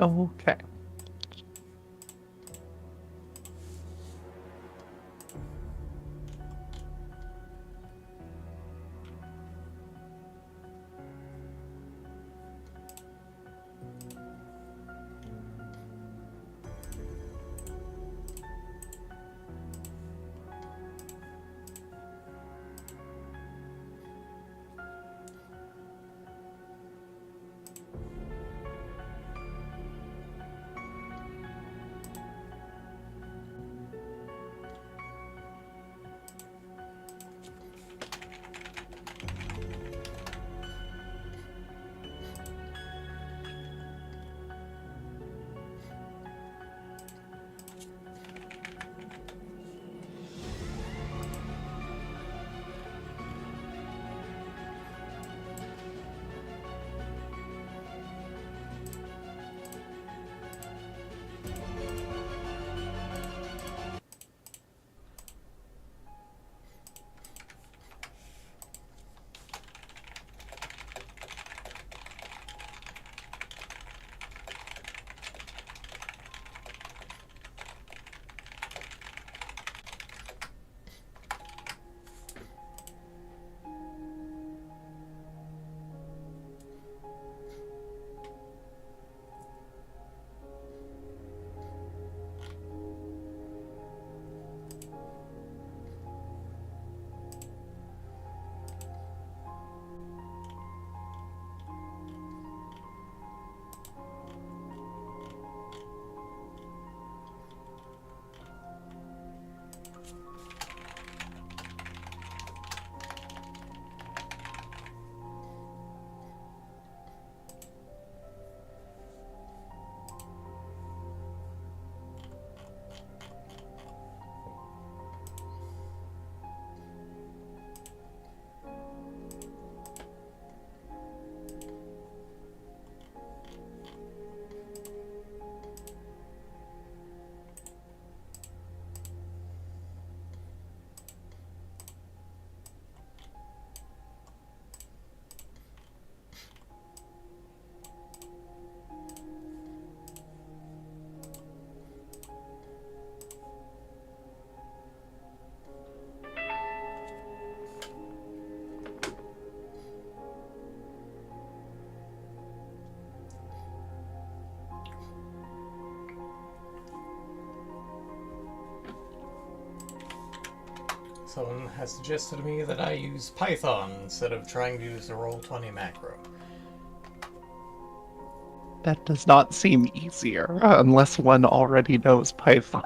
Okay. Someone has suggested to me that I use Python instead of trying to use the Roll20 macro. That does not seem easier, unless one already knows Python.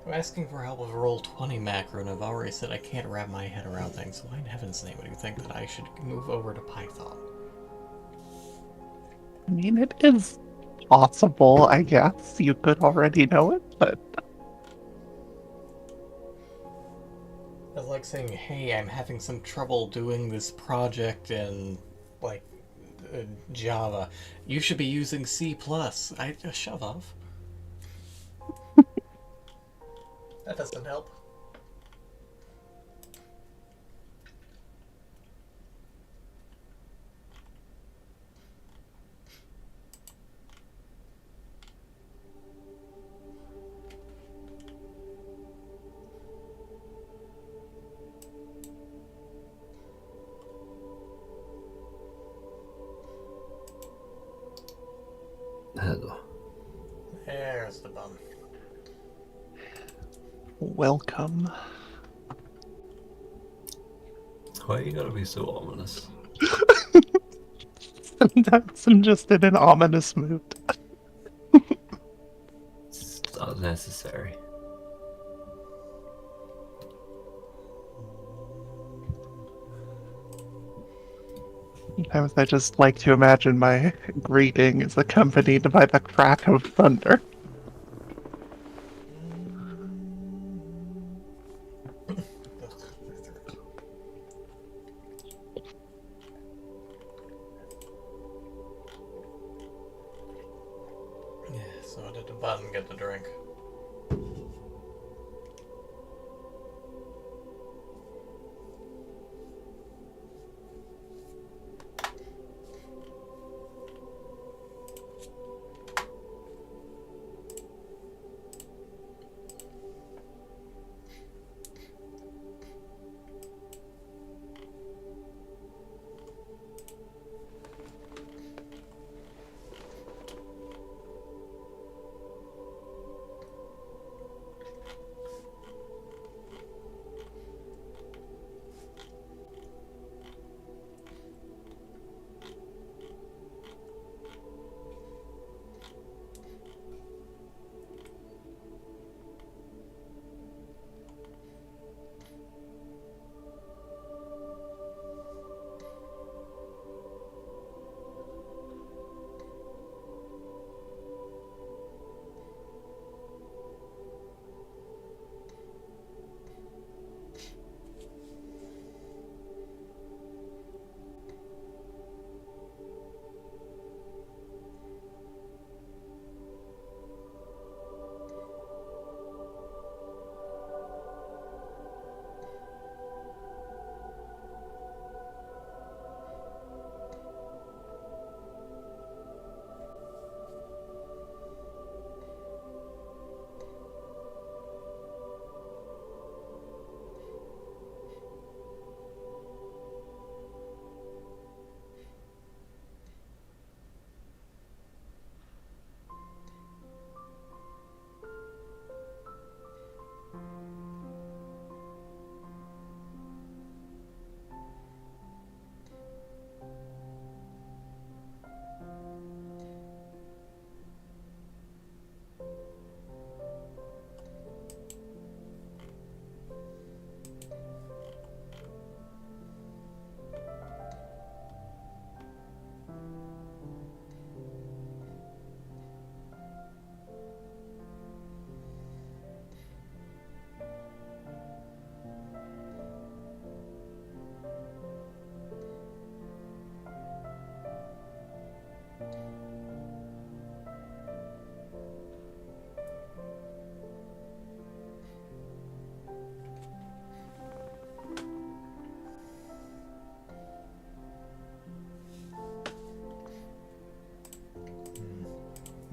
I'm asking for help with a Roll20 macro, and I've already said I can't wrap my head around things, so why in heaven's name would you think that I should move over to Python? I mean, it is possible, I guess. You could already know it, but It's like saying, hey, I'm having some trouble doing this project in, like, Java. You should be using C++. I shove off. That doesn't help. Hello. There's the bum. welcome. Why you gotta be so ominous? Sometimes I'm just in an ominous mood. It's not necessary. Sometimes I just like to imagine my greeting is accompanied by the crack of thunder. Yeah, so did the button get the drink?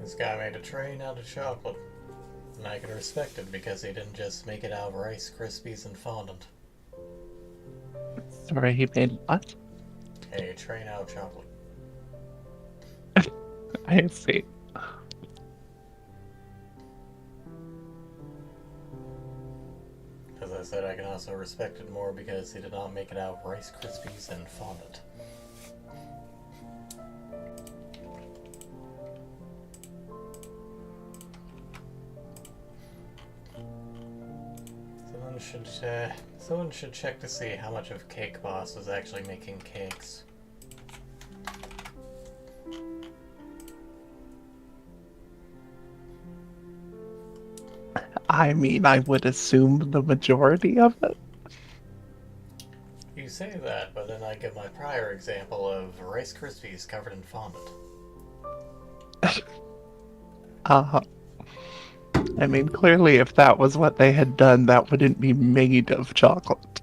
This guy made a train out of chocolate. And I can respect it because he didn't just make it out of Rice Krispies and fondant. Sorry, he made what? A train out of chocolate. I see. As I said, I can also respect it more because he did not make it out of Rice Krispies and fondant. Someone should check to see how much of Cake Boss was actually making cakes. I mean, I would assume the majority of it. You say that, but then I give my prior example of Rice Krispies covered in fondant. Uh, I mean, clearly, if that was what they had done, that wouldn't be made of chocolate.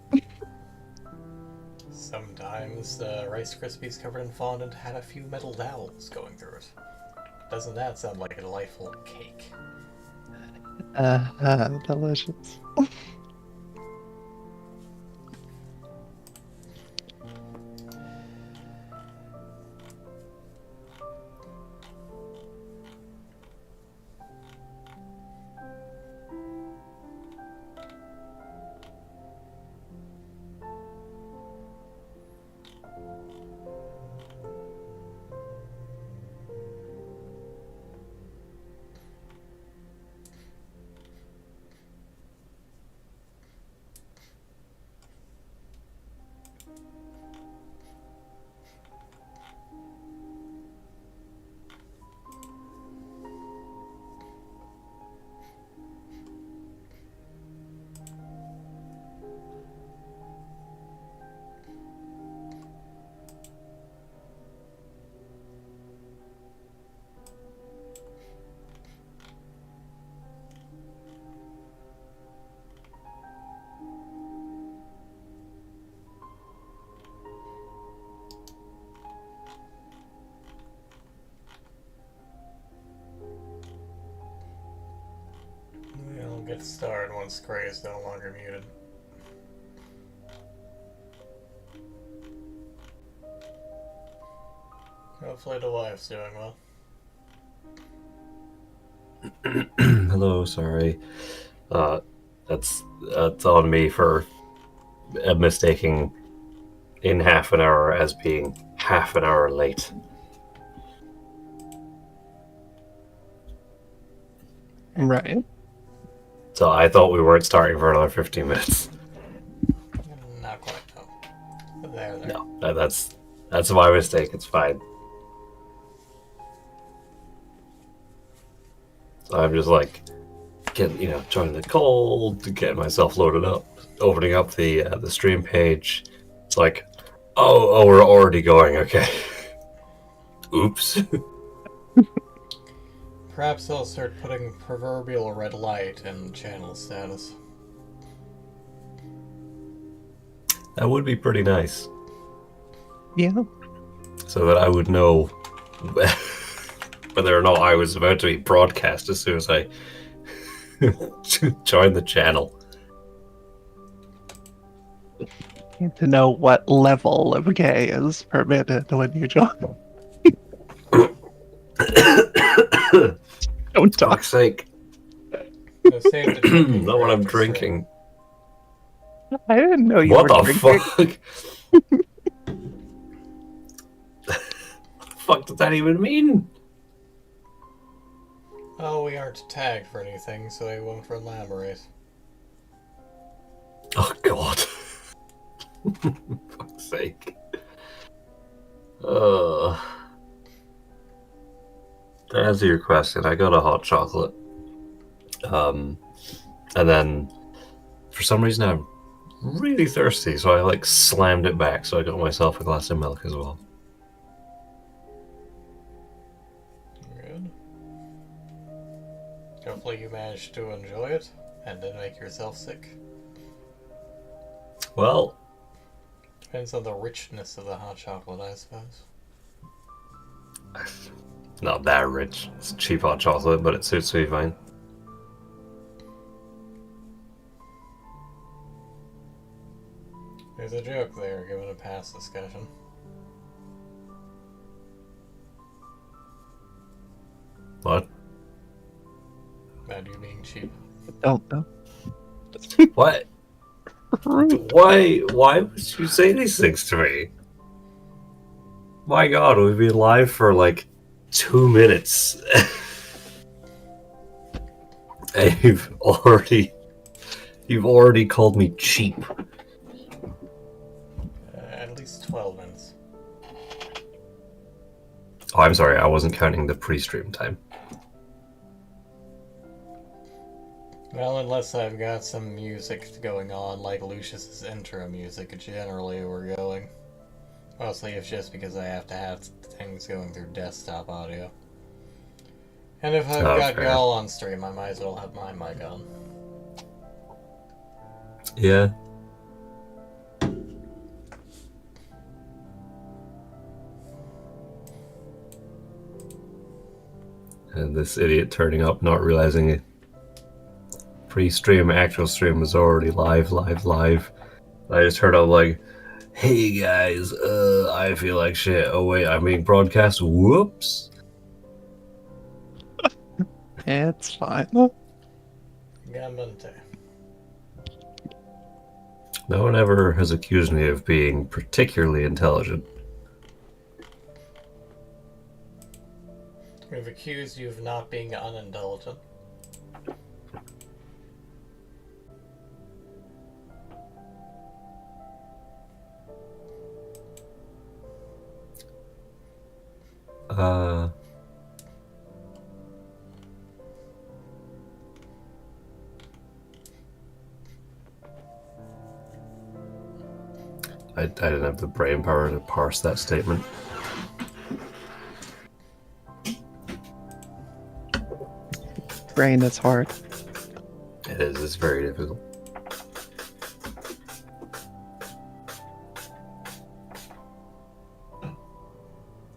Sometimes Rice Krispies covered in fondant had a few metal dowels going through it. Doesn't that sound like a delightful cake? Delicious. We'll get started once Gray is no longer muted. Hopefully the wife's doing well. Hello, sorry. That's on me for mistaking in half an hour as being half an hour late. Right. So I thought we weren't starting for another 15 minutes. Not quite, no. But there. No, that's my mistake. It's fine. So I'm just like joining the call, to get myself loaded up, opening up the stream page. It's like, oh, we're already going. Okay. Oops. Perhaps I'll start putting proverbial red light in channel status. That would be pretty nice. Yeah. So that I would know whether or not I was about to be broadcast as soon as I joined the channel. Need to know what level of gay is permitted when you join. Don't talk. Fuck's sake. So save the drinking Not what for I'm after stream. drinking. I didn't know you What were the drinking. fuck? What the fuck does that even mean? Oh, we aren't tagged for anything, so I won't elaborate. Oh god. Fuck's sake. To answer your question, I got a hot chocolate. And then for some reason I'm really thirsty, so I slammed it back, so I got myself a glass of milk as well. Good. Hopefully you managed to enjoy it and didn't make yourself sick. Well, Depends on the richness of the hot chocolate, I suppose. Not that rich. It's cheap hot chocolate, but it suits me fine. There's a joke there, given a past discussion. What? About you being cheap. Don't know. What? Why would you say these things to me? My god, we've been live for like 2 minutes. And you've already called me cheap. At least 12 minutes. Oh, I'm sorry, I wasn't counting the pre-stream time. Well, unless I've got some music going on, like Lucius's intro music, generally we're going. Mostly it's just because I have to have things going through desktop audio. And if I've got y'all on stream, I might as well have my mic on. Yeah. And this idiot turning up, not realizing it. Pre-stream, actual stream was already live. I just heard up like, hey guys, I feel like shit. Oh wait, I'm being broadcast. Whoops. It's fine. Gamante. No one ever has accused me of being particularly intelligent. We've accused you of not being unintelligent. I didn't have the brain power to parse that statement. Brain is hard. It is, it's very difficult.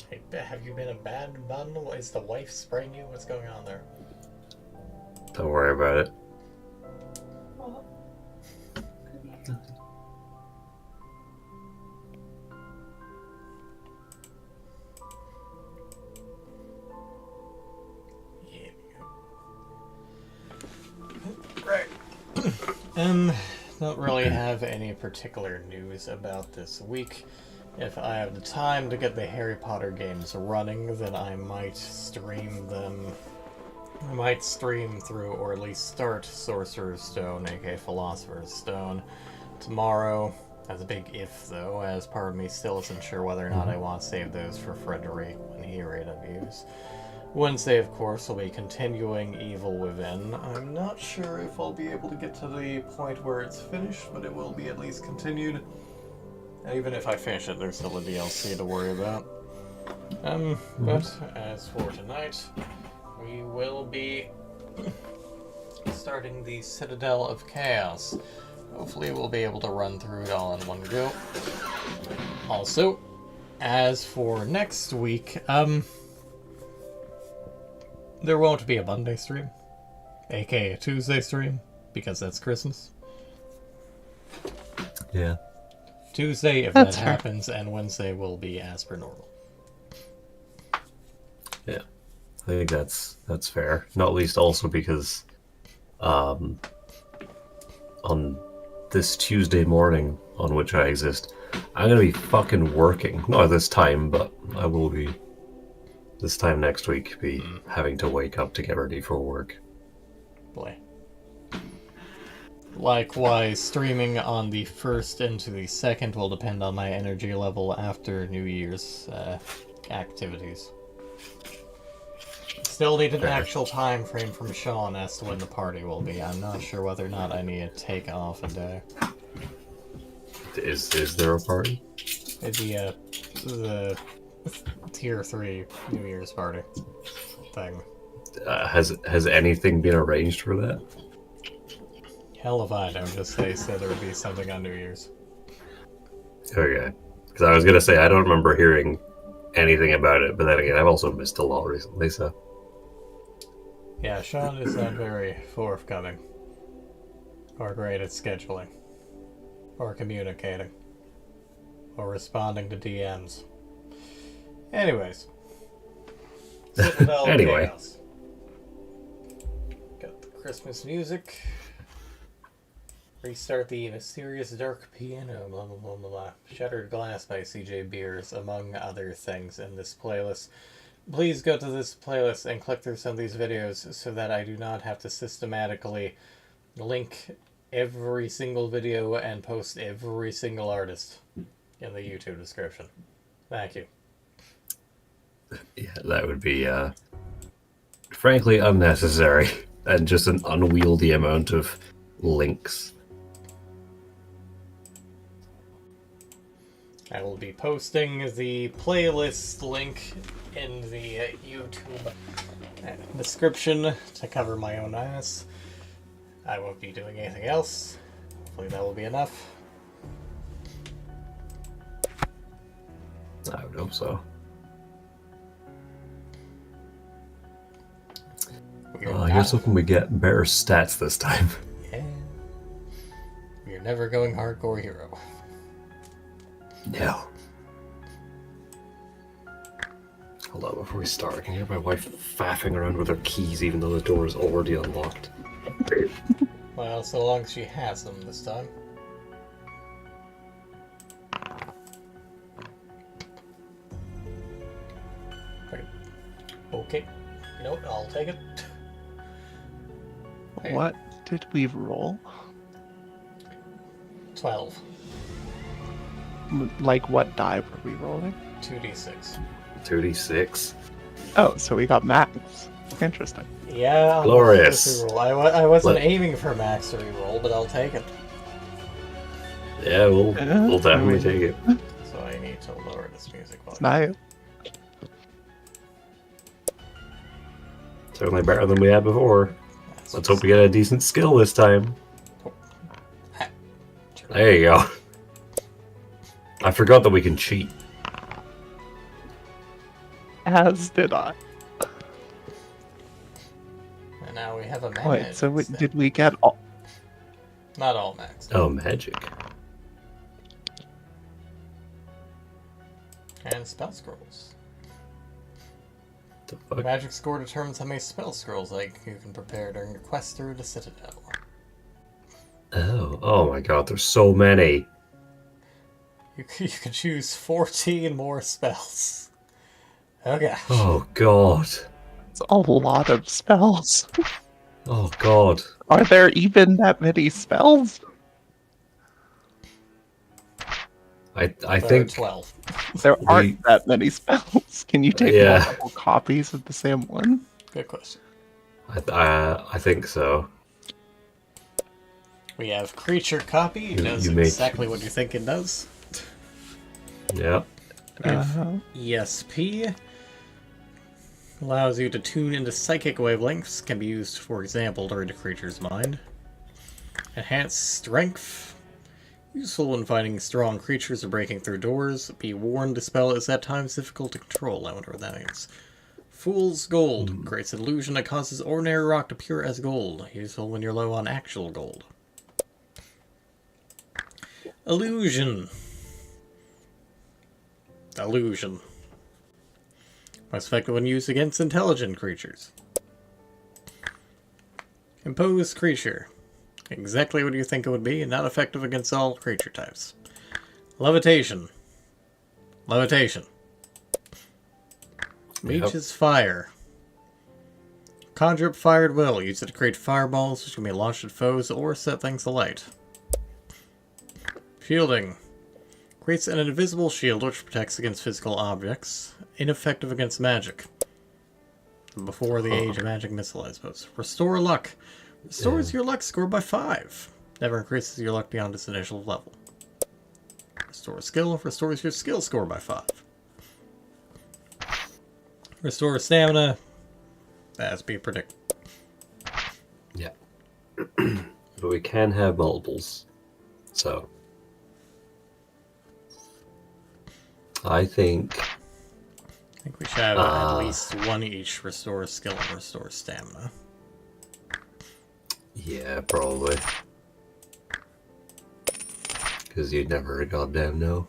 Hey, have you been a bad bun? Is the wife spraying you? What's going on there? Don't worry about it. Don't really have any particular news about this week. If I have the time to get the Harry Potter games running, then I might stream them. I might stream through, or at least start Sorcerer's Stone, aka Philosopher's Stone, tomorrow. That's a big if, though, as part of me still isn't sure whether or not I want to save those for Frederick when he reviews. Wednesday, of course, will be continuing Evil Within. I'm not sure if I'll be able to get to the point where it's finished, but it will be at least continued. And even if I finish it, there's still a DLC to worry about. But as for tonight, we will be starting the Citadel of Chaos. Hopefully we'll be able to run through it all in one go. Also, as for next week, there won't be a Monday stream, aka a Tuesday stream, because that's Christmas. Yeah. Tuesday, if That's that fair. happens, and Wednesday will be as per normal. Yeah. I think that's fair. Not least also because on this Tuesday morning on which I exist, I'm gonna be fucking working. Not at this time, but I will be this time next week be having to wake up to get ready for work. Boy. Likewise, streaming on the 1st into the 2nd will depend on my energy level after New Year's activities. Still need an actual time frame from Sean as to when the party will be. I'm not sure whether or not I need to take off a day. Is there a party? It'd be the Tier 3 New Year's party thing. Has anything been arranged for that? Hell if I don't, just they said there would be something on New Year's. Okay. Because I was gonna say I don't remember hearing anything about it. But then again, I've also missed a lot recently, so. Yeah, Sean is not very forthcoming. Or great at scheduling. Or communicating. Or responding to DMs. Anyways. Citadel Anyway. Chaos. Got the Christmas music. Restart the mysterious dark piano, blah blah blah blah blah. Shattered Glass by CJ Beers, among other things in this playlist. Please go to this playlist and click through some of these videos so that I do not have to systematically link every single video and post every single artist in the YouTube description. Thank you. Yeah, that would be, frankly, unnecessary and just an unwieldy amount of links. I will be posting the playlist link in the YouTube description to cover my own ass. I won't be doing anything else. Hopefully that will be enough. I would hope so. Here's hoping we get better stats this time. Yeah. We're never going hardcore hero. No. Hold on, before we start, I can hear my wife faffing around with her keys even though the door is already unlocked. Well, so long as she has them this time. Okay. You know what? I'll take it. What did we roll? 12. Like, what die were we rolling? 2d6. 2d6. Oh, so we got max. Interesting. Yeah, Glorious. I wasn't aiming for max reroll, but I'll take it. Yeah, we'll definitely take it. So I need to lower this music volume. Nice. Certainly better than we had before. Let's hope we get a decent skill this time. There you go. I forgot that we can cheat. As did I. And now we have a magic. Wait, so did we get all? Not all max. Oh, magic. And spell scrolls. The The fuck? magic score determines how many spell scrolls you can prepare during your quest through the Citadel. Oh my god, there's so many. You can choose 14 more spells. Oh gosh. Oh god. It's a lot of spells. Oh god. Are there even that many spells? I There are think 12. There aren't that many spells. Can you take Yeah. multiple copies of the same one? Good question. I think so. We have creature copy. It does you make- exactly what you think it does. Yeah. ESP allows you to tune into psychic wavelengths. Can be used, for example, to read a creature's mind. Enhanced strength. Useful when fighting strong creatures or breaking through doors. Be warned, the spell is at times difficult to control. I wonder what that means. Fool's Gold. Creates an illusion that causes ordinary rock to appear as gold. Useful when you're low on actual gold. Illusion. Illusion. Most effective when used against intelligent creatures. Imposed creature. Exactly what you think it would be, and not effective against all creature types. Levitation. Levitation. Leech's Fire. Conjure up fire at will. Use it to create fireballs, which can be launched at foes or set things alight. Shielding. Creates an invisible shield which protects against physical objects. Ineffective against magic. Before the age of magic missile, I suppose. Restore luck. Restores your luck score by 5. Never increases your luck beyond its initial level. Restore skill. Restores your skill score by 5. Restore stamina. As be predicted. Yeah. But we can have multiples. So I think I think we should have at least one each restore skill and restore stamina. Yeah, probably. Because you'd never goddamn know.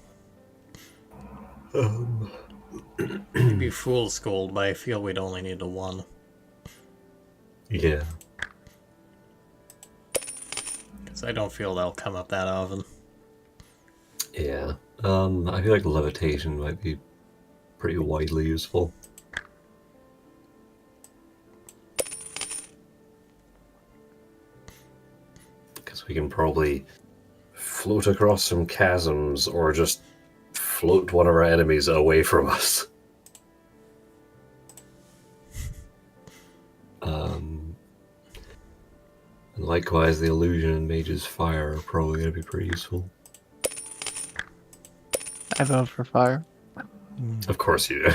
Maybe Fool's Gold, but I feel we'd only need the one. Yeah. Because I don't feel they'll come up that often. Yeah. I feel like levitation might be pretty widely useful. Because we can probably float across some chasms or just float one of our enemies away from us. And likewise, the illusion and mage's fire are probably going to be pretty useful. I vote for fire. Of course you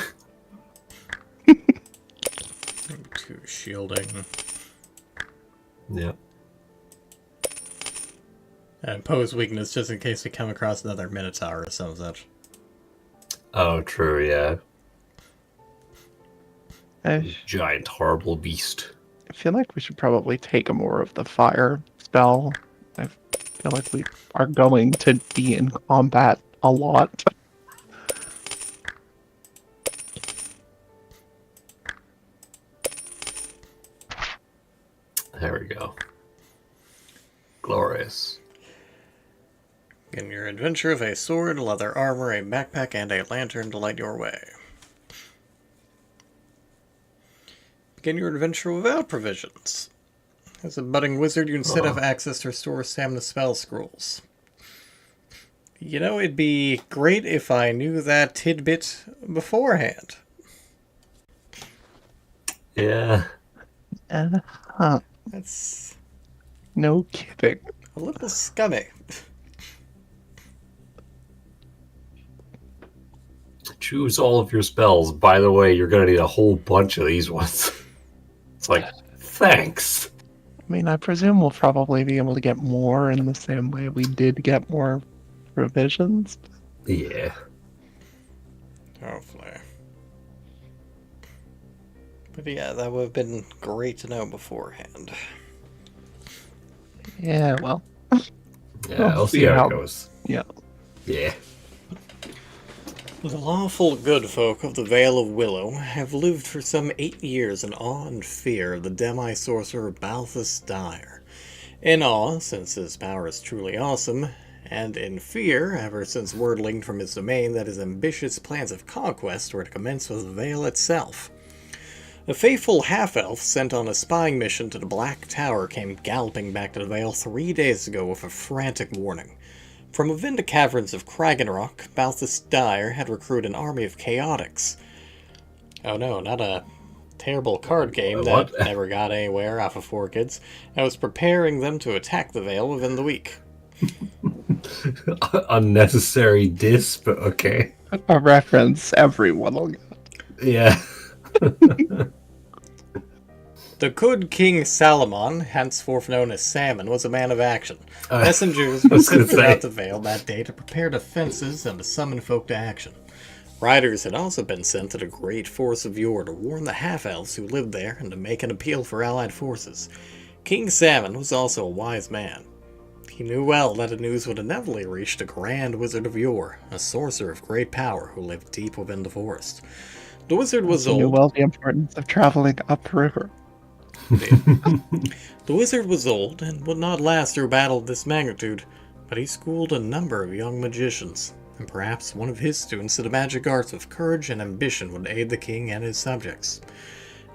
do. 2 shielding. Yeah. And pose weakness just in case we come across another Minotaur or some such. Oh, true, yeah. I Giant, horrible beast. feel like we should probably take more of the fire spell. I feel like we are going to be in combat a lot. There we go. Glorious. In your adventure of a sword, leather armor, a backpack, and a lantern to light your way. Begin your adventure without provisions. As a budding wizard, you instead have access to restore stamina spell scrolls. You know, it'd be great if I knew that tidbit beforehand. Yeah. Huh. That's No kidding. a little scummy. Choose all of your spells. By the way, you're going to need a whole bunch of these ones. It's like, thanks. I mean, I presume we'll probably be able to get more in the same way we did get more provisions. Yeah. Hopefully. But yeah, that would have been great to know beforehand. Yeah, well, Yeah, I'll see how it goes. yeah. Yeah. The lawful good folk of the Vale of Willow have lived for some 8 years in awe and fear of the demi-sorcerer Balthus Dire. In awe, since his power is truly awesome, and in fear, ever since word leaked from his domain that his ambitious plans of conquest were to commence with the Vale itself. A faithful half-elf sent on a spying mission to the Black Tower came galloping back to the Vale 3 days ago with a frantic warning. From within the caverns of Kragenrock, Balthus Dire had recruited an army of chaotics. Oh no, not a terrible card game that never got anywhere off of 4Kids. I was preparing them to attack the Vale within the week. Unnecessary diss, but okay. A reference everyone will get. Yeah. The good King Salamon, henceforth known as Salmon, was a man of action. Messengers were sent throughout the Vale that day to prepare defenses and to summon folk to action. Riders had also been sent to the great force of Yor to warn the half-elves who lived there and to make an appeal for allied forces. King Salmon was also a wise man. He knew well that the news would inevitably reach the Grand Wizard of Yor, a sorcerer of great power who lived deep within the forest. The wizard was He old. knew well the importance of traveling upriver. The wizard was old and would not last through a battle of this magnitude, but he schooled a number of young magicians, and perhaps one of his students to the magic arts with courage and ambition would aid the king and his subjects.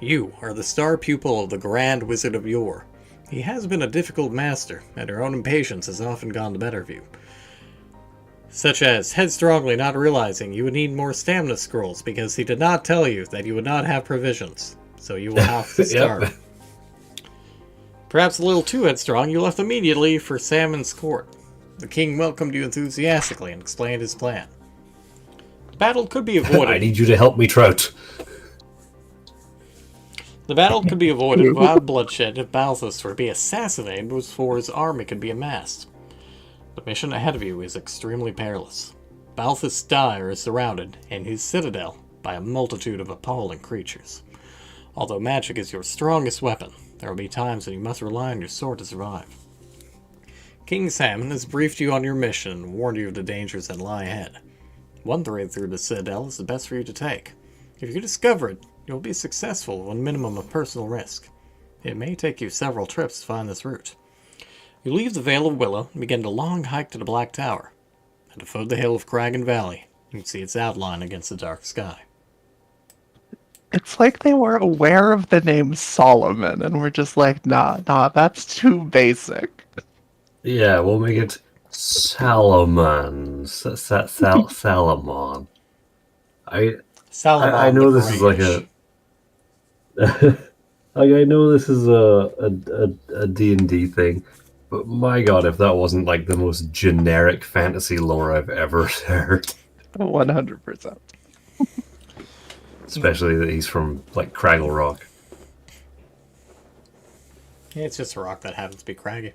You are the star pupil of the Grand Wizard of Yor. He has been a difficult master, and your own impatience has often gone the better of you. Such as headstrongly not realizing you would need more stamina scrolls because he did not tell you that you would not have provisions, so you will have to starve. Yep. Perhaps a little too headstrong, you left immediately for Salmon's court. The king welcomed you enthusiastically and explained his plan. The battle could be avoided. I need you to help me, Trout. The battle could be avoided without bloodshed if Balthus were to be assassinated before his army could be amassed. The mission ahead of you is extremely perilous. Balthus Dire is surrounded in his citadel by a multitude of appalling creatures. Although magic is your strongest weapon, there will be times when you must rely on your sword to survive. King Salmon has briefed you on your mission and warned you of the dangers that lie ahead. One thread through the Citadel is the best for you to take. If you discover it, you will be successful with a minimum of personal risk. It may take you several trips to find this route. You leave the Vale of Willow and begin the long hike to the Black Tower. At the foot of the hill of Kragan Valley, you can see its outline against the dark sky. It's like they were aware of the name Solomon and were just like, nah, that's too basic. Yeah, we'll make it Salomon. Salomon. I know this is like a... I know this is a D&D thing, but my god, if that wasn't like the most generic fantasy lore I've ever heard. 100%. Especially that he's from, like, Craggle Rock. Yeah, it's just a rock that happens to be craggy.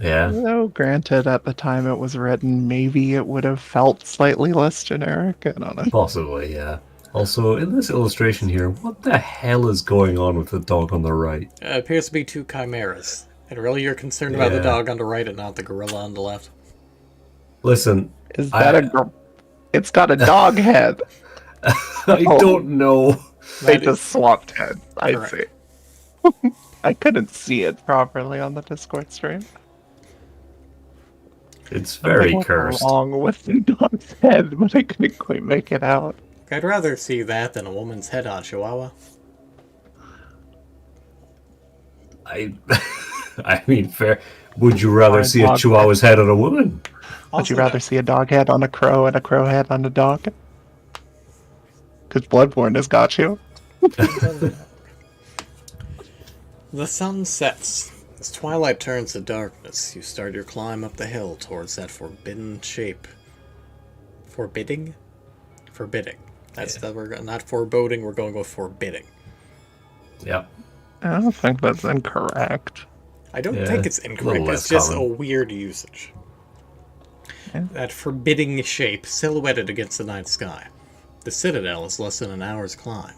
Yeah. Though, granted, at the time it was written, maybe it would have felt slightly less generic. I don't know. Possibly, yeah. Also, in this illustration here, what the hell is going on with the dog on the right? It appears to be two chimeras. And really you're concerned about the Yeah. dog on the right and not the gorilla on the left? Listen, Is that It's got a dog head. I don't know. They That just swapped heads, I'd Correct. say. I couldn't see it properly on the Discord stream. It's very What's cursed. wrong with the dog's head, but I couldn't quite make it out. I'd rather see that than a woman's head on Chihuahua. I mean, fair. Would you rather Fine, see a dog chihuahua's head on a woman? Would you Also, rather see a dog head on a crow and a crow head on a dog? Because Bloodborne has got you. The sun sets. As twilight turns to darkness, you start your climb up the hill towards that forbidden shape. Forbidding? Forbidding. That's Yeah. that we're not foreboding, we're going with forbidding. Yep. I don't think that's incorrect. I don't Yeah, think it's a little incorrect, less it's just common. a weird usage. Yeah. That forbidding shape silhouetted against the night sky. The Citadel is less than an hour's climb.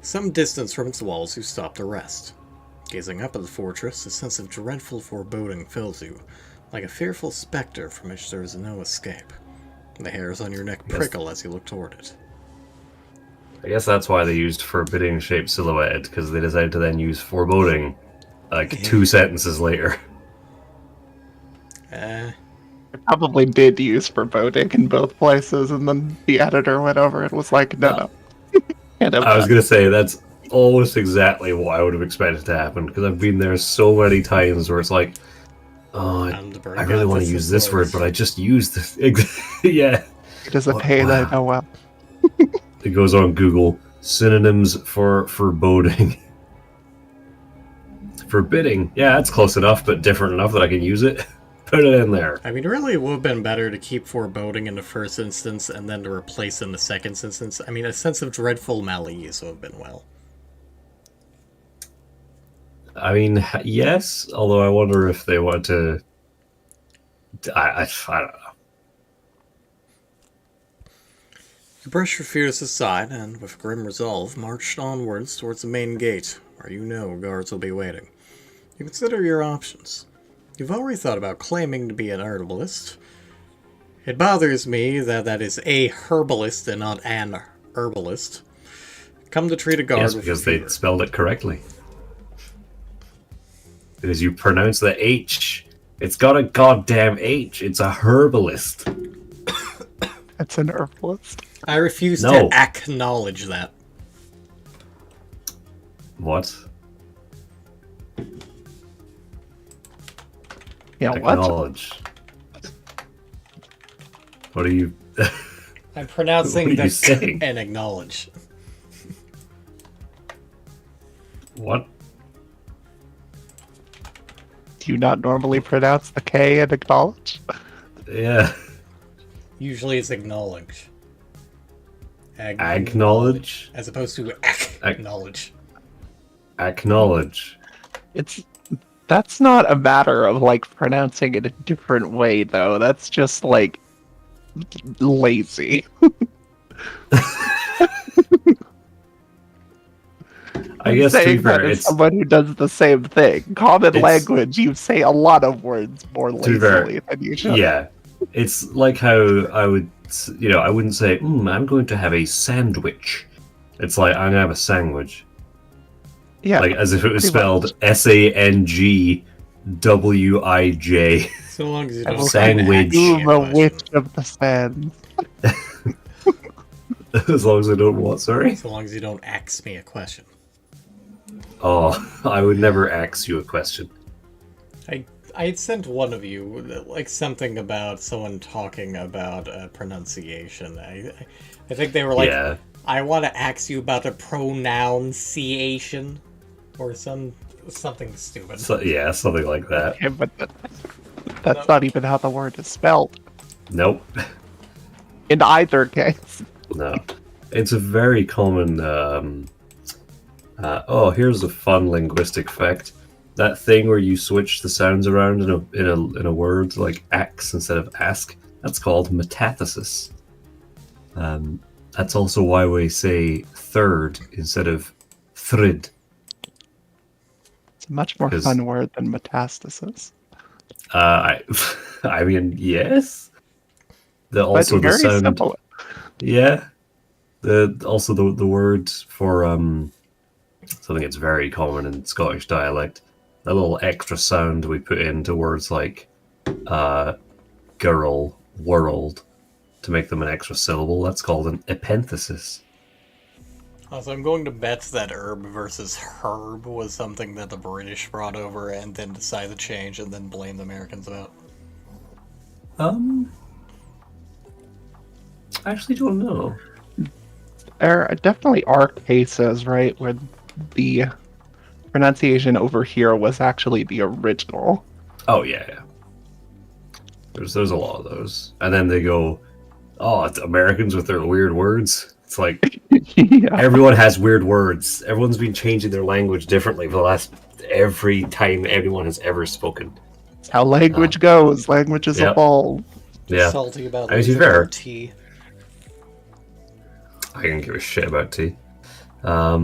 Some distance from its walls, you stop to rest. Gazing up at the fortress, a sense of dreadful foreboding fills you, like a fearful specter from which there is no escape. The hairs on your neck Yes. prickle as you look toward it. I guess that's why they used forbidding shape silhouetted, because they decided to then use foreboding, like 2 sentences later. I probably did use foreboding in both places, and then the editor went over and was like, no. Can't have I was that. gonna say, that's almost exactly what I would have expected to happen, because I've been there so many times where it's like, oh, And the bird I really got want to this use this word, words. but I just used this. Yeah. It is a What- pain I wow. know well. It goes on Google, synonyms for foreboding. Forbidding. Yeah, that's close enough, but different enough that I can use it. Put it in there. I mean, really, it would have been better to keep foreboding in the first instance and then to replace in the second instance. I mean, a sense of dreadful malaise would have been well. I mean, yes, although I wonder if they want to... I don't know. You brush your fears aside and, with grim resolve, marched onwards towards the main gate, where you know guards will be waiting. You consider your options. You've already thought about claiming to be an herbalist. It bothers me that that is a herbalist and not an herbalist. Come to treat a guard Yes, with because fever. they spelled it correctly. Because you pronounce the H. It's got a goddamn H. It's a herbalist. It's an herbalist. I refuse No. to acknowledge that. What? Yeah, what? Acknowledge. What are you... I'm pronouncing What are you the saying? and acknowledge. What? Do you not normally pronounce the K and acknowledge? Yeah. Usually it's acknowledge. Acknowledge? As opposed to acknowledge. Acknowledge. That's not a matter of like pronouncing it a different way though. That's just like lazy. I guess to be saying that fair, as it's someone who does the same thing. Common it's language, you say a lot of words more to be fair, lazily than you should. yeah. It's like how I would, I wouldn't say, I'm going to have a sandwich. It's like I'm gonna have a sandwich, Yeah, like as if it was pretty spelled much. Sangwij. So long as you I don't will try and Sandwich. ask me do a the question. witch of the sands. As long as I don't what? Sorry. So long as you don't ask me a question. Oh, I would never ask you a question. I had sent one of you like something about someone talking about pronunciation. I think they were like, Yeah. I want to ask you about a pronunciation or something stupid. So, yeah, something like that. Okay, but that's not even how the word is spelled. Nope. In either case. No. It's a very common. Here's a fun linguistic fact. That thing where you switch the sounds around in a word like ax instead of ask. That's called metathesis. That's also why we say third instead of thrid. It's a much more 'Cause- fun word than metastasis. I, I mean, yes. But The very sound. similar. Yeah. The word for something that's very common in Scottish dialect. That little extra sound we put into words like girl, world, to make them an extra syllable. That's called an epenthesis. Also, I'm going to bet that herb versus herb was something that the British brought over and then decided to change and then blame the Americans about. I actually don't know. There definitely are cases, right, where the pronunciation over here was actually the original. Oh yeah. There's a lot of those, and then they go, "Oh, it's Americans with their weird words." It's like Yeah. everyone has weird words. Everyone's been changing their language differently for the last every time anyone has ever spoken. It's how language goes. Languages Yep. evolve. Yeah, Salty about I mean, to be losing fair- our tea. I can give a shit about tea. I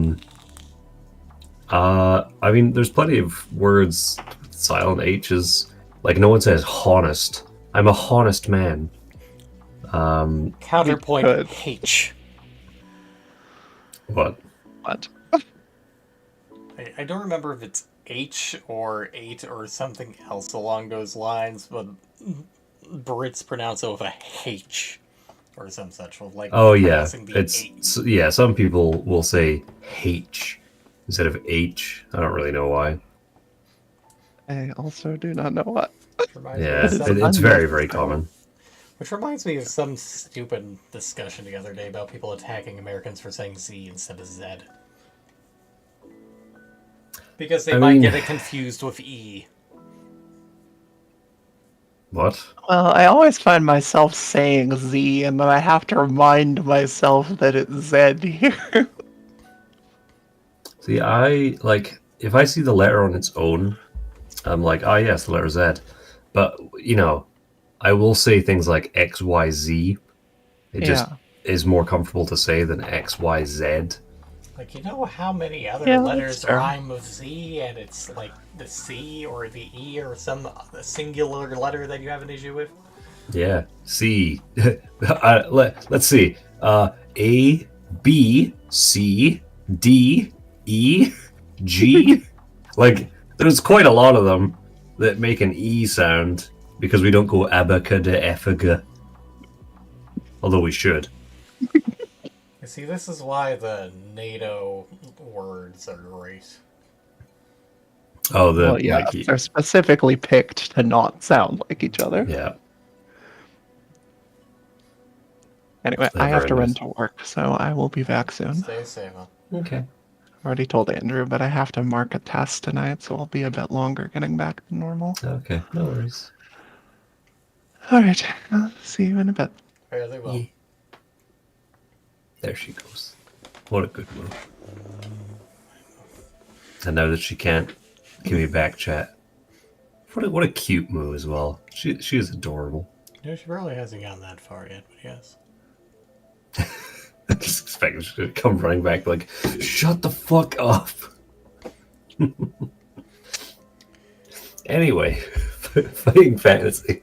mean, there's plenty of words with silent H's. Like no one says honest. I'm a honest man. Counterpoint Good. H. What? What? I don't remember if it's H or 8 or something else along those lines, but Brits pronounce it with a H or some such. Like Oh yeah, pronouncing the it's yeah. Some people will say H instead of H. I don't really know why. I also do not know what. Which reminds me Yeah, of some- it's very common. Which reminds me of some stupid discussion the other day about people attacking Americans for saying Z instead of Z. Because they I might mean- get it confused with E. What? Well, I always find myself saying Z, and then I have to remind myself that it's Z here. See, I like if I see the letter on its own, I'm like, ah, yes, the letter Z. But I will say things like X, Y, Z. It just is more comfortable to say than X, Y, Z. Like, you know how many other Yeah, that's letters fair. rhyme with Z, and it's like the C or the E or some singular letter that you have an issue with? Yeah. C. Let's see. A, B, C, D, E, G. Like, there's quite a lot of them that make an E sound because we don't go abacada effaga. Although we should. You see, this is why the NATO words are great. Oh, Well, yeah, like, they're specifically picked to not sound like each other. yeah. Anyway, They're I have very to run nice. to work, so I will be back soon. Stay safe, huh? Okay. I already told Andrew, but I have to mark a test tonight, so I'll be a bit longer getting back to normal. Okay. No worries. All right, I'll see you in a bit. Fairly well. Yeah. There she goes. What a good move. And now that she can't give me back chat. What a cute move as well. She is adorable. You know, she probably hasn't gotten that far yet, but yes. Just expect she's gonna come running back like, shut the fuck up. Anyway, fighting fantasy.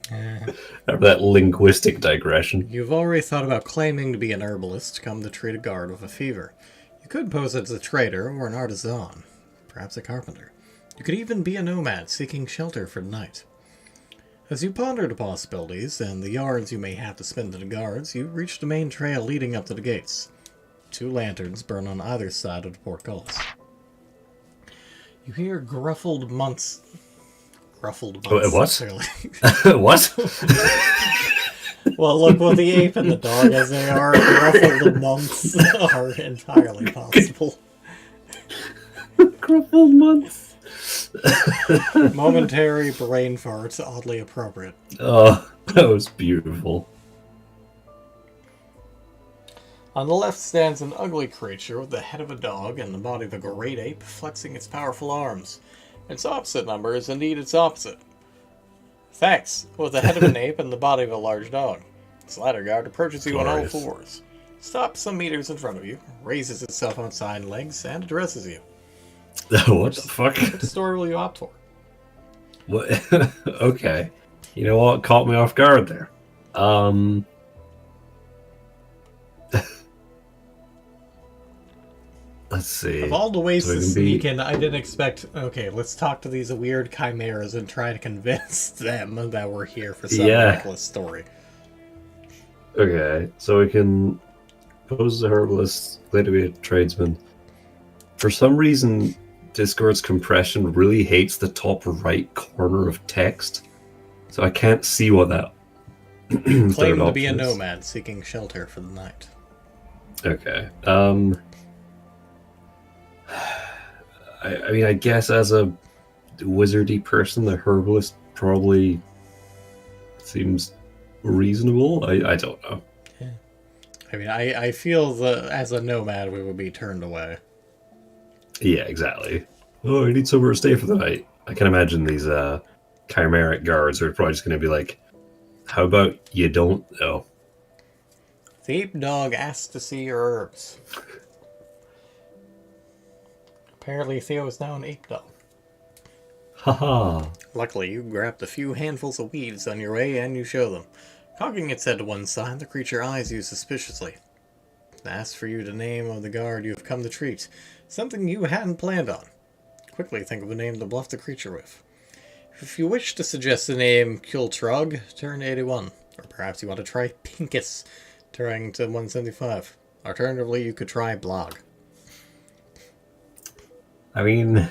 After that linguistic digression. You've already thought about claiming to be an herbalist come to treat a guard with a fever. You could pose as a trader or an artisan, perhaps a carpenter. You could even be a nomad seeking shelter for the night. As you ponder the possibilities and the yards you may have to spend to the guards, you reach the main trail leading up to the gates. 2 lanterns burn on either side of the portcullis. You hear gruffled months. What? Clearly. What? Well, look, with the ape and the dog as they are, gruffled months are entirely possible. Gruffled months. Momentary brain farts, oddly appropriate. Oh, that was beautiful. On the left stands an ugly creature with the head of a dog and the body of a great ape flexing its powerful arms. Its opposite number is indeed its opposite. Thanks, with the head of an ape and the body of a large dog. Its ladder guard approaches you on all fours, stops some meters in front of you, raises itself on hind legs, and addresses you. What the fuck? What story will you opt for? What? Okay. You know what? Caught me off guard there. Let's see. Of all the ways So to it can sneak in, I didn't expect... Okay, let's talk to these weird chimeras and try to convince them that we're here for some ridiculous story. Okay, so we can pose as a herbalist, claim to be a tradesman. For some reason, Discord's compression really hates the top right corner of text, so I can't see what that Claim to be a option is. nomad seeking shelter for the night. Okay. I mean, I guess as a wizardy person, the herbalist probably seems reasonable. I don't know. Yeah. I mean, I feel that as a nomad, we would be turned away. Yeah, exactly. Oh, I need somewhere to stay for the night. I can imagine these chimeric guards are probably just going to be like, how about you don't know? The ape dog asks to see your herbs. Apparently, Theo is now an ape dog. Haha. Luckily, you grabbed a few handfuls of weeds on your way and you show them. Cocking its head to one side, the creature eyes you suspiciously. It asks for you the name of the guard you have come to treat, something you hadn't planned on. Quickly think of a name to bluff the creature with. If you wish to suggest the name Kultrog, turn 81. Or perhaps you want to try Pinkus, turning to 175. Alternatively, you could try Blog. I mean,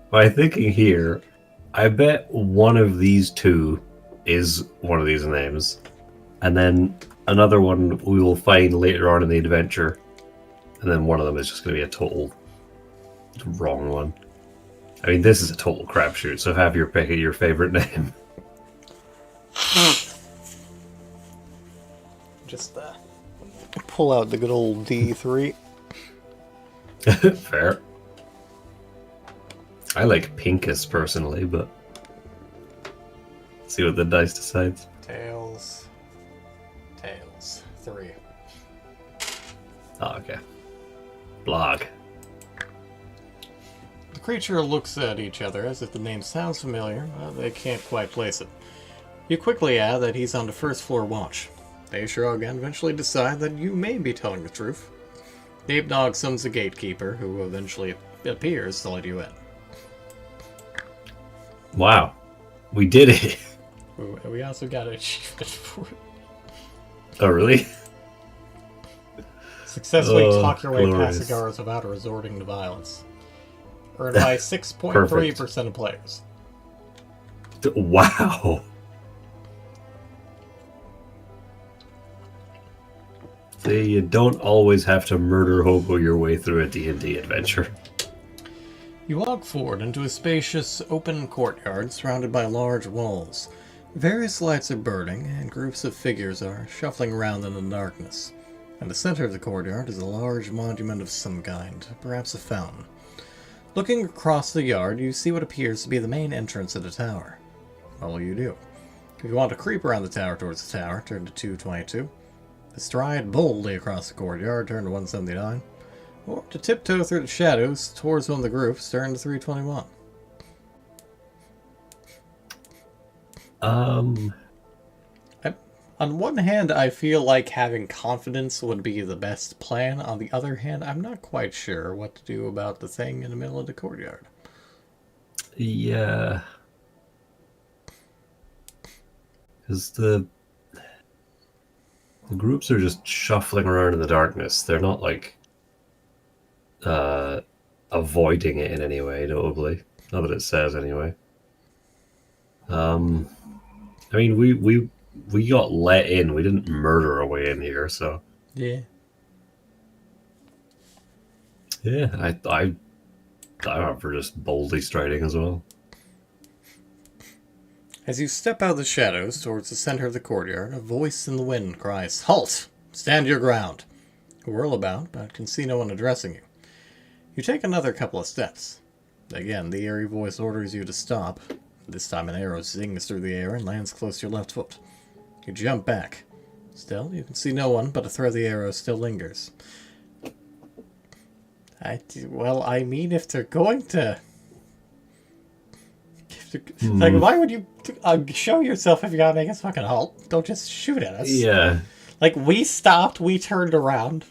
by thinking here, I bet one of these two is one of these names. And then another one we will find later on in the adventure. And then one of them is just going to be a total wrong one. I mean, this is a total crapshoot, so have your pick of your favorite name. Just pull out the good old D3. Fair. I like Pinkus personally, but see what the dice decides. Tails. 3. Oh, okay. Blog. The creature looks at each other as if the name sounds familiar, but they can't quite place it. You quickly add that he's on the first floor watch. They shrug and eventually decide that you may be telling the truth. The ape dog summons the gatekeeper, who eventually appears to let you in. Wow. We did it. We also got an achievement for it. Oh, really? Successfully talk your way glorious. past the guards without resorting to violence. Earned by 6.3% of players. Wow. See, you don't always have to murder hobo your way through a D&D adventure. You walk forward into a spacious, open courtyard surrounded by large walls. Various lights are burning, and groups of figures are shuffling around in the darkness. In the center of the courtyard is a large monument of some kind, perhaps a fountain. Looking across the yard, you see what appears to be the main entrance of the tower. What will you do? If you want to creep around the tower towards the tower, turn to 222. To stride boldly across the courtyard, turn to 179. Or to tiptoe through the shadows towards one of the groups, turn to 321. On one hand, I feel like having confidence would be the best plan. On the other hand, I'm not quite sure what to do about the thing in the middle of the courtyard. Yeah. Because the groups are just shuffling around in the darkness. They're not like avoiding it in any way, notably. Not that it says anyway. I mean, we got let in. We didn't murder our way in here, so Yeah. yeah. I'm up for just boldly striding as well. As you step out of the shadows towards the center of the courtyard, a voice in the wind cries, "Halt! Stand your ground!" You whirl about, but can see no one addressing you. You take another couple of steps. Again, the eerie voice orders you to stop. This time an arrow zings through the air and lands close to your left foot. You jump back. Still, you can see no one, but a thread of the arrow still lingers. Well, I mean, if they're going to... Like, why would you show yourself if you gotta make us fucking halt? Don't just shoot at us. Yeah. Like, we stopped, we turned around.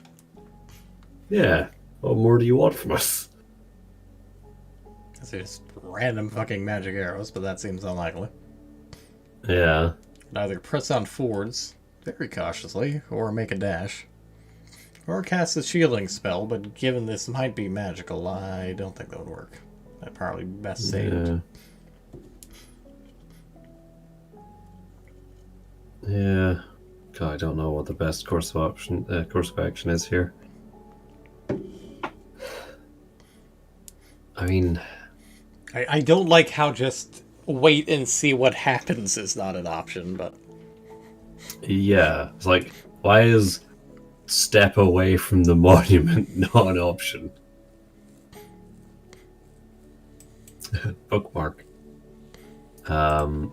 Yeah. What more do you want from us? It's just random fucking magic arrows, but that seems unlikely. Yeah. Either press on forwards, very cautiously, or make a dash. Or cast a shielding spell, but given this might be magical, I don't think that would work. That'd probably be best saved. Yeah. Yeah. God, I don't know what the best course of action is here. I mean, I don't like how just wait and see what happens is not an option, but... yeah. It's like, why is step away from the monument not an option? Bookmark. Let's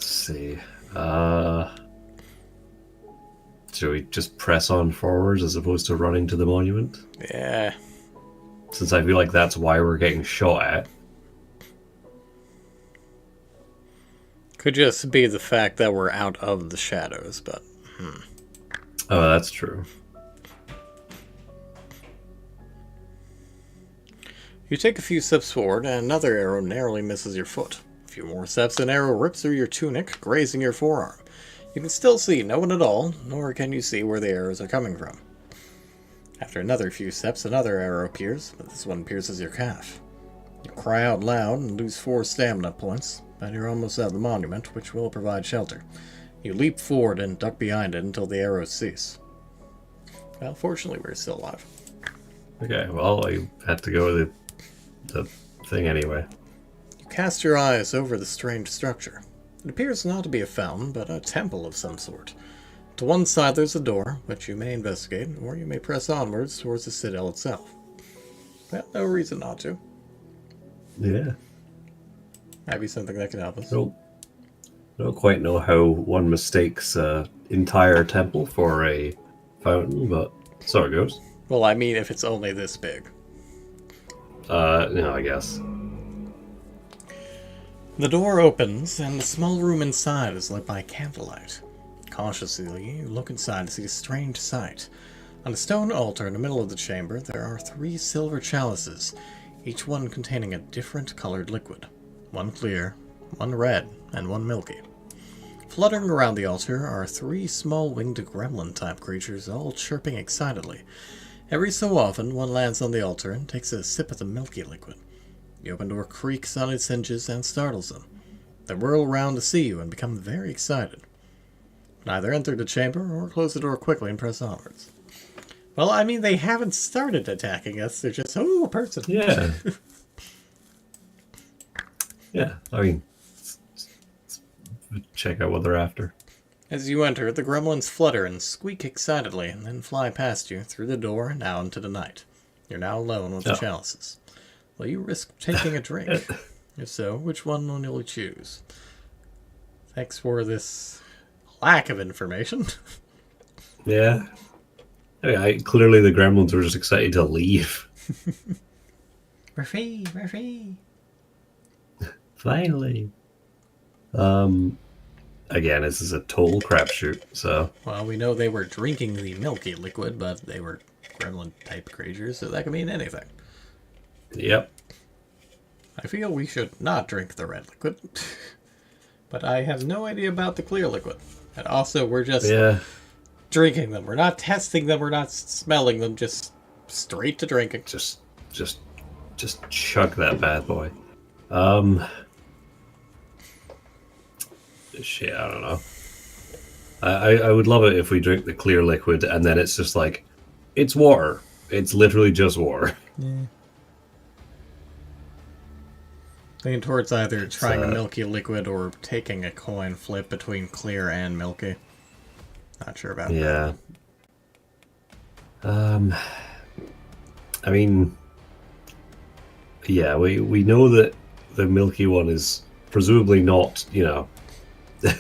see. Should we just press on forwards as opposed to running to the monument? Yeah. Since I feel like that's why we're getting shot at. Could just be the fact that we're out of the shadows, but... Oh, that's true. You take a few steps forward, and another arrow narrowly misses your foot. A few more steps, an arrow rips through your tunic, grazing your forearm. You can still see no one at all, nor can you see where the arrows are coming from. After another few steps, another arrow appears, but this one pierces your calf. You cry out loud and lose 4 stamina points, but you're almost at the monument, which will provide shelter. You leap forward and duck behind it until the arrows cease. Well, fortunately, we're still alive. Okay, well, I had to go with the thing anyway. You cast your eyes over the strange structure. It appears not to be a fountain, but a temple of some sort. To one side there's a door, which you may investigate, or you may press onwards towards the Citadel itself. Well, no reason not to. Yeah. Might be something that can help us. I don't quite know how one mistakes an entire temple for a fountain, but so it goes. Well, I mean, if it's only this big. No, I guess. The door opens, and the small room inside is lit by candlelight. Cautiously, you look inside to see a strange sight. On a stone altar in the middle of the chamber, there are 3 silver chalices, each one containing a different colored liquid. One clear, one red, and one milky. Fluttering around the altar are 3 small winged gremlin-type creatures, all chirping excitedly. Every so often, one lands on the altar and takes a sip of the milky liquid. The open door creaks on its hinges and startles them. They whirl around to see you and become very excited. Neither enter the chamber or close the door quickly and press onwards. Well, I mean, they haven't started attacking us. They're just, oh, a person. Yeah. Yeah, I mean, let's check out what they're after. As you enter, the gremlins flutter and squeak excitedly and then fly past you through the door and out into the night. You're now alone with the chalices. Will you risk taking a drink? If so, which one will you choose? Thanks for this lack of information. Yeah. Clearly the gremlins were just excited to leave. We're free, we're free. Finally. Again, this is a total crapshoot, so... Well, we know they were drinking the milky liquid, but they were gremlin-type creatures, so that could mean anything. Yep. I feel we should not drink the red liquid. But I have no idea about the clear liquid. And also, we're just drinking them. We're not testing them, we're not smelling them, just straight to drinking. Just chug that bad boy. Shit, I don't know. I would love it if we drink the clear liquid and then it's just like, it's water. It's literally just water. Yeah. Leaning towards either trying a milky liquid or taking a coin flip between clear and milky. Not sure about that. I mean, yeah, we know that the milky one is presumably not, you know,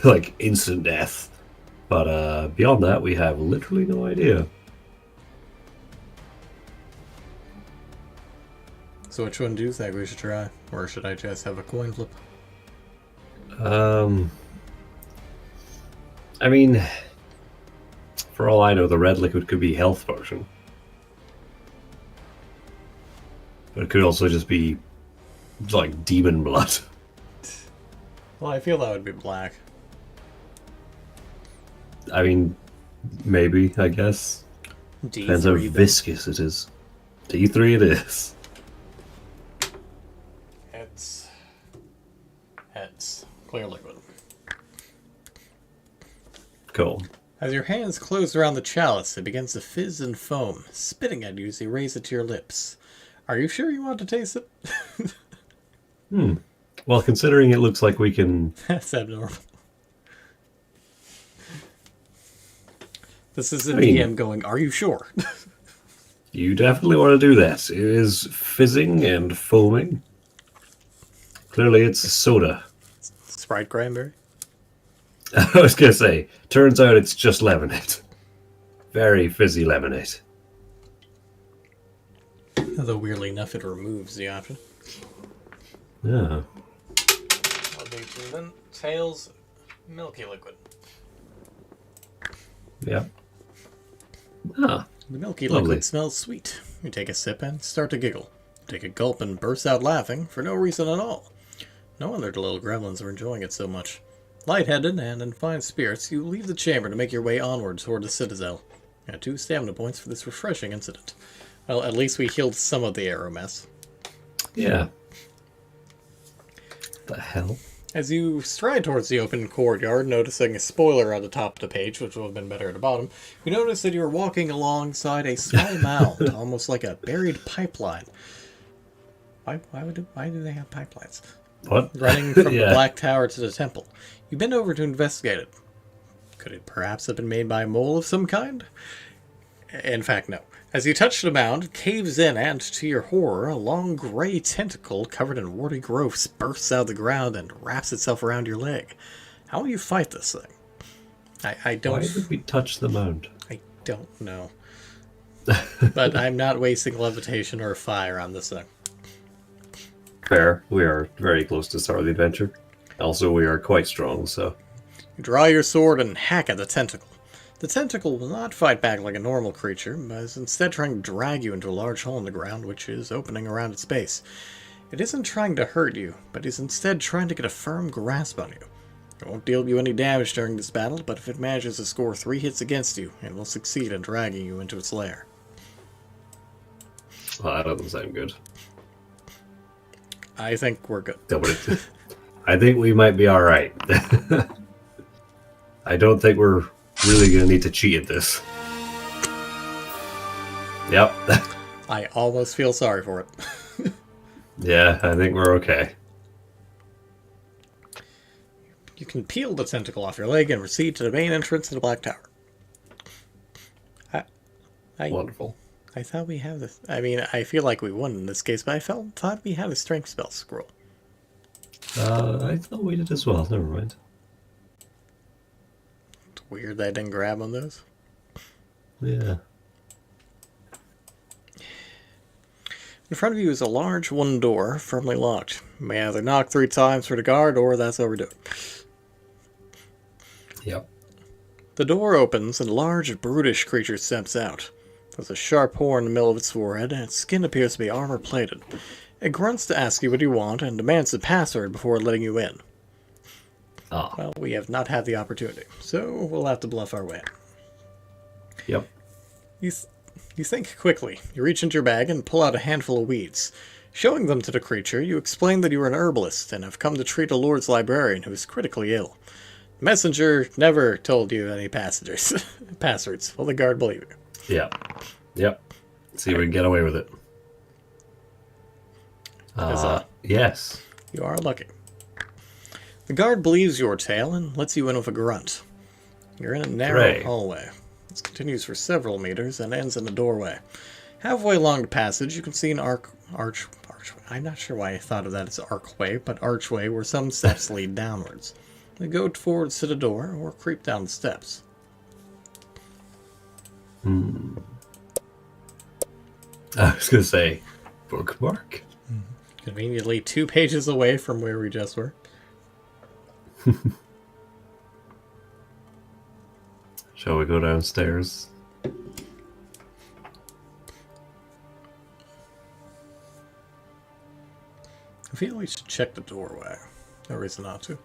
like instant death. But beyond that, we have literally no idea. So which one do you think we should try? Or should I just have a coin flip? I mean, for all I know, the red liquid could be health potion. But it could also just be, like, demon blood. Well, I feel that would be black. I mean, maybe, I guess. D3 Depends how then. viscous it is. D3 it is. It's clear liquid. Cool. As your hands close around the chalice, it begins to fizz and foam, spitting at you as you raise it to your lips. Are you sure you want to taste it? Well, considering it looks like we can... That's abnormal. This is a I mean- DM going, are you sure? You definitely want to do that. It is fizzing and foaming. Clearly it's soda. Sprite cranberry? I was going to say, turns out it's just lemonade. Very fizzy lemonade. Although weirdly enough, it removes the option. Yeah. I'll do two then. Tails, milky liquid. Yep. Ah, The milky Lovely. liquid smells sweet. You take a sip and start to giggle. You take a gulp and burst out laughing for no reason at all. No wonder the little gremlins are enjoying it so much. Lightheaded and in fine spirits, you leave the chamber to make your way onward toward the Citadel. You had 2 stamina points for this refreshing incident. Well, at least we healed some of the arrow mess. yeah. The hell? As you stride towards the open courtyard, noticing a spoiler on the top of the page, which would have been better at the bottom, you notice that you are walking alongside a small mound, almost like a buried pipeline. Why do they have pipelines? What? Running from Yeah. the Black Tower to the temple. You bend over to investigate it. Could it perhaps have been made by a mole of some kind? In fact, no. As you touch the mound, it caves in, and to your horror, a long gray tentacle covered in warty growths bursts out of the ground and wraps itself around your leg. How will you fight this thing? I Why don't did we touch the mound? I don't know. But I'm not wasting levitation or fire on this thing. Fair. We are very close to start of the adventure. Also, we are quite strong, so... You draw your sword and hack at the tentacle. The tentacle will not fight back like a normal creature, but is instead trying to drag you into a large hole in the ground, which is opening around its base. It isn't trying to hurt you, but is instead trying to get a firm grasp on you. It won't deal you any damage during this battle, but if it manages to score 3 hits against you, it will succeed in dragging you into its lair. Well, that doesn't sound good. I think we're good. No, but I think we might be alright. I don't think we're really going to need to cheat at this. Yep. I almost feel sorry for it. Yeah, I think we're okay. You can peel the tentacle off your leg and proceed to the main entrance to the Black Tower. Wonderful. I thought we had this. I mean, I feel like we won in this case, but I thought we had a strength spell scroll. I thought we did as well. Never mind. Weird that I didn't grab on those. Yeah. In front of you is a large wooden door, firmly locked. You may either knock 3 times for the guard, or that's overdo it. Yep. The door opens, and a large, brutish creature steps out. There's a sharp horn in the middle of its forehead, and its skin appears to be armor-plated. It grunts to ask you what you want, and demands the password before letting you in. Ah. Well, we have not had the opportunity, so we'll have to bluff our way. Yep. You think quickly. You reach into your bag and pull out a handful of weeds. Showing them to the creature, you explain that you are an herbalist and have come to treat a lord's librarian who is critically ill. The messenger never told you any passwords. Will the guard believe you? Yep. Yep. See if we can get away with it. Yes. You are lucky. The guard believes your tale and lets you in with a grunt. You're in a narrow hallway. This continues for several meters and ends in a doorway. Halfway along the passage, you can see an archway. I'm not sure why I thought of that as archway, but archway where some steps lead downwards. They go forwards to the door or creep down the steps. I was going to say, bookmark? Conveniently 2 pages away from where we just were. Shall we go downstairs? I feel we should check the doorway. No reason not to.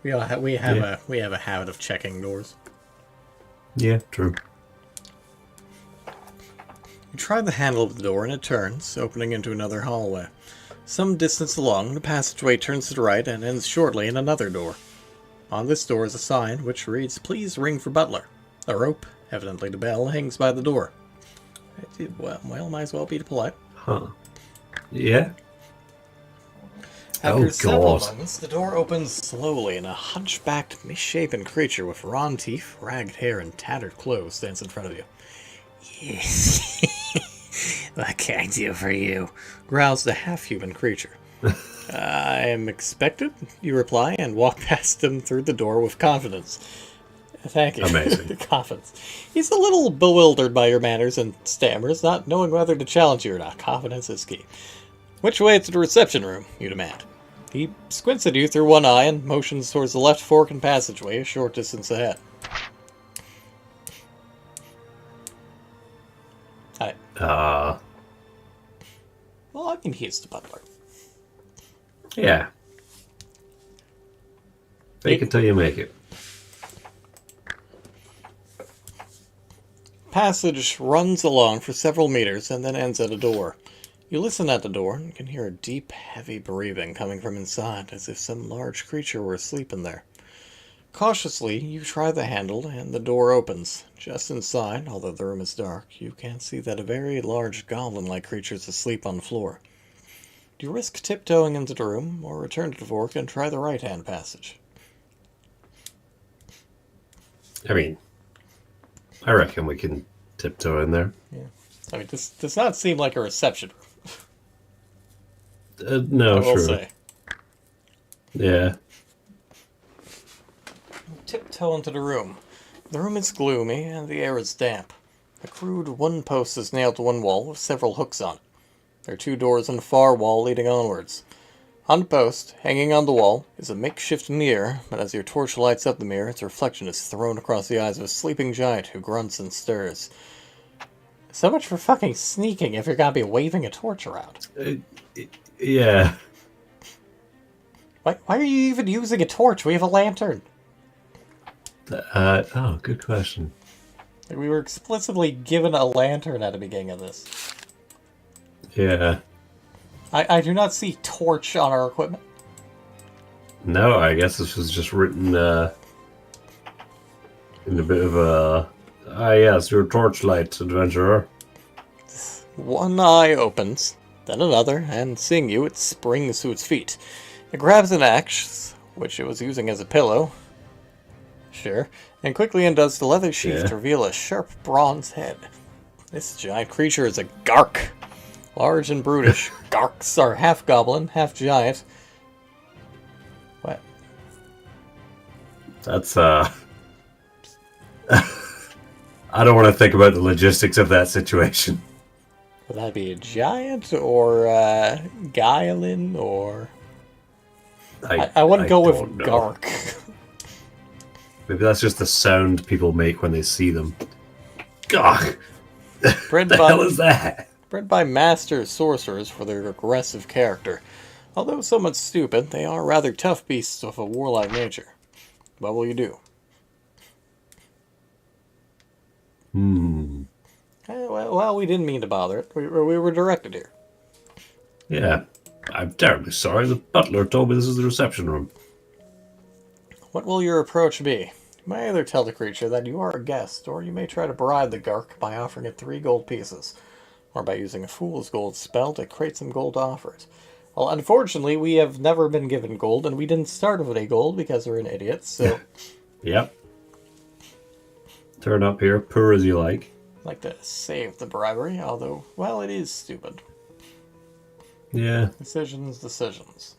We have a habit of checking doors. Yeah, true. You try the handle of the door and it turns, opening into another hallway. Some distance along, the passageway turns to the right and ends shortly in another door. On this door is a sign which reads, "Please ring for butler." A rope, evidently the bell, hangs by the door. Well, might as well be polite. Huh. Yeah. After Oh, several God. moments, the door opens slowly and a hunchbacked, misshapen creature with rawn teeth, ragged hair, and tattered clothes stands in front of you. "Yes. What can I do for you?" growls the half-human creature. "I am expected," you reply, and walk past him through the door with confidence. Thank you. Amazing. Confidence. He's a little bewildered by your manners and stammers, not knowing whether to challenge you or not. Confidence is key. "Which way to the reception room?" you demand. He squints at you through one eye and motions towards the left fork and passageway a short distance ahead. Well, I mean, he's the butler. Yeah. Fake it till you make it. Passage runs along for several meters and then ends at a door. You listen at the door and can hear a deep, heavy breathing coming from inside, as if some large creature were asleep in there. Cautiously, you try the handle, and the door opens. Just inside, although the room is dark, you can see that a very large goblin-like creature is asleep on the floor. Do you risk tiptoeing into the room, or return to the fork and try the right-hand passage? I mean, I reckon we can tiptoe in there. Yeah. I mean, this does not seem like a reception room. No, I will sure. say. Yeah. Tiptoe into the room. The room is gloomy and the air is damp. A crude wooden post is nailed to one wall with several hooks on it. There are 2 doors on the far wall leading onwards. On the post, hanging on the wall, is a makeshift mirror, but as your torch lights up the mirror, its reflection is thrown across the eyes of a sleeping giant who grunts and stirs. So much for fucking sneaking if you're gonna be waving a torch around. Yeah. Why are you even using a torch? We have a lantern. Oh, good question. We were explicitly given a lantern at the beginning of this. Yeah. I do not see torch on our equipment. No, I guess this was just written in a bit of a... Ah, yes, your torchlight, adventurer. One eye opens, then another, and seeing you, it springs to its feet. It grabs an axe, which it was using as a pillow. Sure. And quickly undoes the leather sheath to reveal a sharp bronze head. This giant creature is a gark. Large and brutish, garks are half goblin, half giant. What? That's, I don't want to think about the logistics of that situation. Would that be a giant or Guilin or... I wouldn't go with don't know. Gark. Maybe that's just the sound people make when they see them. God, Bred the hell is that? Bred by master sorcerers for their aggressive character. Although somewhat stupid, they are rather tough beasts of a warlike nature. What will you do? Well, we didn't mean to bother it. We were directed here. Yeah, I'm terribly sorry. The butler told me this is the reception room. What will your approach be? You may either tell the creature that you are a guest, or you may try to bribe the Gark by offering it 3 gold pieces, or by using a Fool's Gold spell to create some gold offers. Well, unfortunately, we have never been given gold, and we didn't start with any gold because we're an idiot, so... Yep. Turn up here, poor as you like. I'd like to save the bribery, although, well, it is stupid. Yeah. Decisions.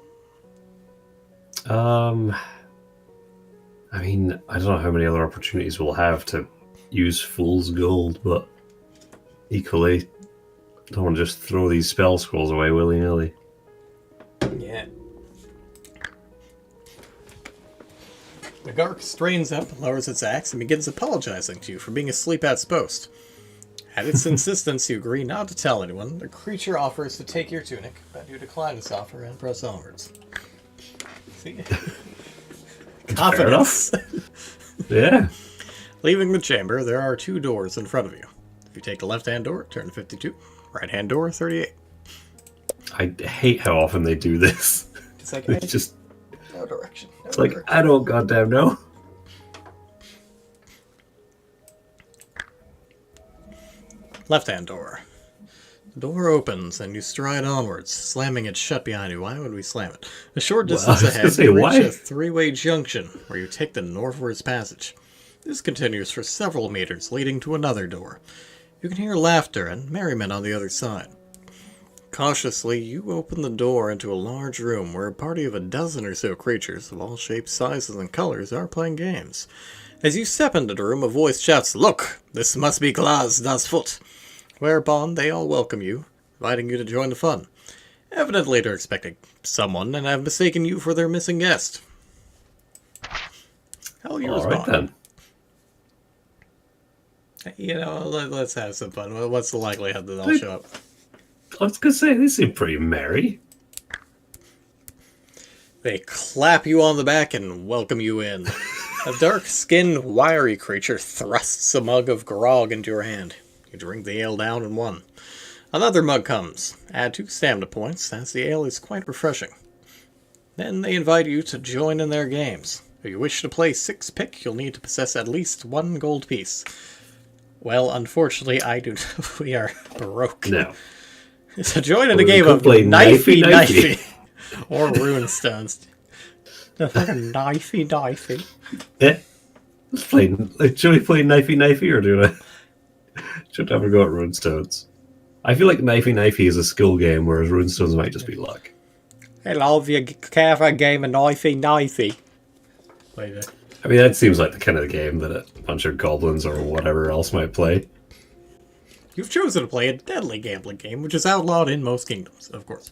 I mean, I don't know how many other opportunities we'll have to use Fool's Gold, but equally, don't want to just throw these spell scrolls away willy-nilly. Yeah. The Gark strains up, lowers its axe, and begins apologizing to you for being asleep at its post. At its insistence, you agree not to tell anyone. The creature offers to take your tunic, but you decline this offer and press onwards. See? Confidence. Yeah. Leaving the chamber, there are 2 doors in front of you. If you take the left-hand door, turn 52. Right-hand door, 38. I hate how often they do this. It's like, It's just, no direction. it's like, I don't goddamn know. Left-hand door. The door opens, and you stride onwards, slamming it shut behind you. Why would we slam it? A short distance ahead, you reach a 3-way junction, where you take the northwards passage. This continues for several meters, leading to another door. You can hear laughter and merriment on the other side. Cautiously, you open the door into a large room where a party of a dozen or so creatures of all shapes, sizes, and colors are playing games. As you step into the room, a voice shouts, "Look, this must be Glaz das Foot." Whereupon they all welcome you, inviting you to join the fun. Evidently they're expecting someone and have mistaken you for their missing guest. How will you respond? Alright then. You know, let's have some fun. What's the likelihood that they'll show up? I was gonna say, they seem pretty merry. They clap you on the back and welcome you in. A dark-skinned, wiry creature thrusts a mug of grog into your hand. You drink the ale down in one. Another mug comes. Add 2 stamina points, as the ale is quite refreshing. Then they invite you to join in their games. If you wish to play 6-pick, you'll need to possess at least 1 gold piece. Well, unfortunately, I do. We are broke. No. So join in a game of knifey or runestones. No, fucking knifey. Yeah. Let's play. Should we play knifey or do I? Should have a go at runestones. I feel like knifey is a skill game, whereas runestones might just be luck. I love you. Care for a game of knifey. Wait. I mean, that seems like the kind of game that a bunch of goblins or whatever else might play. You've chosen to play a deadly gambling game, which is outlawed in most kingdoms, of course.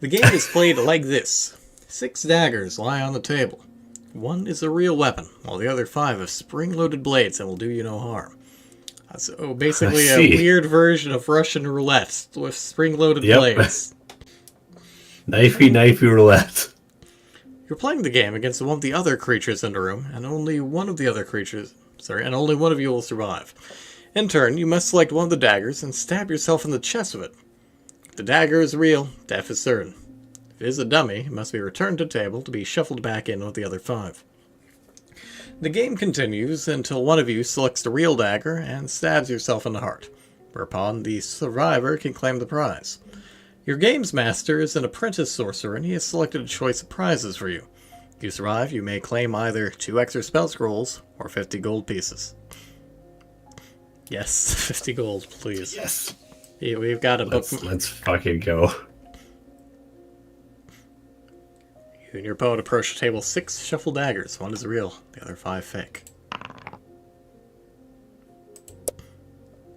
The game is played like this. 6 daggers lie on the table. 1 is a real weapon, while the other 5 have spring-loaded blades and will do you no harm. So basically a weird version of Russian roulette with spring-loaded blades. Knifey roulette. You're playing the game against one of the other creatures in the room, and only one of you will survive. In turn, you must select one of the daggers and stab yourself in the chest with it. If the dagger is real, death is certain. If it is a dummy, it must be returned to the table to be shuffled back in with the other 5. The game continues until one of you selects the real dagger and stabs yourself in the heart, whereupon the survivor can claim the prize. Your games master is an apprentice sorcerer, and he has selected a choice of prizes for you. If you survive, you may claim either 2 extra spell scrolls or 50 gold pieces. Yes, 50 gold, please. Yes. Yeah, we've got a book. Let's fucking go. You and your opponent approach the table 6 shuffle daggers. 1 is real, the other 5 fake.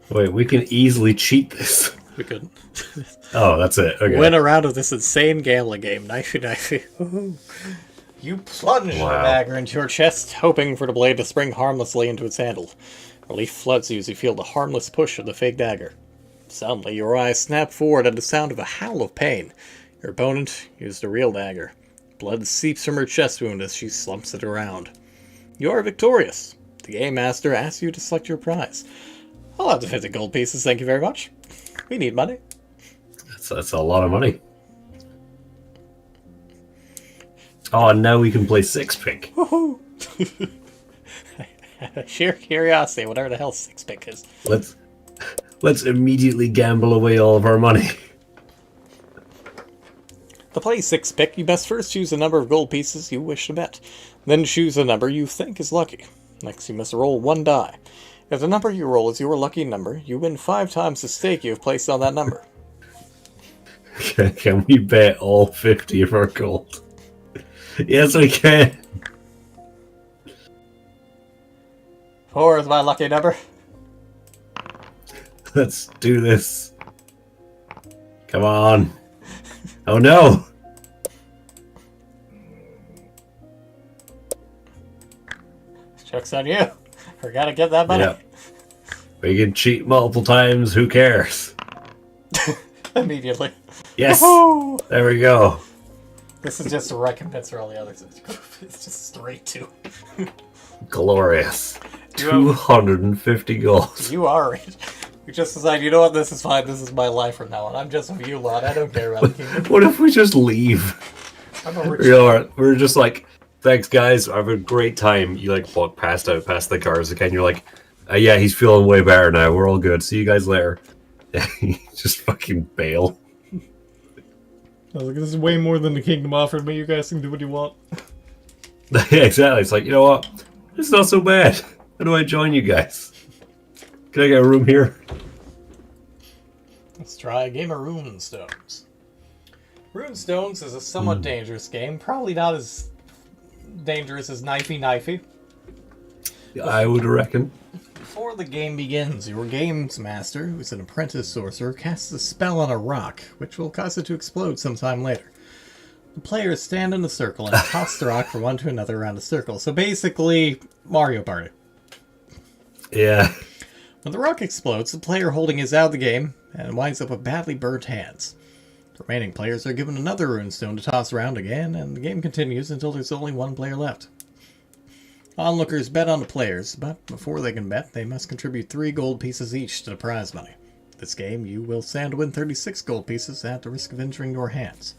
Wait, we can easily cheat this. We could Oh, that's it. Okay. win a round of this insane gambling game. Knifey, knifey. Woohoo. You plunge the Wow. dagger into your chest, hoping for the blade to spring harmlessly into its handle. Relief floods you as you feel the harmless push of the fake dagger. Suddenly, your eyes snap forward at the sound of a howl of pain. Your opponent used a real dagger. Blood seeps from her chest wound as she slumps it around. You are victorious. The game master asks you to select your prize. I'll have to 50 gold pieces, thank you very much. We need money. That's a lot of money. Oh, and now we can play six pick. Woohoo! Sheer curiosity, whatever the hell six pick is. Let's immediately gamble away all of our money. To play six pick, you must first choose the number of gold pieces you wish to bet. Then choose the number you think is lucky. Next, you must roll one die. If the number you roll is your lucky number, you win 5 times the stake you have placed on that number. Can we bet all 50 of our gold? Yes, we can. 4 is my lucky number. Let's do this. Come on. Oh no. Joke's on you. Forgot to get that money. Yeah. We can cheat multiple times. Who cares? Immediately. Yes. Woohoo! There we go. This is just a recompense for all the others. It's just straight to. Glorious. You 250 gold. You are rich. You just decide, you know what, this is fine, this is my life from now on. I'm just a view lot, I don't care about the kingdom. What if we just leave? I'm a rich We're just like, thanks guys, I have a great time. You like walk past the cars again. You're like, yeah, he's feeling way better now. We're all good. See you guys later. Just fucking bail. I was like, this is way more than the kingdom offered me. You guys can do what you want. Yeah, exactly. It's like, you know what? It's not so bad. How do I join you guys? Can I get a room here? Let's try a game of Runestones. Runestones is a somewhat dangerous game. Probably not as dangerous as Knifey Knifey. I would reckon. Before the game begins, your games master, who is an apprentice sorcerer, casts a spell on a rock, which will cause it to explode sometime later. The players stand in a circle and toss the rock from one to another around the circle. So basically, Mario Party. Yeah. When the rock explodes, the player holding is out of the game and winds up with badly burnt hands. The remaining players are given another runestone to toss around again, and the game continues until there's only one player left. Onlookers bet on the players, but before they can bet, they must contribute 3 gold pieces each to the prize money. This game, you will stand to win 36 gold pieces at the risk of injuring your hands.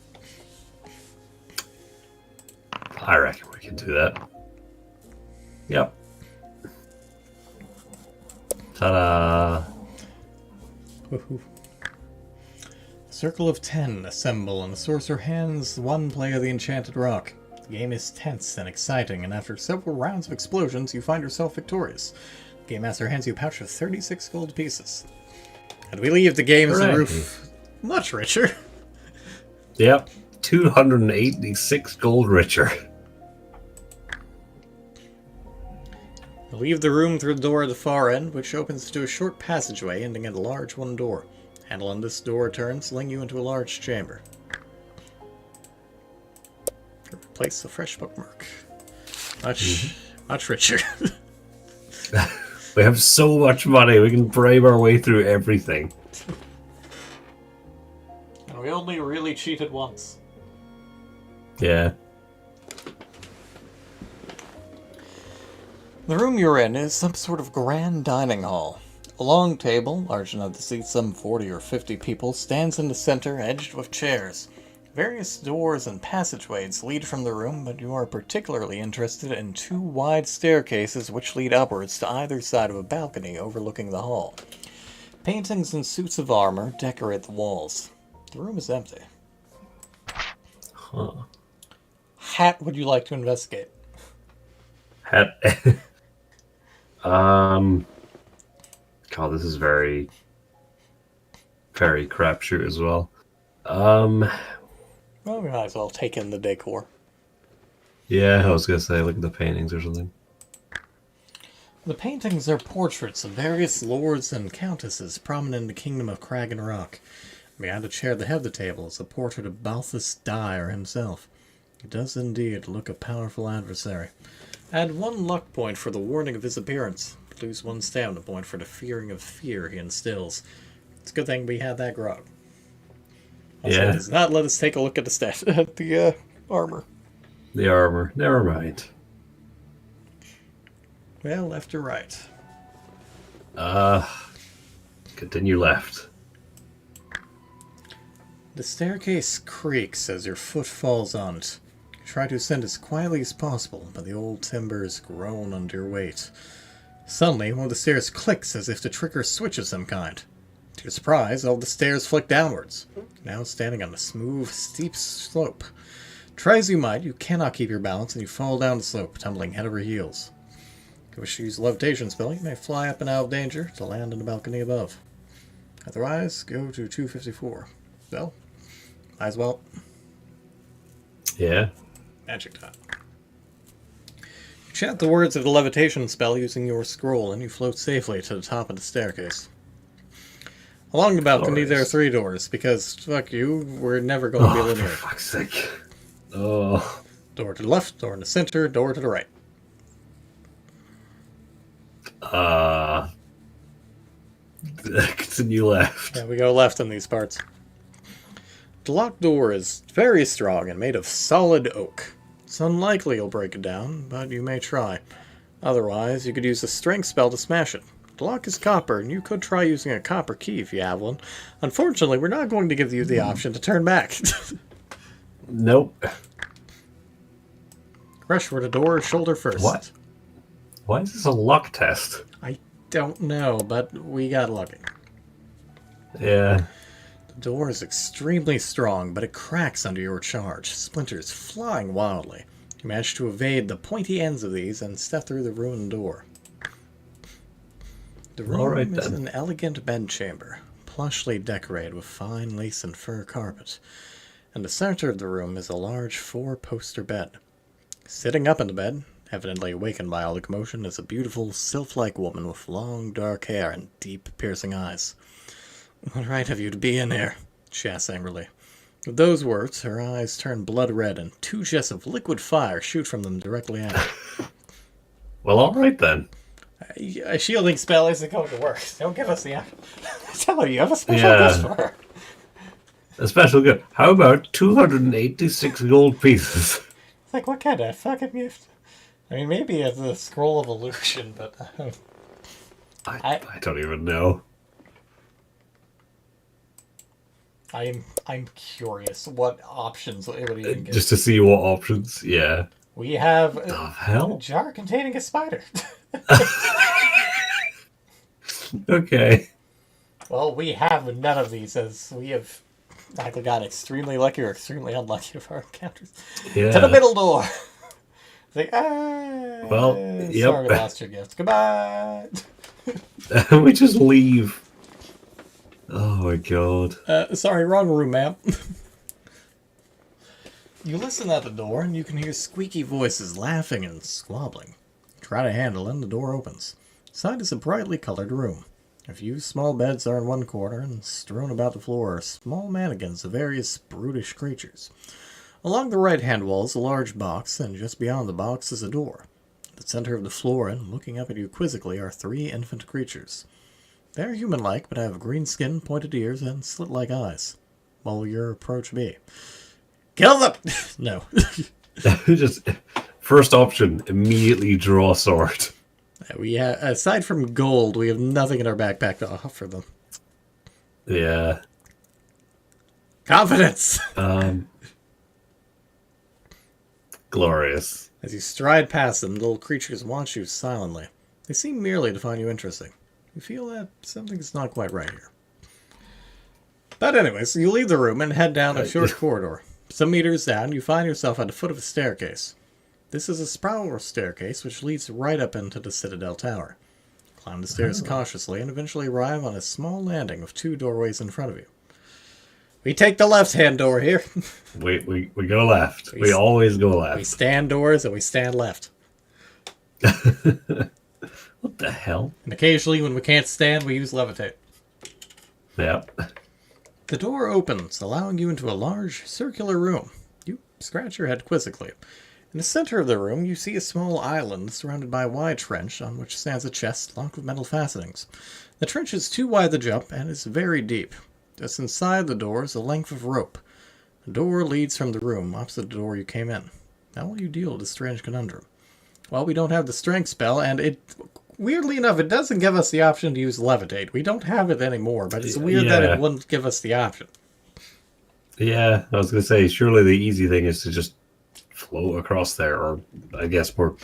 I reckon we can do that. Yep. Ta-da! Woohoo. A circle of 10 assemble, and the sorcerer hands one player the enchanted rock. The game is tense and exciting, and after several rounds of explosions, you find yourself victorious. The Game Master hands you a pouch of 36 gold pieces. And we leave the game's Hooray. roof much richer. Yep. 286 gold richer. You leave the room through the door at the far end, which opens to a short passageway ending at a large one door. Handle on this door turns, leading you into a large chamber. Replace the fresh bookmark. Much richer. We have so much money, we can brave our way through everything. And we only really cheated once. Yeah. The room you're in is some sort of grand dining hall. A long table, large enough to seat some 40 or 50 people, stands in the center, edged with chairs. Various doors and passageways lead from the room, but you are particularly interested in 2 wide staircases which lead upwards to either side of a balcony overlooking the hall. Paintings and suits of armor decorate the walls. The room is empty. Huh. Hat would you like to investigate? God, this is very, very crapshoot as well. Well, we might as well take in the decor. Yeah, I was gonna say, look at the paintings or something. The paintings are portraits of various lords and countesses prominent in the kingdom of Crag and Rock. Behind a chair at the head of the table is a portrait of Balthus Dyer himself. He does indeed look a powerful adversary. Add 1 luck point for the warning of his appearance. Lose 1 stamina point for the fearing of fear he instills. It's a good thing we had that grog. Also, Yeah. it does not let us take a look at the the armor. The armor. Never mind. Well, left or right? Continue left. The staircase creaks as your foot falls on it. You try to ascend as quietly as possible, but the old timbers groan under your weight. Suddenly, one of the stairs clicks as if to trigger a switch of some kind. To your surprise, all the stairs flick downwards, now standing on a smooth, steep slope. Try as you might, you cannot keep your balance, and you fall down the slope, tumbling head over heels. If you wish to use a levitation spell, you may fly up and out of danger to land on the balcony above. Otherwise, go to 254. Well, might as well. Yeah. Magic time. You chant the words of the levitation spell using your scroll, and you float safely to the top of the staircase. Along the balcony, there are 3 doors, because, fuck you, we're never going to be linear. For fuck's sake. Oh. Door to the left, door in the center, door to the right. Continue left. Yeah, we go left in these parts. The locked door is very strong and made of solid oak. It's unlikely you'll break it down, but you may try. Otherwise, you could use a strength spell to smash it. The lock is copper, and you could try using a copper key if you have one. Unfortunately, we're not going to give you the option to turn back. Nope. Rush for the door, shoulder first. What? Why is this a luck test? I don't know, but we got lucky. Yeah. The door is extremely strong, but it cracks under your charge, splinters flying wildly. You manage to evade the pointy ends of these and step through the ruined door. The room is an elegant bedchamber, plushly decorated with fine lace and fur carpet. In the center of the room is a large 4-poster bed. Sitting up in the bed, evidently awakened by all the commotion, is a beautiful, sylph-like woman with long, dark hair and deep, piercing eyes. "What right have you to be in here?" she asks angrily. With those words, her eyes turn blood red and 2 jets of liquid fire shoot from them directly at her. Well, alright then. A shielding spell isn't going to work. Don't give us the option. Tell her you have a special gift for her. A special gift. How about 286 gold pieces? It's like, what kind of fucking gift? I mean, maybe it's a scroll of illusion, but... I don't even know. I'm curious what options it would even give. Just to see what options, yeah. We have The hell? a jar containing a spider. Okay. Well, we have none of these, as we have either got extremely lucky or extremely unlucky with our encounters. Yeah. To the middle door. It's like, Well, sorry yep. we lost your gift. Goodbye. We just leave. Oh my god. Sorry, wrong room, ma'am. You listen at the door, and you can hear squeaky voices laughing and squabbling. Try to handle it, and the door opens. Inside is a brightly colored room. A few small beds are in one corner, and strewn about the floor are small mannequins of various brutish creatures. Along the right-hand wall is a large box, and just beyond the box is a door. At the center of the floor, and looking up at you quizzically, are 3 infant creatures. They are human-like, but have green skin, pointed ears, and slit-like eyes. What will your approach be? Kill them! No. Just first option, immediately draw sword. We aside from gold, we have nothing in our backpack to offer them. Yeah. Confidence! Glorious. As you stride past them, the little creatures watch you silently. They seem merely to find you interesting. You feel that something's not quite right here. But anyways, you leave the room and head down a short corridor. Some meters down, you find yourself at the foot of a staircase. This is a spiral staircase which leads right up into the Citadel Tower. Climb the stairs cautiously and eventually arrive on a small landing with 2 doorways in front of you. We take the left-hand door here. We go left. We always go We left. stand doors and we stand left. What the hell? And occasionally, when we can't stand, we use levitate. Yep. The door opens, allowing you into a large, circular room. You scratch your head quizzically. In the center of the room, you see a small island surrounded by a wide trench on which stands a chest locked with metal fastenings. The trench is too wide to jump and is very deep. Just inside the door is a length of rope. The door leads from the room opposite the door you came in. How will you deal with this strange conundrum? Well, we don't have the strength spell, and weirdly enough, it doesn't give us the option to use levitate. We don't have it anymore, but it's weird that it wouldn't give us the option. Yeah, I was going to say, surely the easy thing is to just float across there, or I guess more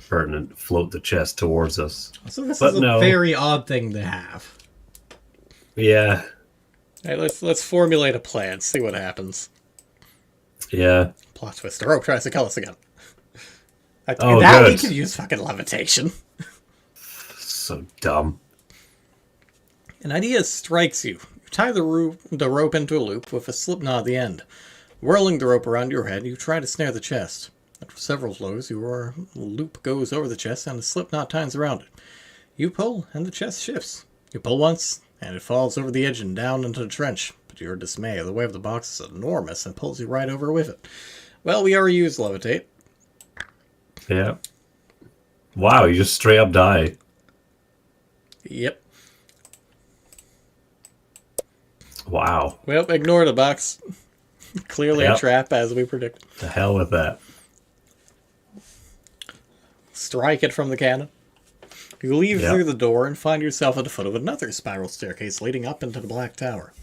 pertinent, float the chest towards us. So this is a very odd thing to have. Yeah. Hey, let's formulate a plan, see what happens. Yeah. Plot twist, the rope tries to kill us again. Oh, now good. we can use fucking levitation. So dumb. An idea strikes you. You tie the rope into a loop with a slip knot at the end. Whirling the rope around your head, you try to snare the chest. After several blows, your loop goes over the chest and the slip knot ties around it. You pull, and the chest shifts. You pull once, and it falls over the edge and down into the trench. But to your dismay, the weight of the box is enormous and pulls you right over with it. Well, we already used levitate. Yeah. Wow, you just straight up die. Yep. Wow. Well, ignore the box. Clearly a trap, as we predicted. The hell with that. Strike it from the cannon. You leave through the door and find yourself at the foot of another spiral staircase leading up into the Black Tower.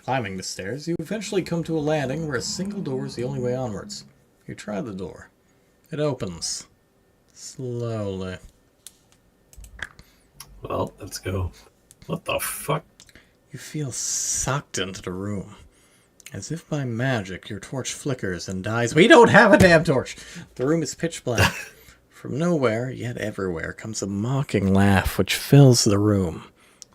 Climbing the stairs, you eventually come to a landing where a single door is the only way onwards. You try the door. It opens. Slowly. Well, let's go. What the fuck? You feel sucked into the room. As if by magic, your torch flickers and dies. We don't have a damn torch! The room is pitch black. From nowhere, yet everywhere, comes a mocking laugh which fills the room.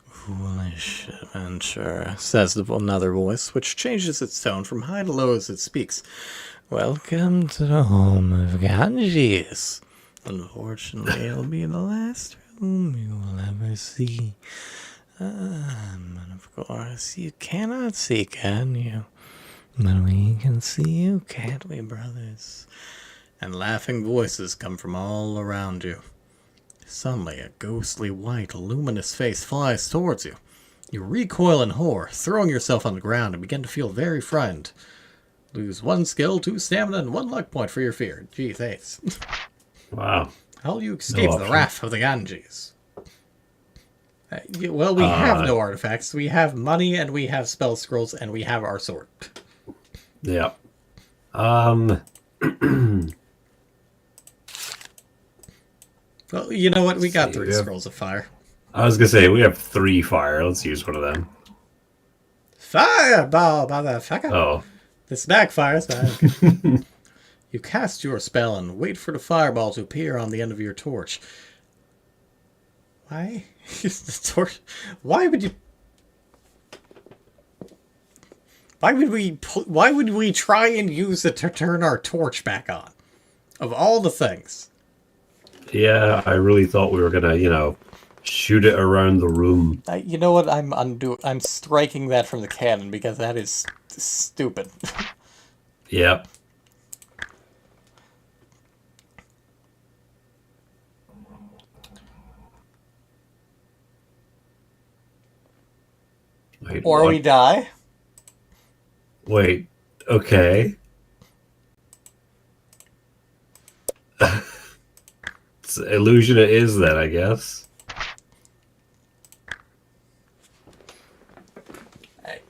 Foolish adventure, says another voice, which changes its tone from high to low as it speaks. Welcome to the home of Ganges. Unfortunately, it'll be the last room you will ever see. And of course, you cannot see, can you? But we can see you, can't we, brothers? And laughing voices come from all around you. Suddenly, a ghostly white, luminous face flies towards you. You recoil in horror, throwing yourself on the ground and begin to feel very frightened. Lose 1 skill, 2 stamina, and 1 luck point for your fear. Gee, thanks. Wow. How will you escape the wrath of the Ganges? Well, we have no artifacts. We have money, and we have spell scrolls, and we have our sword. Yeah. Well, you know what? We got 3 scrolls of fire. I was gonna say, we have 3 fire. Let's use one of them. Fireball, motherfucker! Oh. This backfires, man. You cast your spell and wait for the fireball to appear on the end of your torch. Why? The torch? Why would you? Why would we try and use it to turn our torch back on? Of all the things. Yeah, I really thought we were gonna, shoot it around the room. You know what? I'm striking that from the canon because that is stupid. Yep. Wait, or what? we die. Wait, okay. It's illusion it is then, I guess. Hey.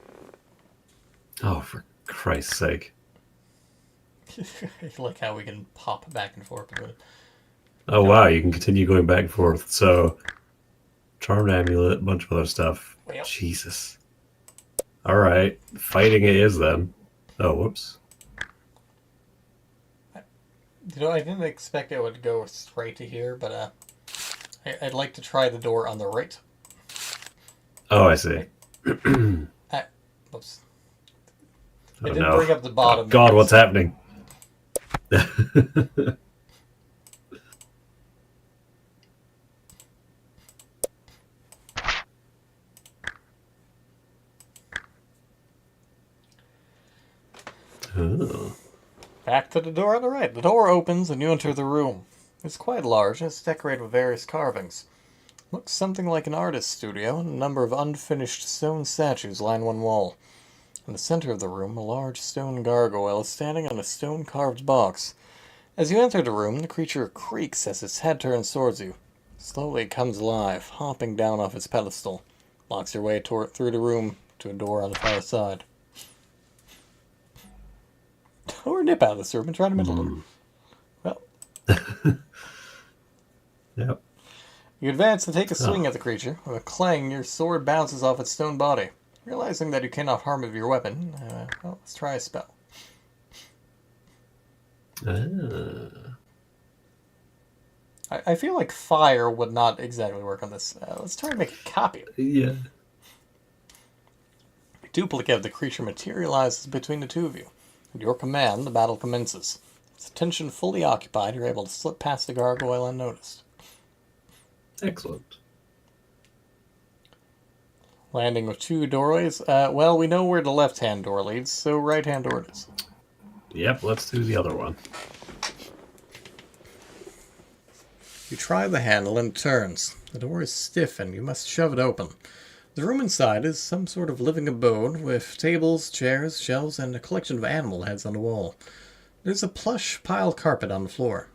Oh, for Christ's sake. Look how we can pop back and forth with it. Oh, wow, you can continue going back and forth. So, charmed amulet, a bunch of other stuff. Well. Jesus. Alright, fighting it is then. Oh, whoops. I didn't expect it would go straight to here, but I'd like to try the door on the right. Oh, I see. Whoops. Oh, It didn't no. bring up the bottom. Oh, God, what's happening? Oh. Back to the door on the right. The door opens and you enter the room. It's quite large and it's decorated with various carvings. Looks something like an artist's studio, and a number of unfinished stone statues line one wall. In the center of the room, a large stone gargoyle is standing on a stone-carved box. As you enter the room, the creature creaks as its head turns towards you. Slowly it comes alive, hopping down off its pedestal. Locks your way through the room to a door on the far side. Or nip out of this room and try to middle it. Well, Yep. you advance to take a swing at the creature. With a clang, your sword bounces off its stone body. Realizing that you cannot harm it with your weapon, well, let's try a spell. I feel like fire would not exactly work on this. Let's try and make a copy. Yeah. A duplicate of the creature materializes between the two of you. At your command, the battle commences. Its attention fully occupied, you're able to slip past the gargoyle unnoticed. Excellent. Landing with two doorways. Well, we know where the left-hand door leads, so right-hand door it is. Yep, let's do the other one. You try the handle and it turns. The door is stiff and you must shove it open. The room inside is some sort of living abode with tables, chairs, shelves, and a collection of animal heads on the wall. There's a plush pile carpet on the floor.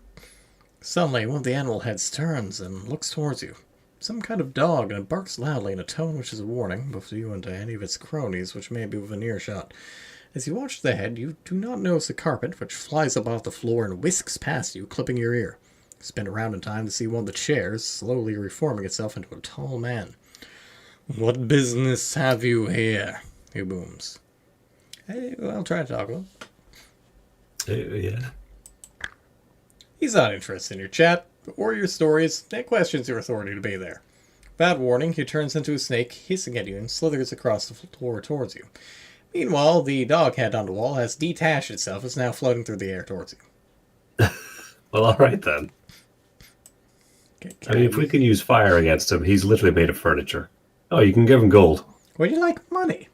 Suddenly, one of the animal heads turns and looks towards you. Some kind of dog, and it barks loudly in a tone which is a warning, both to you and to any of its cronies which may be within earshot. As you watch the head, you do not notice the carpet, which flies up off the floor and whisks past you, clipping your ear. You spin around in time to see one of the chairs slowly reforming itself into a tall man. "What business have you here?" he booms. Hey, well, I'll try to talk with him. Yeah. He's not interested in your chat, or your stories, and questions your authority to be there. Without warning, he turns into a snake, hissing at you, and slithers across the floor towards you. Meanwhile, the dog head on the wall has detached itself and is now floating through the air towards you. Well, alright then. Okay, I mean, if we can use fire against him, he's literally made of furniture. Oh, you can give him gold. Would you like money?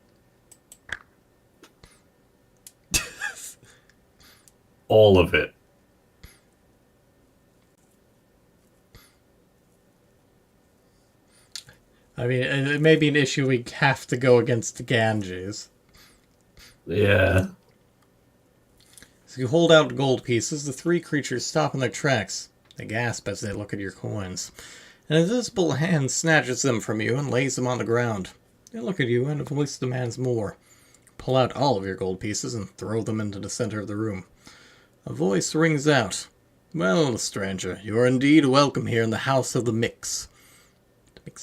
All of it. I mean, it may be an issue we have to go against the Ganges. Yeah. As you hold out gold pieces, the three creatures stop in their tracks. They gasp as they look at your coins. An invisible hand snatches them from you and lays them on the ground. They look at you and a voice demands more. Pull out all of your gold pieces and throw them into the center of the room. A voice rings out. "Well, stranger, you are indeed welcome here in the house of the Mix.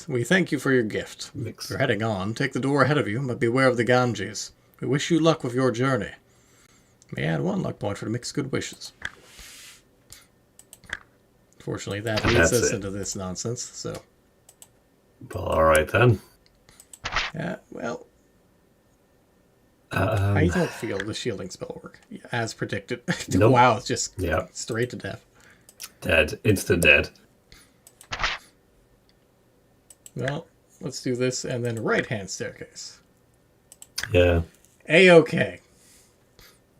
We thank you for your gift. Mix. You're heading on. Take the door ahead of you, but beware of the Ganges. We wish you luck with your journey." May add 1 luck point for the Mixed Good Wishes. Fortunately, that leads us into this nonsense, so... Well, alright then. Well... I don't feel the shielding spell work, as predicted. Nope. Wow, it's just Yep. straight to death. Dead. Instant dead. Well, let's do this, and then right-hand staircase. Yeah. A-okay.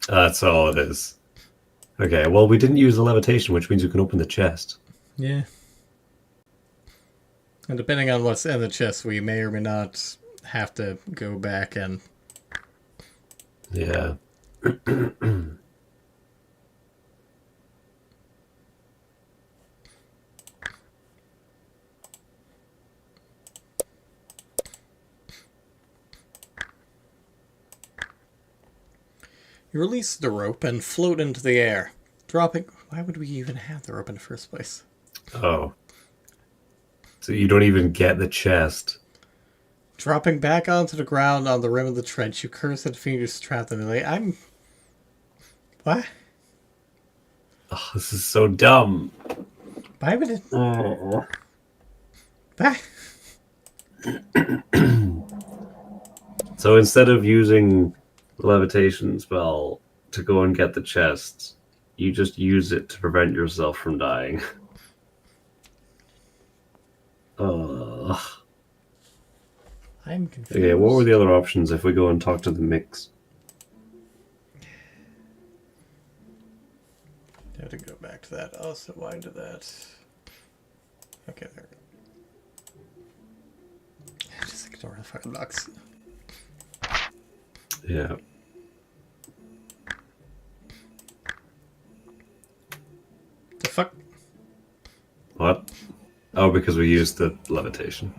That's all it is. Okay, well, we didn't use the levitation, which means we can open the chest. Yeah. And depending on what's in the chest, we may or may not have to go back and... Yeah. You release the rope and float into the air, dropping... Why would we even have the rope in the first place? Oh. So you don't even get the chest. Dropping back onto the ground on the rim of the trench, you curse at the fingers trapped in the... I'm... What? Oh, this is so dumb. Why would it... Oh. What? So instead of using the levitation spell to go and get the chest, you just use it to prevent yourself from dying. Ugh. I'm confused. Okay, what were the other options if we go and talk to the Mix? to that. Also wind to that. Okay, there we go. Just ignore the fucking box. Yeah. The fuck? What? Oh, because we used the levitation.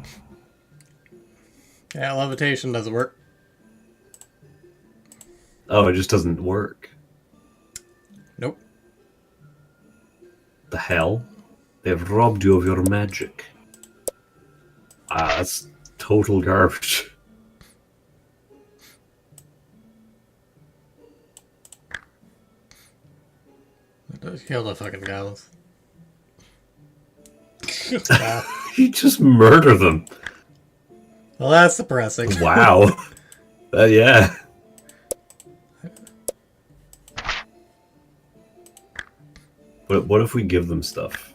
Yeah, levitation doesn't work. Oh, it just doesn't work. Nope. The hell? They've robbed you of your magic. Ah, that's total garbage. Kill the fucking goblins. Wow. You just murder them. Well, that's depressing. Wow. Yeah. But what if we give them stuff?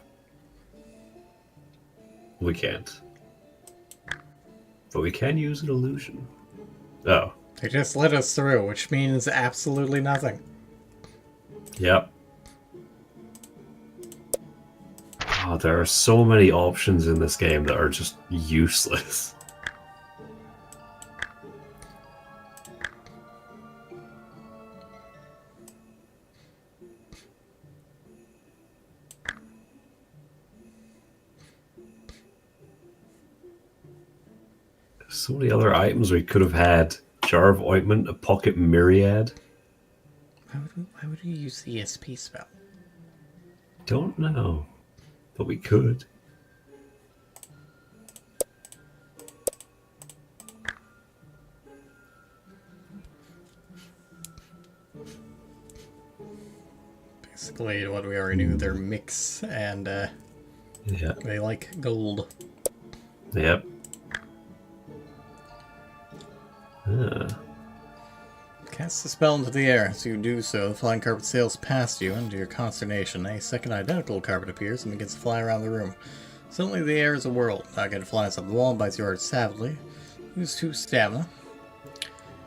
We can't. But we can use an illusion. Oh. They just let us through, which means absolutely nothing. Yep. Oh, there are so many options in this game that are just useless. So many other items we could have had. Jar of ointment, a pocket myriad. Why would you use the ESP spell? Don't know. But we could. Basically, what we already knew, they're mix, and Yeah. they like gold. Yep. Ah. Cast the spell into the air. As you do so, the flying carpet sails past you, and to your consternation, a second identical carpet appears and begins to fly around the room. Suddenly, the air is a whirl. Again, flies up the wall and bites your heart savagely. Use 2 stamina.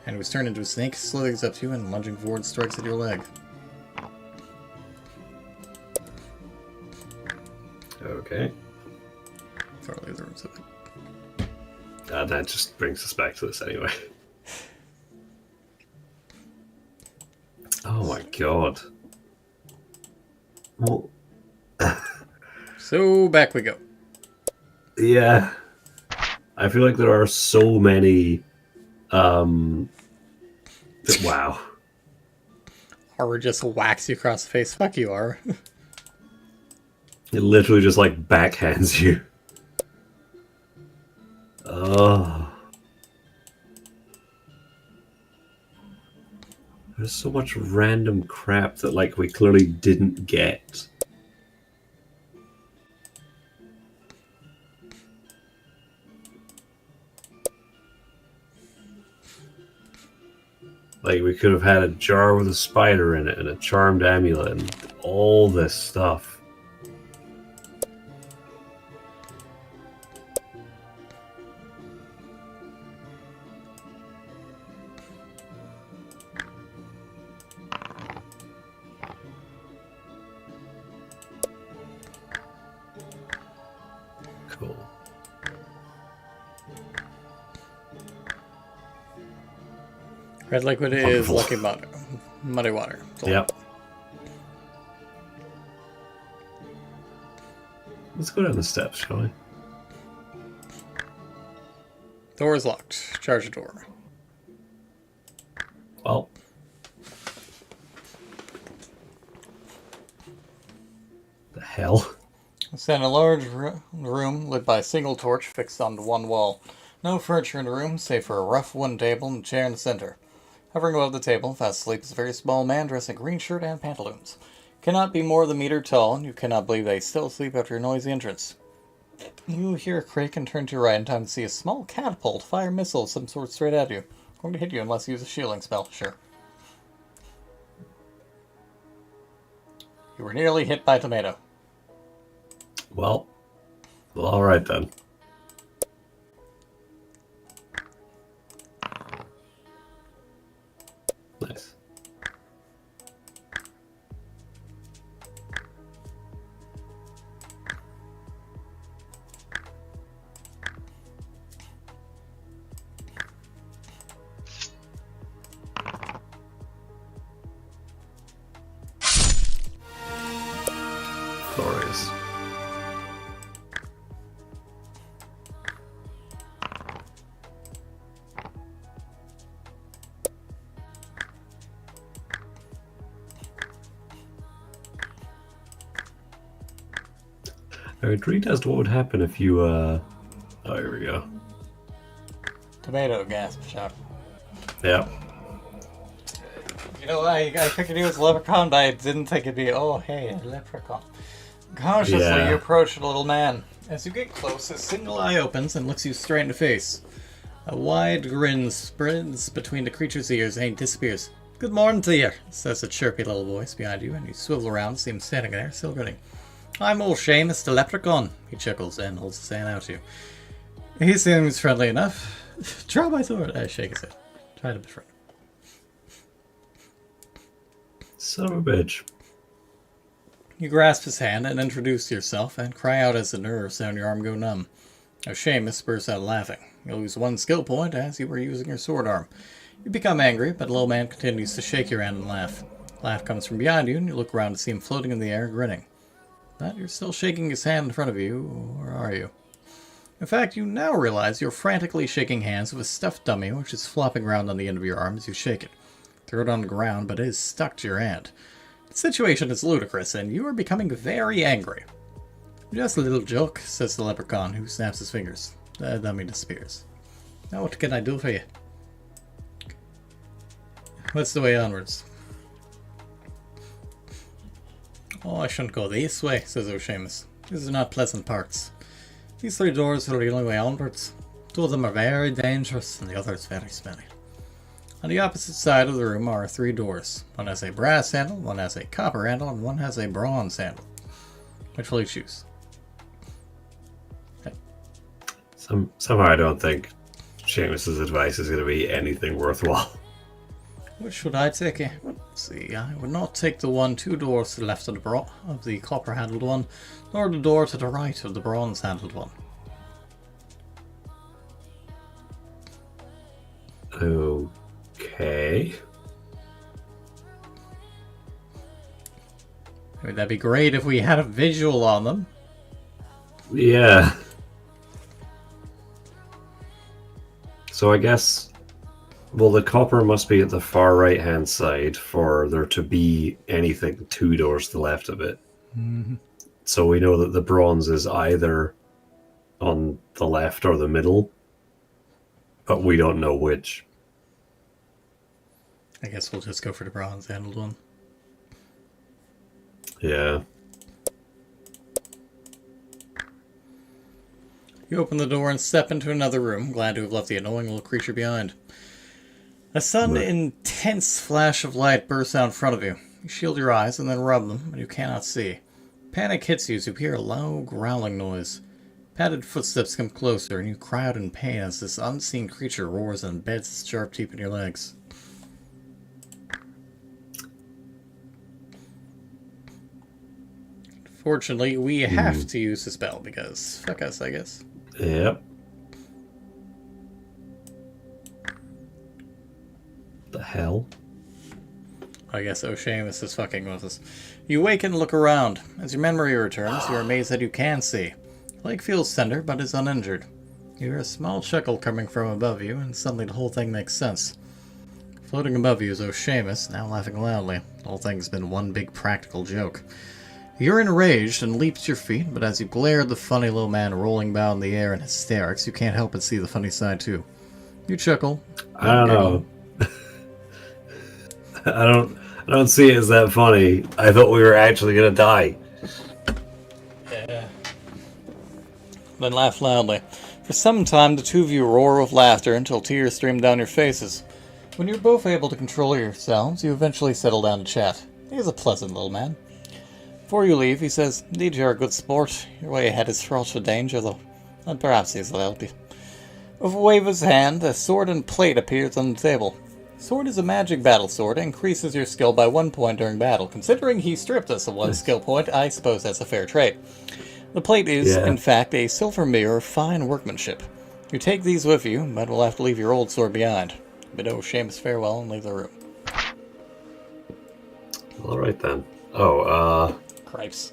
And he was turned into a snake, slithers up to you, and lunging forward, strikes at your leg. Okay. Totally the roots of it. That just brings us back to this anyway. Oh my god. Well, So, back we go. yeah. I feel like there are so many. Wow. Aura just whacks you across the face. Fuck you, Aura. It literally just like backhands you. Oh. There's so much random crap that like we clearly didn't get. Like we could have had a jar with a spider in it and a charmed amulet and all this stuff. Cool. Red liquid is lucky muddy water. Yep. Let's go down the steps, shall we? Door is locked. Charge the door. Well. The hell? Stand in a large room lit by a single torch fixed onto one wall. No furniture in the room, save for a rough wooden table and a chair in the center. Hovering above the table, fast asleep, is a very small man dressed in a green shirt and pantaloons. Cannot be more than a meter tall, and you cannot believe they still asleep after a noisy entrance. You hear a creak and turn to your right in time to see a small catapult fire missiles of some sort straight at you. Going to hit you unless you use a shielding spell, sure. You were nearly hit by a tomato. Well, alright then. Nice. Alright, retest what would happen if you, Oh, here we go. Tomato gasp shop. Yeah. You know, I figured he was a leprechaun, but I didn't think it'd be, oh, hey, a leprechaun. Cautiously, Yeah. you approach the little man. As you get close, a single eye opens and looks you straight in the face. A wide grin spreads between the creature's ears and he disappears. Good morning to you, says a chirpy little voice behind you, and you swivel around to see him standing there, still grinning. I'm old Seamus the leprechaun, he chuckles and holds his hand out to you. He seems friendly enough. Draw my sword. I shake his head. Try to befriend. Son of a bitch. You grasp his hand and introduce yourself and cry out as the nerves down your arm go numb. Seamus bursts out laughing. You lose one skill point as you were using your sword arm. You become angry, but the little man continues to shake your hand and laugh. Laugh comes from behind you, and you look around to see him floating in the air, grinning. But you're still shaking his hand in front of you, or are you? In fact, you now realize you're frantically shaking hands with a stuffed dummy which is flopping around on the end of your arm as you shake it. Throw it on the ground, but it is stuck to your hand. The situation is ludicrous, and you are becoming very angry. Just a little joke, says the leprechaun, who snaps his fingers. The dummy disappears. Now what can I do for you? What's the way onwards? Oh, I shouldn't go this way, says Seamus. These are not pleasant parts. These 3 doors are the only way onwards. 2 of them are very dangerous, and the other is very smelly. On the opposite side of the room are 3 doors. One has a brass handle, one has a copper handle, and one has a bronze handle. Which will you choose? Somehow I don't think Seamus's advice is going to be anything worthwhile. Which should I take? Let's see, I would not take the 2 doors to the left of the copper-handled one, nor the door to the right of the bronze-handled one. Okay. I mean, that'd be great if we had a visual on them. Yeah. So I guess, well, the copper must be at the far right-hand side for there to be anything 2 doors to the left of it. Mm-hmm. So we know that the bronze is either on the left or the middle, but we don't know which. I guess we'll just go for the bronze-handled one. Yeah. You open the door and step into another room, glad to have left the annoying little creature behind. A sudden, intense flash of light bursts out in front of you. You shield your eyes and then rub them, but you cannot see. Panic hits you as you hear a low, growling noise. Padded footsteps come closer, and you cry out in pain as this unseen creature roars and embeds its sharp teeth in your legs. Fortunately, we have to use the spell, because fuck us, I guess. Yep. The hell? I guess Seamus is fucking with us. You wake and look around. As your memory returns, you're amazed that you can see. The lake feels tender, but is uninjured. You hear a small chuckle coming from above you, and suddenly the whole thing makes sense. Floating above you is Seamus, now laughing loudly. The whole thing's been one big practical joke. You're enraged and leap to your feet, but as you glare at the funny little man rolling about in the air in hysterics, you can't help but see the funny side too. You chuckle. I don't know. I don't see it as that funny. I thought we were actually gonna die. Yeah. Then laugh loudly. For some time, the 2 of you roar with laughter until tears stream down your faces. When you're both able to control yourselves, you eventually settle down to chat. He's a pleasant little man. Before you leave, he says, "Indeed, you're a good sport. Your way ahead is fraught with danger, though. And perhaps he'll help you." With a wave of his hand, a sword and plate appears on the table. The sword is a magic battle sword and increases your skill by 1 point during battle. Considering he stripped us of 1 skill point, I suppose that's a fair trade. The plate is, in fact, a silver mirror of fine workmanship. You take these with you, but will have to leave your old sword behind. Bid Seamus farewell and leave the room. Alright then. Oh, Cripes.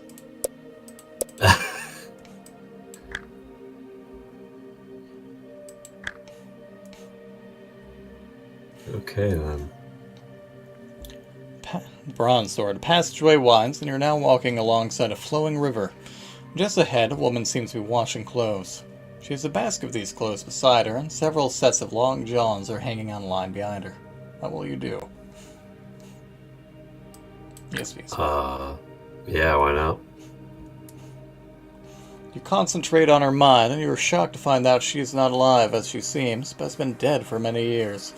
Okay then. Bronze sword. The passageway winds, and you're now walking alongside a flowing river. Just ahead, a woman seems to be washing clothes. She has a basket of these clothes beside her, and several sets of long johns are hanging on line behind her. What will you do? Yes, please. Yeah, why not? You concentrate on her mind, and you are shocked to find out she is not alive as she seems, but has been dead for many years.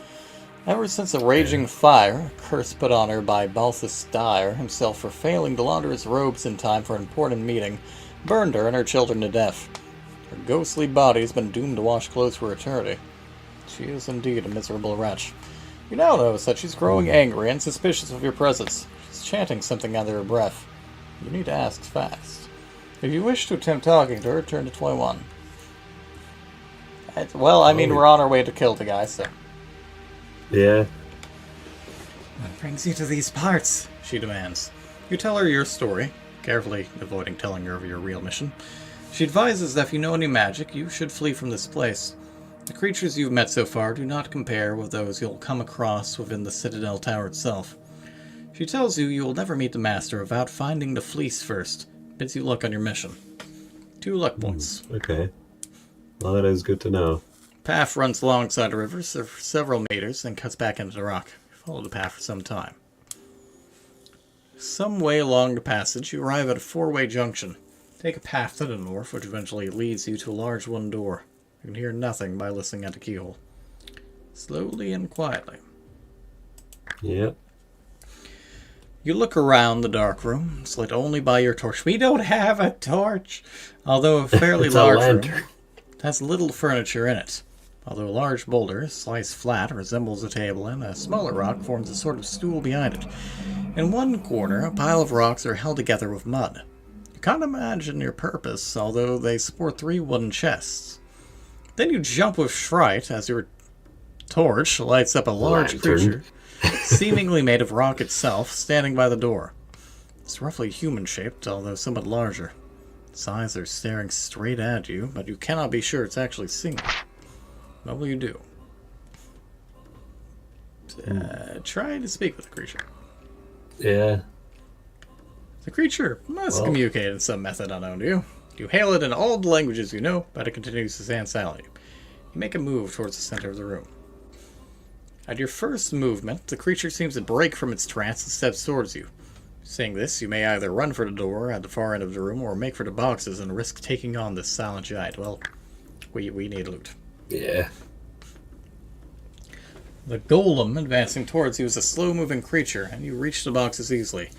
Ever since a raging fire, a curse put on her by Balthus Dyer himself for failing to launder his robes in time for an important meeting, burned her and her children to death. Her ghostly body has been doomed to wash clothes for eternity. She is indeed a miserable wretch. You now notice that she's growing angry and suspicious of your presence. She's chanting something under her breath. You need to ask fast. If you wish to attempt talking to her, turn to 21. Well, I mean, we're on our way to kill the guy, so... Yeah. What brings you to these parts? She demands. You tell her your story, carefully avoiding telling her of your real mission. She advises that if you know any magic, you should flee from this place. The creatures you've met so far do not compare with those you'll come across within the Citadel Tower itself. She tells you will never meet the Master without finding the fleece first. Bids you luck on your mission. 2 luck points. Okay. Well, that is good to know. Path runs alongside the river for several meters, then cuts back into the rock. Follow the path for some time. Some way along the passage, you arrive at a 4-way junction. Take a path to the north, which eventually leads you to a large wooden door. You can hear nothing by listening at the keyhole. Slowly and quietly. Yep. You look around the dark room, it's lit only by your torch. We don't have a torch! Although a fairly It's large a lantern. room, it has little furniture in it. Although a large boulder, sliced flat, resembles a table, and a smaller rock forms a sort of stool behind it. In one corner, a pile of rocks are held together with mud. You can't imagine your purpose, although they support 3 wooden chests. Then you jump with fright as your torch lights up a large Lantern. creature, seemingly made of rock itself, standing by the door. It's roughly human-shaped, although somewhat larger. Its eyes are staring straight at you, but you cannot be sure it's actually seeing you. What will you do? Try to speak with the creature. Yeah. The creature must communicate in some method unknown to you. You hail it in all the languages you know, but it continues to stand silent. You make a move towards the center of the room. At your first movement, the creature seems to break from its trance and steps towards you. Saying this, you may either run for the door at the far end of the room or make for the boxes and risk taking on this silent giant. Well, we need loot. Yeah. The golem advancing towards you is a slow-moving creature, and you reach the boxes easily.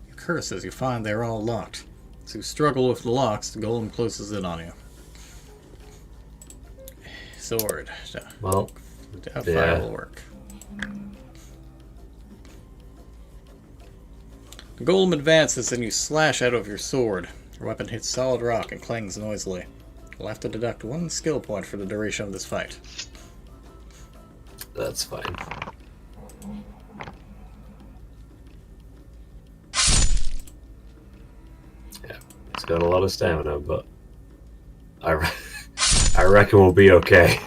You curse as you find they are all locked. As you struggle with the locks, the golem closes in on you. Sword. Well, Fire will work. The golem advances and you slash out of your sword. Your weapon hits solid rock and clangs noisily. You'll have to deduct 1 skill point for the duration of this fight. that's fine. Yeah, he's got a lot of stamina, but I reckon we'll be okay.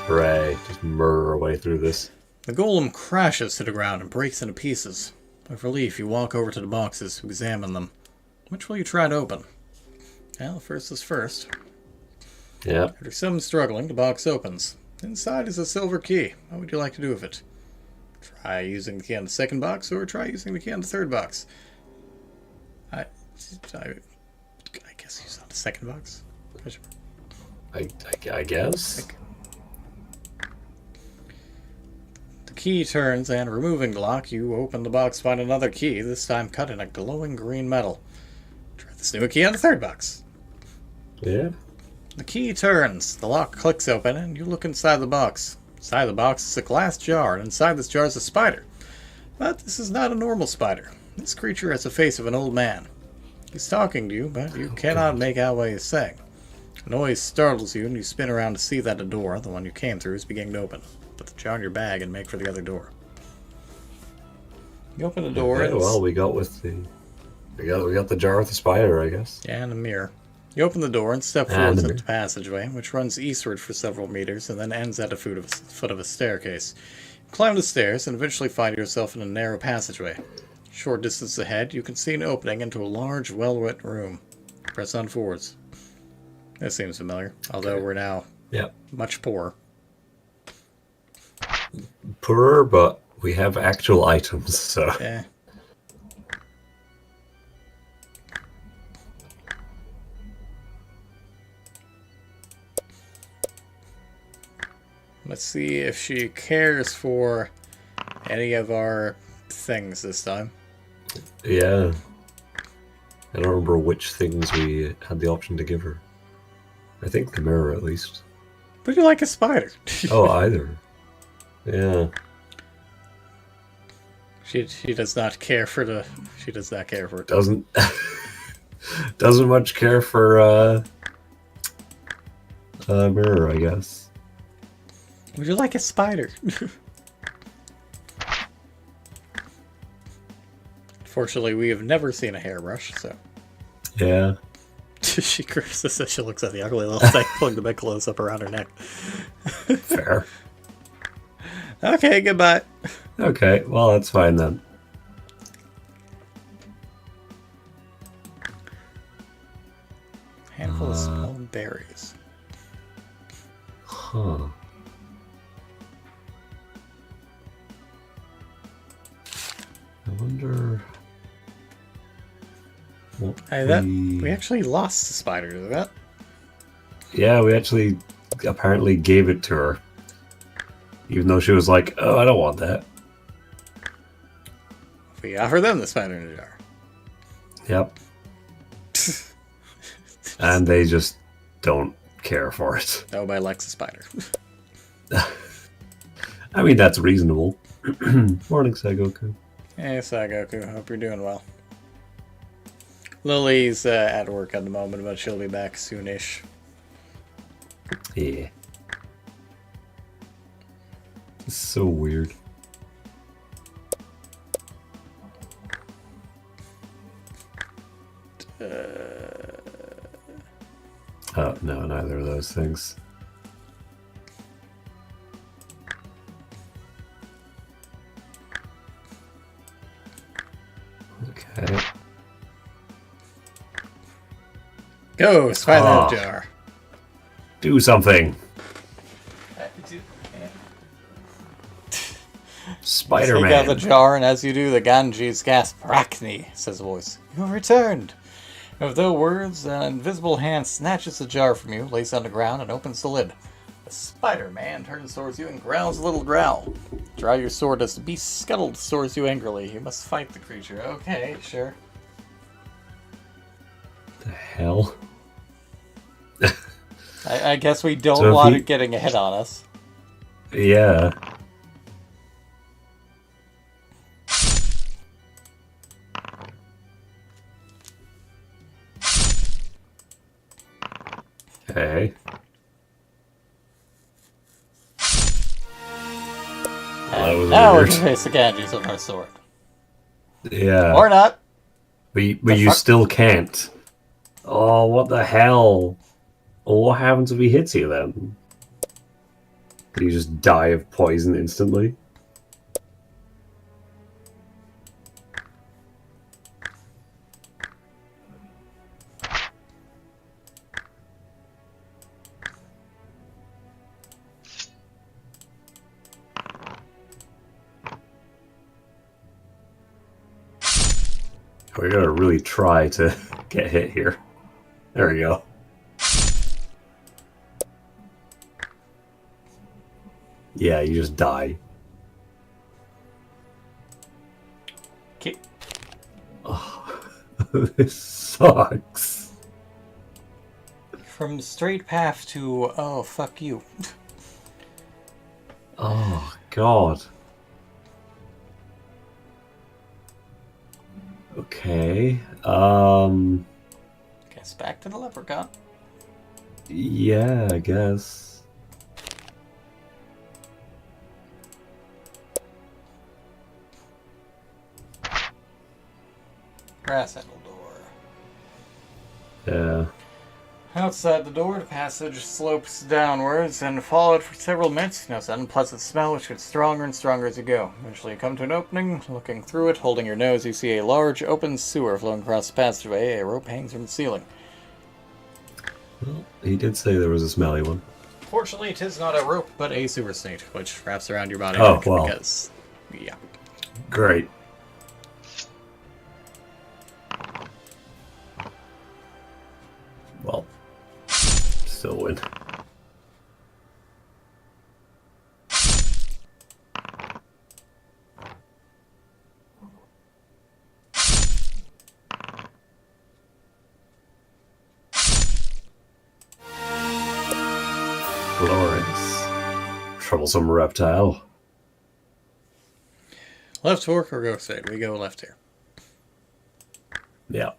Hooray, just murder our way through this. The golem crashes to the ground and breaks into pieces. With relief, you walk over to the boxes to examine them. Which will you try to open? Well, first is first. Yep. After some struggling, the box opens. Inside is a silver key. What would you like to do with it? Try using the key on the second box, or try using the key on the third box? I guess use on the second box. I guess. The key turns, and removing the lock, you open the box, find another key, this time cut in a glowing green metal. Try this new key on the third box. Yeah. The key turns, the lock clicks open, and you look inside the box. Inside the box is a glass jar, and inside this jar is a spider. But this is not a normal spider. This creature has the face of an old man. He's talking to you, but you cannot make out what he is saying. A noise startles you, and you spin around to see that the door, the one you came through, is beginning to open. Put the jar in your bag and make for the other door. You open the door. Okay, well, we got the jar with the spider, I guess. Yeah, and a mirror. You open the door and step And forwards the into the passageway, which runs eastward for several meters and then ends at the foot of a staircase. You climb the stairs and eventually find yourself in a narrow passageway. Short distance ahead, you can see an opening into a large, well-lit room. Press on forwards. This seems familiar, although we're now much poorer. Poorer, but we have actual items, so... Eh. Let's see if she cares for any of our things this time. Yeah. I don't remember which things we had the option to give her. I think the mirror, at least. Would you like a spider? Oh, either. Yeah. She does not care for the... She does not care for it. Doesn't... doesn't much care for, mirror, I guess. Would you like a spider? Fortunately, we have never seen a hairbrush, so... Yeah. She curses as she looks at the ugly little thing pulling the bedclothes up around her neck. Fair. Okay, goodbye. Okay, well, that's fine then. Handful of small berries. Huh. I wonder... what Hey, we actually lost the spider to that. Yeah, we actually apparently gave it to her. Even though she was like, oh, I don't want that. We offer them the spider in a jar. Yep. And they just don't care for it. Nobody likes a spider. I mean, that's reasonable. Morning, Saigoku. Hey, Saigoku. Hope you're doing well. Lily's at work at the moment, but she'll be back soonish. Yeah. It's so weird. Oh, no, neither of those things. Okay. Go, find that jar. Do something. Spider-Man. Take out the jar, and as you do, the Ganges gasp, "Arachne," says a voice. You have returned. And with those words, an invisible hand snatches the jar from you, lays it on the ground, and opens the lid. The Spider-Man turns towards you and growls a little growl. Draw your sword as the beast scuttles towards you angrily. You must fight the creature. Okay, sure. The hell? I guess we don't want it getting a hit on us. Yeah. Okay. And now we can face the Ganges with our sword. Yeah. Or not. But you still can't. Oh, what the hell? Well, what happens if he hits you then? Do you just die of poison instantly? We're gonna really try to get hit here. There we go. Yeah, you just die. Okay. Oh, this sucks. From straight path to, oh, fuck you. Oh, God. Okay. Guess back to the leprechaun. Yeah, I guess. Grass handle door. Yeah. Outside the door, the passage slopes downwards, and follow it for several minutes. You notice an unpleasant smell which gets stronger and stronger as you go. Eventually you come to an opening. Looking through it, holding your nose, you see a large open sewer flowing across the passageway. A rope hangs from the ceiling. Well, he did say there was a smelly one. Fortunately, it is not a rope, but a sewer snake, which wraps around your body. Oh, well. Because, yeah. Great. Well, still win. Glorious. Troublesome reptile. Left fork or go straight? We go left here. Yeah.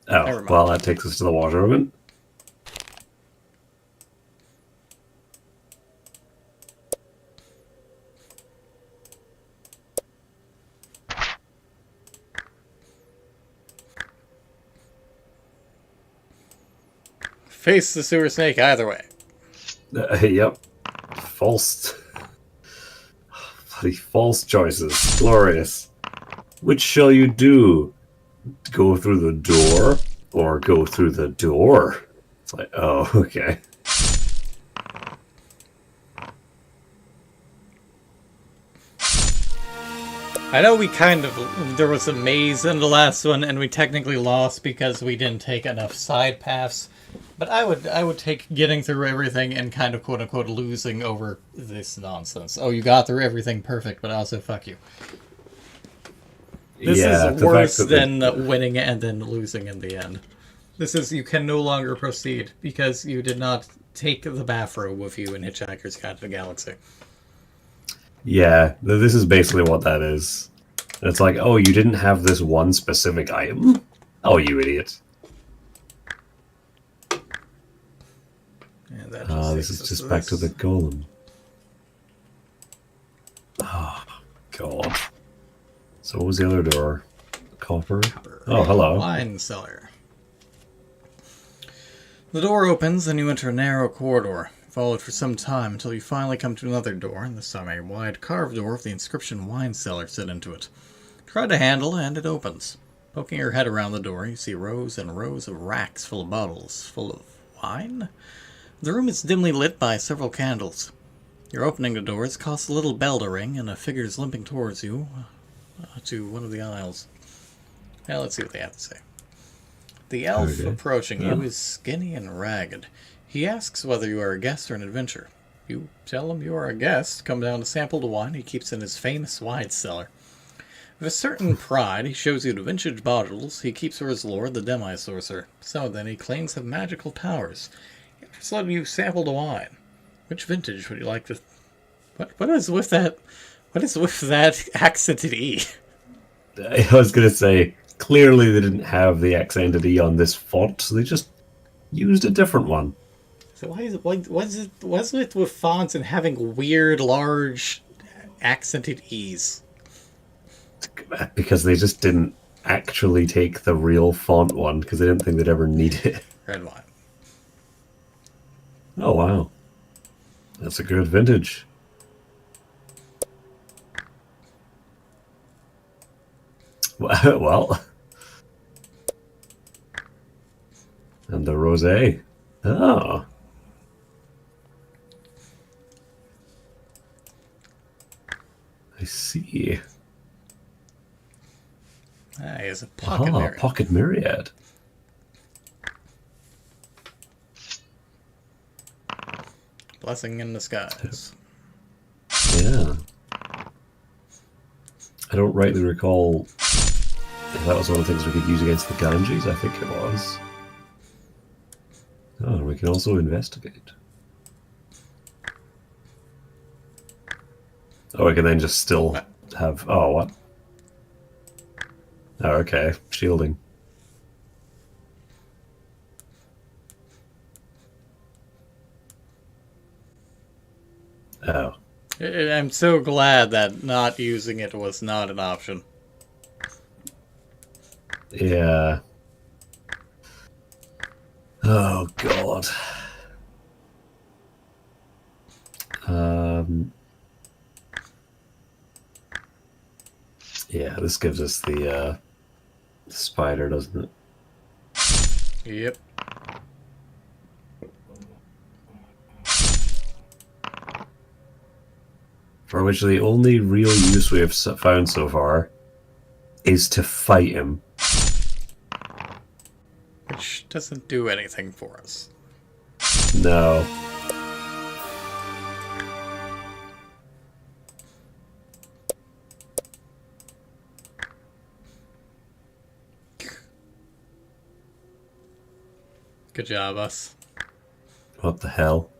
Never Oh, mind. well, that takes us to the water oven. Face the sewer snake either way. Yep. False. Bloody false choices. Glorious. Which shall you do? Go through the door or go through the door? It's like, oh, okay. I know we there was a maze in the last one, and we technically lost because we didn't take enough side paths. But I would take getting through everything and kind of quote unquote losing over this nonsense. Oh, you got through everything perfect, but also fuck you. This is worse than winning and then losing in the end. This is, you can no longer proceed because you did not take the bathrobe with you in Hitchhiker's Guide to the Galaxy. Yeah, this is basically what that is. It's like, oh, you didn't have this one specific item? Oh, you idiot. And that This is just back to the golem. Oh, God. So what was the other door? Copper? Oh, hello. Wine cellar. The door opens and you enter a narrow corridor. Follow it for some time until you finally come to another door, and this time a wide carved door with the inscription wine cellar set into it. Try to handle and it opens. Poking your head around the door, you see rows and rows of racks full of bottles, full of wine? The room is dimly lit by several candles. You're opening the doors, causes a little bell to ring, and a figure is limping towards you to one of the aisles. Now let's see what they have to say. The elf approaching you is skinny and ragged. He asks whether you are a guest or an adventurer. You tell him you are a guest, come down to sample the wine he keeps in his famous wine cellar. With a certain pride, he shows you the vintage bottles he keeps for his lord, the demi-sorcerer. Some of them he claims have magical powers. He just let you sample the wine. Which vintage would you like to... What is with that... What is with that accented E? I was going to say, clearly they didn't have the accented E on this font, so they just used a different one. So what's it with fonts and having weird, large, accented E's? Because they just didn't actually take the real font one, because they didn't think they'd ever need it. Red wine. Oh, wow. That's a good vintage. Well. And the rosé. Oh. I see. Ah, he has a pocket myriad. Pocket myriad. Blessing in disguise. Yeah. I don't rightly recall if that was one of the things we could use against the Ganges. I think it was. Oh, and we can also investigate. Oh, we can then just still have... Oh, what? Oh, okay. Shielding. Oh. I'm so glad that not using it was not an option. Yeah. Oh god. Yeah, this gives us the spider, doesn't it? Yep. For which the only real use we have found so far is to fight him. Which doesn't do anything for us. No. Good job, us. What the hell?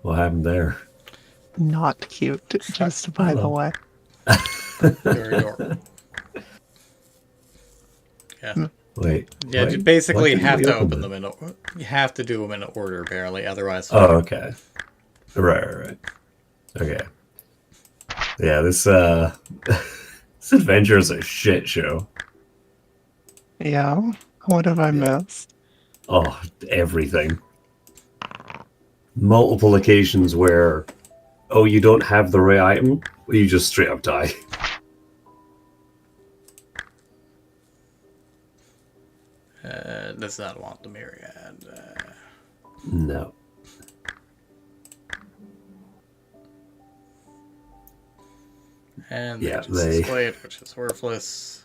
What happened there? Not cute, just by the Hello. way. You're adorable. Yeah. Wait. Yeah, wait, you basically why couldn't have we to open them in. You have to do them in order, apparently. Otherwise, Oh, okay. Right. Okay. Yeah, this this adventure is a shit show. Yeah. What have I missed? Oh, everything. Multiple occasions where, oh, you don't have the right item, you just straight up die. does not want the myriad. No. And Yeah, just displayed, which is worthless.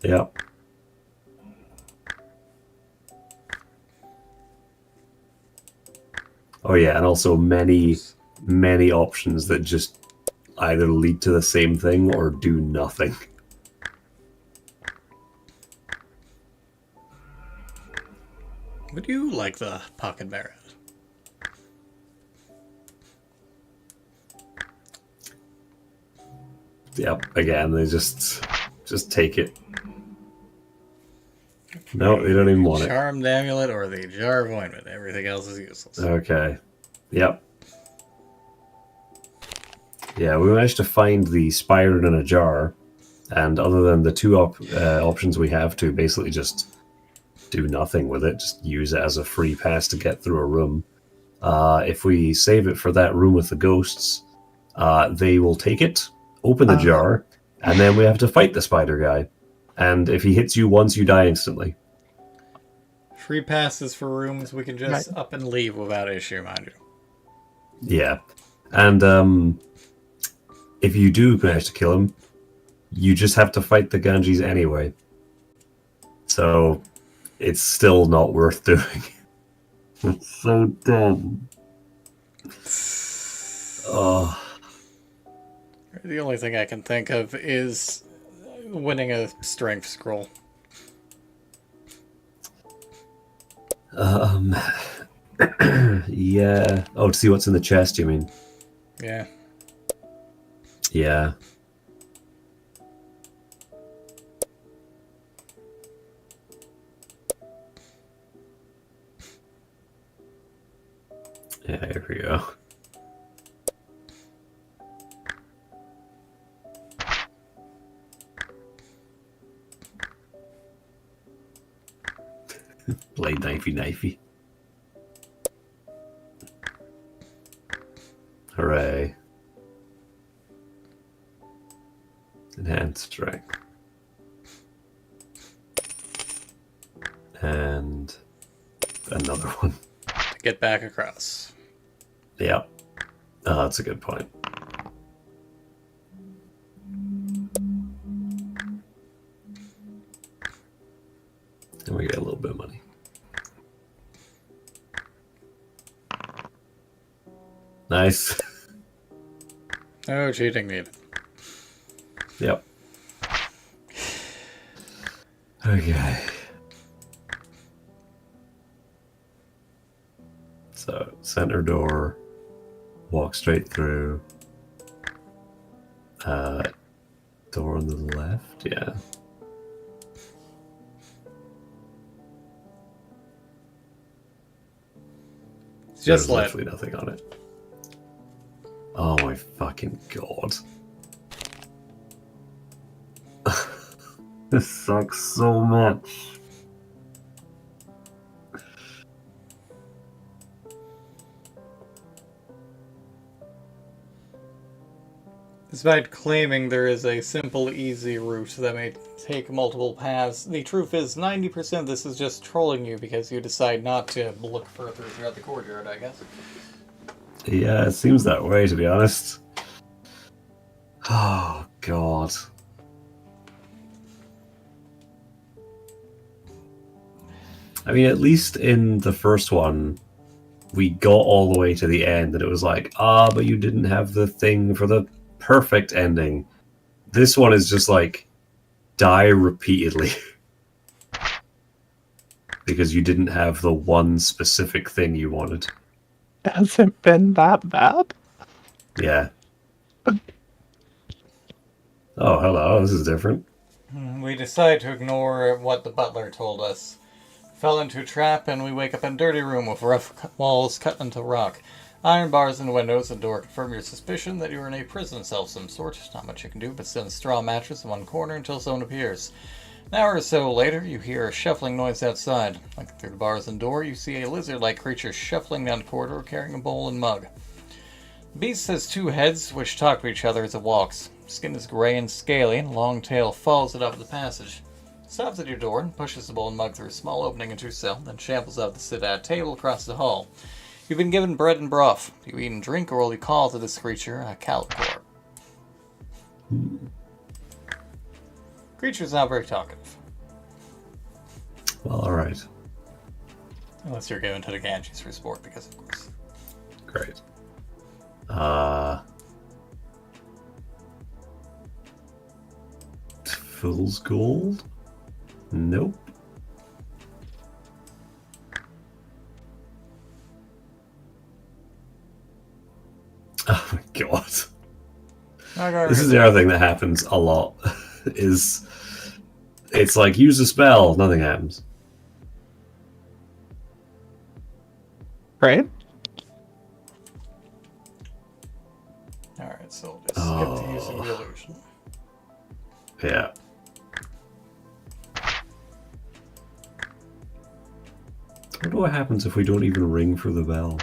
Yep. Oh yeah, and also many options that just either lead to the same thing or do nothing. Would you like the pocket myriad? Yep, again, they just take it. No, they don't even want it. Charmed amulet or the jar of ointment. Everything else is useless. Okay. Yep. Yeah, we managed to find the spider in a jar, and other than the two options we have to basically just do nothing with it, just use it as a free pass to get through a room. If we save it for that room with the ghosts, they will take it, open the jar, and then we have to fight the spider guy. And if he hits you once, you die instantly. Free passes for rooms we can just up and leave without issue, mind you. Yeah. And if you do manage to kill him, you just have to fight the Ganges anyway. So it's still not worth doing. It's so dumb. Oh. The only thing I can think of is winning a strength scroll. Yeah. Oh, to see what's in the chest, you mean? Yeah. Yeah. Yeah, here we go. Blade knifey. Hooray. Enhanced strength. And another one. To get back across. Yeah. Oh, that's a good point. And we get a little bit of money. Nice. No cheating needed. Yep. Okay. So, center door, walk straight through. Door on the left, yeah. Just There's let. literally nothing on it. Oh my fucking god. This sucks so much. Despite claiming there is a simple, easy route that may take multiple paths, the truth is 90% of this is just trolling you because you decide not to look further throughout the courtyard, I guess. Yeah, it seems that way, to be honest. Oh, God. I mean, at least in the first one, we got all the way to the end, and it was like, but you didn't have the thing for the perfect ending. This one is just like, die repeatedly. Because you didn't have the one specific thing you wanted. Has it been that bad? Yeah. Oh, hello, this is different. We decide to ignore what the butler told us. Fell into a trap, and we wake up in a dirty room with rough walls cut into rock. Iron bars in the windows and door confirm your suspicion that you are in a prison cell of some sort. Not much you can do but sit on a straw mattress in one corner until someone appears. An hour or so later, you hear a shuffling noise outside. Looking through the bars and door, you see a lizard-like creature shuffling down the corridor carrying a bowl and mug. The beast has two heads, which talk to each other as it walks. Skin is gray and scaly, and a long tail follows it up the passage. It stops at your door and pushes the bowl and mug through a small opening into your cell, then shambles out to sit at a table across the hall. You've been given bread and broth. You eat and drink, or will you call to this creature a Calicor? Creature's not very talkative. Well, alright. Unless you're given to the Ganges for sport, because of course. Great. Fool's Gold? Nope. Oh my god. This is the other thing that happens a lot. Is it's like use a spell, nothing happens. Right? Alright, so we'll just skip to using the illusion. Yeah. I wonder what happens if we don't even ring for the bell.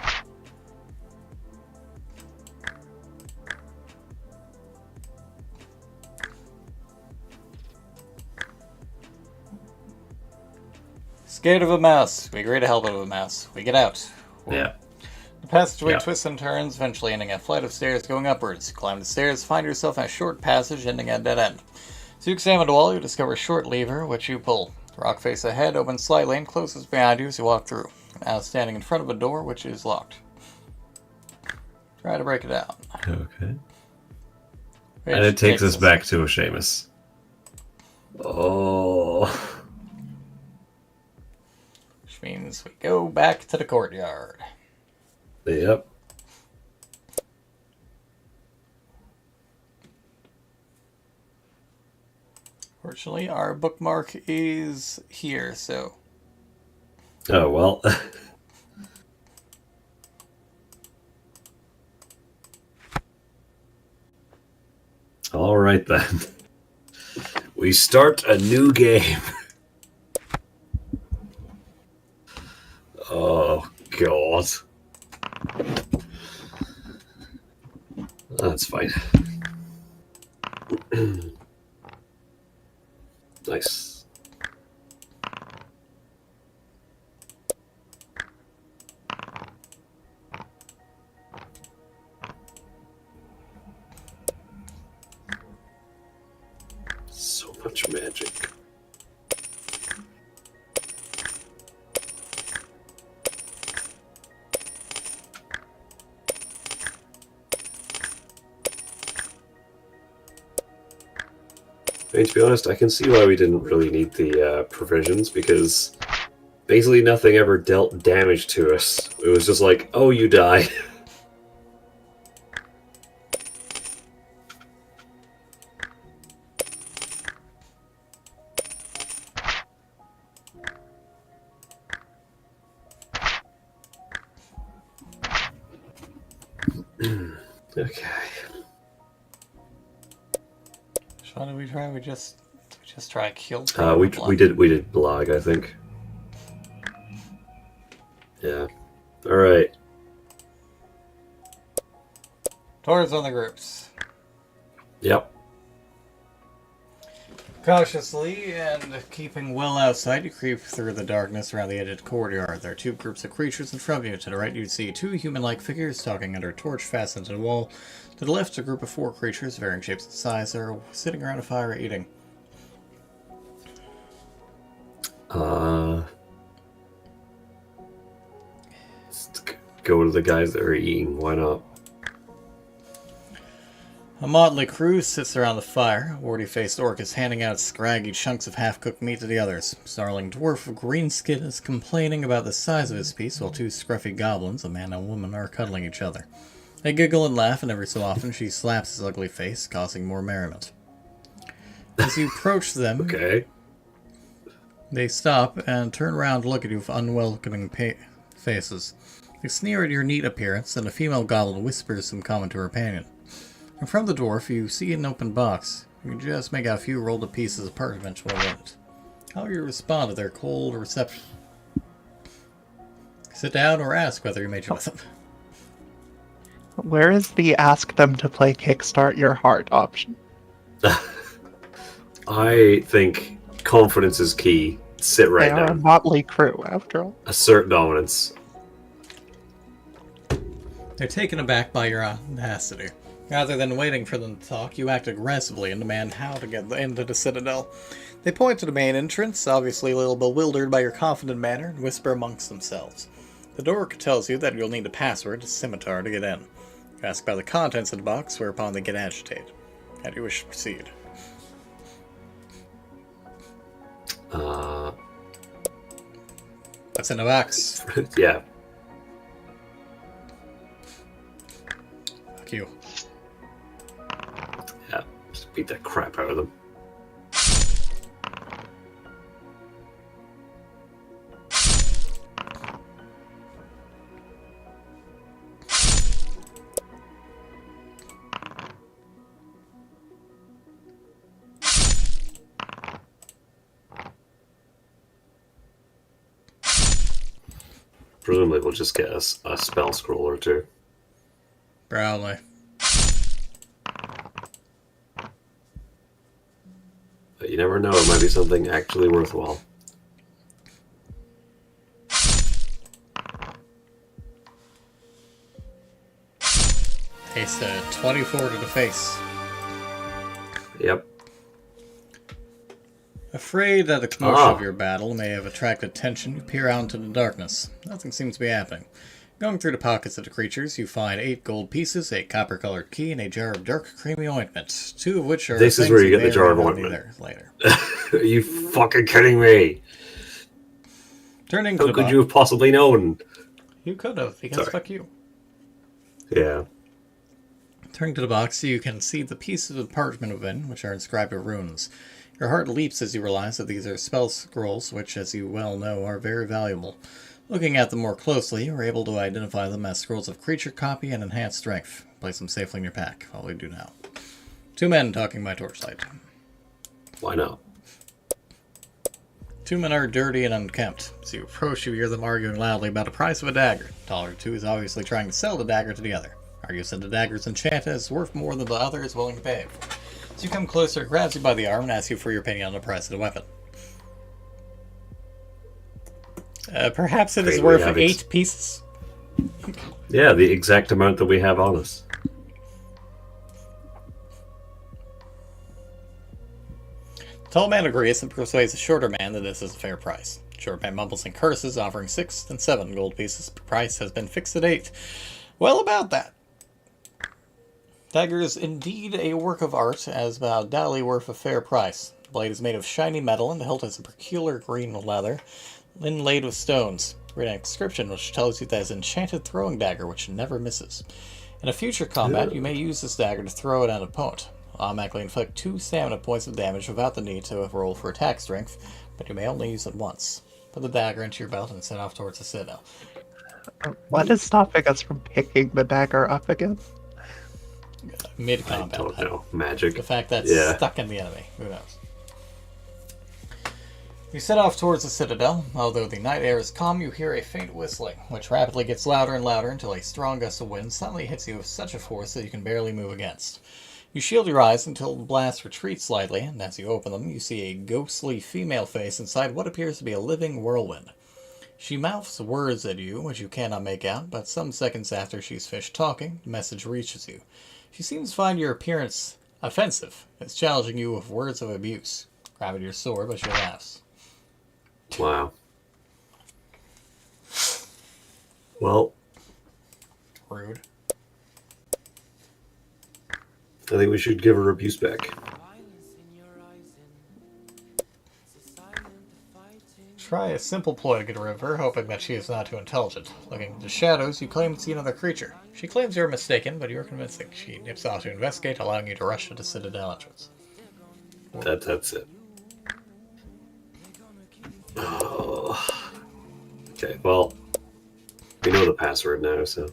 Scared of a mouse. We agree to help out of a mouse. We get out. Yeah. The passageway twists and turns, eventually ending at a flight of stairs going upwards. You climb the stairs, find yourself in a short passage ending at a dead end. As you examine the wall, you discover a short lever, which you pull. The rock face ahead opens slightly and closes behind you as you walk through. You're now standing in front of a door, which is locked. Try to break it out. Okay. And it takes us back to Seamus. Oh. Which means we go back to the courtyard. Yep. Fortunately, our bookmark is here, so... Oh, well. All right, then. We start a new game. Oh, God. That's fine. Nice. So much magic. I mean, to be honest, I can see why we didn't really need the provisions, because basically nothing ever dealt damage to us. It was just like, oh, you die. Okay. Which one did we try? We just try kill. We did Blag, I think. Yeah. All right. Tours on the groups. Yep. Cautiously and keeping well outside, you creep through the darkness around the edge of the courtyard. There are two groups of creatures in front of you. To the right, you see two human-like figures talking under a torch fastened to the wall. To the left, a group of four creatures, varying shapes and size, are sitting around a fire eating. Let's go to the guys that are eating. Why not? A motley crew sits around the fire. A warty-faced orc is handing out scraggy chunks of half-cooked meat to the others. A snarling dwarf of green skin is complaining about the size of his piece, while two scruffy goblins, a man and a woman, are cuddling each other. They giggle and laugh, and every so often she slaps his ugly face, causing more merriment. As you approach them, Okay. they stop and turn around to look at you with unwelcoming faces. They sneer at your neat appearance, and a female goblin whispers some comment to her companion. And from the dwarf, you see an open box. You can just make out a few rolled up pieces of parchment in it. How will you respond to their cold reception? Sit down or ask whether you made your with them. Where is the ask them to play Kickstart Your Heart option? I think confidence is key. Sit right They are a down. motley crew, after all. Assert dominance. They're taken aback by your audacity. Rather than waiting for them to talk, you act aggressively and demand how to get into the Citadel. They point to the main entrance, obviously a little bewildered by your confident manner, and whisper amongst themselves. The door tells you that you'll need a password to Scimitar to get in. You ask about the contents of the box, whereupon they get agitated. How do you wish to proceed? What's in the box? Yeah. Fuck you. Yeah. Just beat the crap out of them. Presumably we'll just get a spell scroll or two. Probably. But you never know, it might be something actually worthwhile. Taste a 24 to the face. Yep. Afraid that the commotion of your battle may have attracted attention, you peer out into the darkness. Nothing seems to be happening. Going through the pockets of the creatures, you find 8 gold pieces, a copper-colored key, and a jar of dark, creamy ointment. 2 of which are This is things where you get the may jar or of may not need ointment. later. Are you fucking kidding me? Turning to How the could box. you have possibly known? You could have, because Sorry. fuck you. Yeah. Turning to the box, you can see the pieces of parchment within, which are inscribed with runes. Your heart leaps as you realize that these are spell scrolls, which, as you well know, are very valuable. Looking at them more closely, you are able to identify them as scrolls of creature copy and enhanced strength. Place them safely in your pack. All we do now. 2 men talking by torchlight. Why not? 2 men are dirty and unkempt. As you approach, you hear them arguing loudly about the price of a dagger. The taller 2 is obviously trying to sell the dagger to the other. Argues that the dagger is enchanted and is worth more than the other is willing to pay. As you come closer, grabs you by the arm and asks you for your opinion on the price of the weapon. Perhaps it is Great, worth we have 8 pieces. Yeah, the exact amount that we have on us. The tall man agrees and persuades the shorter man that this is a fair price. The short man mumbles and curses, offering 6 and 7 gold pieces. The price has been fixed at 8. Well, about that. Dagger is indeed a work of art, as undoubtedly worth a fair price. The blade is made of shiny metal, and the hilt is a peculiar green leather, inlaid with stones. Read an inscription which tells you that it's an enchanted throwing dagger which never misses. In a future combat, you may use this dagger to throw it at an opponent. It will automatically inflict 2 stamina points of damage without the need to roll for attack strength, but you may only use it once. Put the dagger into your belt and set off towards the Citadel. What is stopping us from picking the dagger up again? Mid-combat. I don't know. Magic. The fact that it's stuck in the enemy. Who knows? You set off towards the Citadel. Although the night air is calm, you hear a faint whistling, which rapidly gets louder and louder until a strong gust of wind suddenly hits you with such a force that you can barely move against. You shield your eyes until the blast retreats slightly, and as you open them, you see a ghostly female face inside what appears to be a living whirlwind. She mouths words at you, which you cannot make out, but some seconds after she's finished talking, the message reaches you. She seems to find your appearance offensive, as challenging you with words of abuse. Grabbing your sword, but she laughs. Wow. Well, Rude. I think we should give her abuse back. Try a simple ploy to get rid of her, hoping that she is not too intelligent. Looking into shadows, you claim to see another creature. She claims you're mistaken, but you're convincing. She nips off to investigate, allowing you to rush to the Citadel entrance. That's it. Oh. Okay, well, we know the password now, so...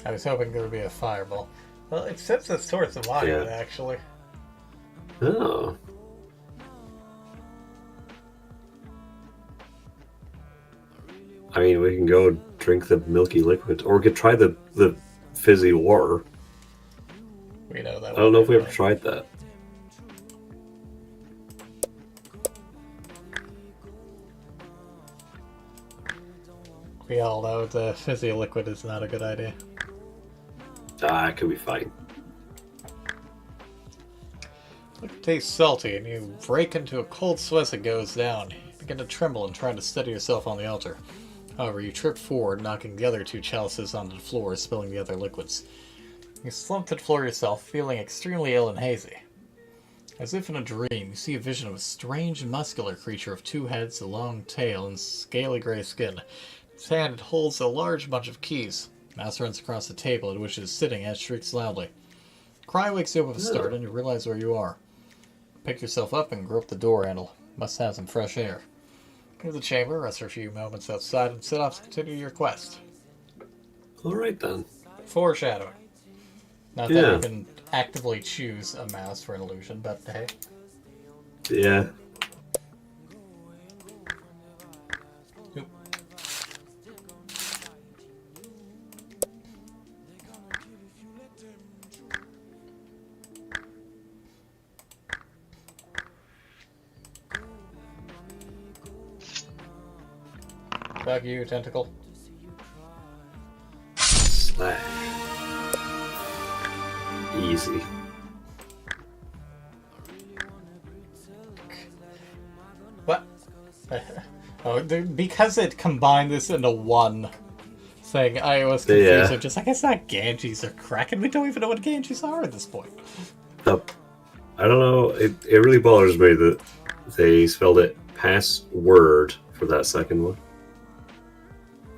I was hoping there would be a fireball. Well, it sends us towards the monument, actually. Oh. I mean, we can go drink the milky liquid, or we could try the fizzy water. We know that. I don't know if we ever tried that. We all know the fizzy liquid is not a good idea. It could be fine. It tastes salty, and you break into a cold sweat as it goes down. You begin to tremble and try to steady yourself on the altar. However, you trip forward, knocking the other two chalices onto the floor, spilling the other liquids. You slump to the floor yourself, feeling extremely ill and hazy. As if in a dream, you see a vision of a strange, muscular creature with 2 heads, a long tail, and scaly gray skin. Its hand holds a large bunch of keys. Mouse runs across the table at which it is sitting and shrieks loudly. Cry wakes you up with a start, and you realize where you are. Pick yourself up and grope the door handle. Must have some fresh air. Leave the chamber, rest for a few moments outside, and set off to continue your quest. Alright then. Foreshadowing. Not that you can actively choose a mouse for an illusion, but hey. Yeah. Oop. Fuck you, tentacle. Slag. Easy. What? Oh, because it combined this into one thing, I was confused. I'm just like, it's not Ganges or Kraken. We don't even know what Ganges are at this point. I don't know. It really bothers me that they spelled it password for that second one.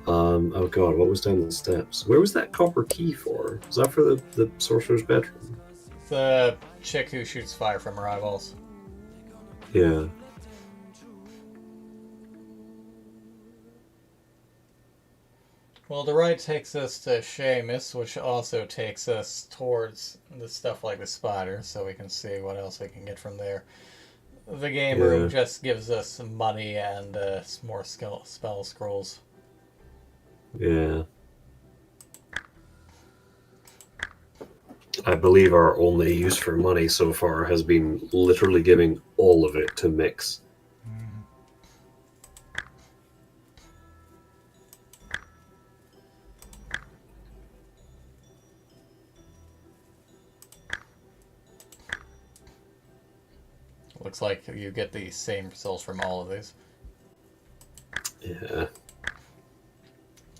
Oh god, what was down the steps? Where was that copper key for? Was that for the sorcerer's bedroom? The chick who shoots fire from her eyeballs. Yeah. Well, the right takes us to Seamus, which also takes us towards the stuff like the spider, so we can see what else we can get from there. The game room just gives us some money and more spell scrolls. Yeah. I believe our only use for money so far has been literally giving all of it to Mix. Looks like you get the same results from all of these. Yeah.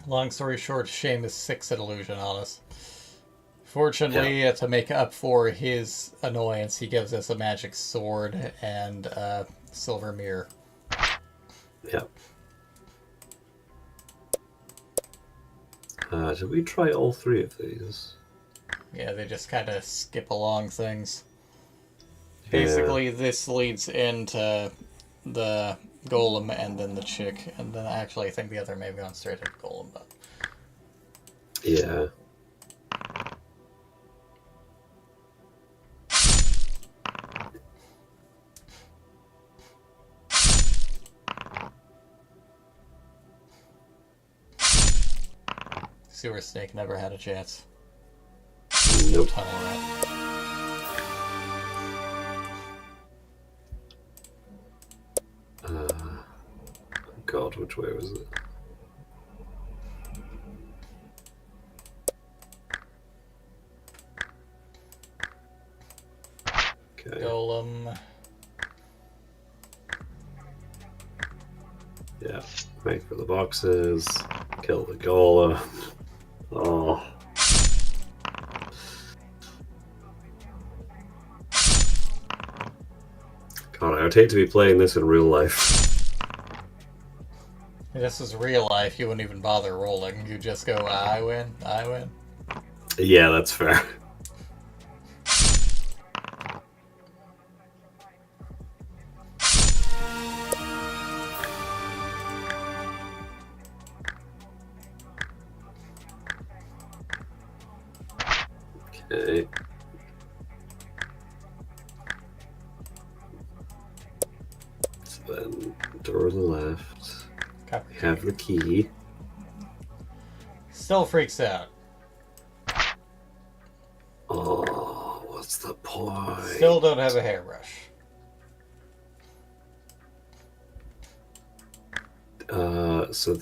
Long story short, Seamus 6 at illusion on us. Fortunately, to make up for his annoyance, he gives us a magic sword and a silver mirror. Yep. Did we try all 3 of these? Yeah, they just kind of skip along things. Basically, this leads into the golem and then the chick, and then actually I think the other may have gone straight to the golem, but... Yeah. Sewer Snake never had a chance. Nope. tunnel route. God, which way was it? Okay. Golem. Yeah. Wait for the boxes. Kill the golem. Oh. God, I would hate to be playing this in real life. If this was real life, you wouldn't even bother rolling. You just go, I win, I win. Yeah, that's fair. Okay. So then, door to the left. Copper We have the key. Still freaks out. Oh, what's the point? Still don't have a hairbrush. So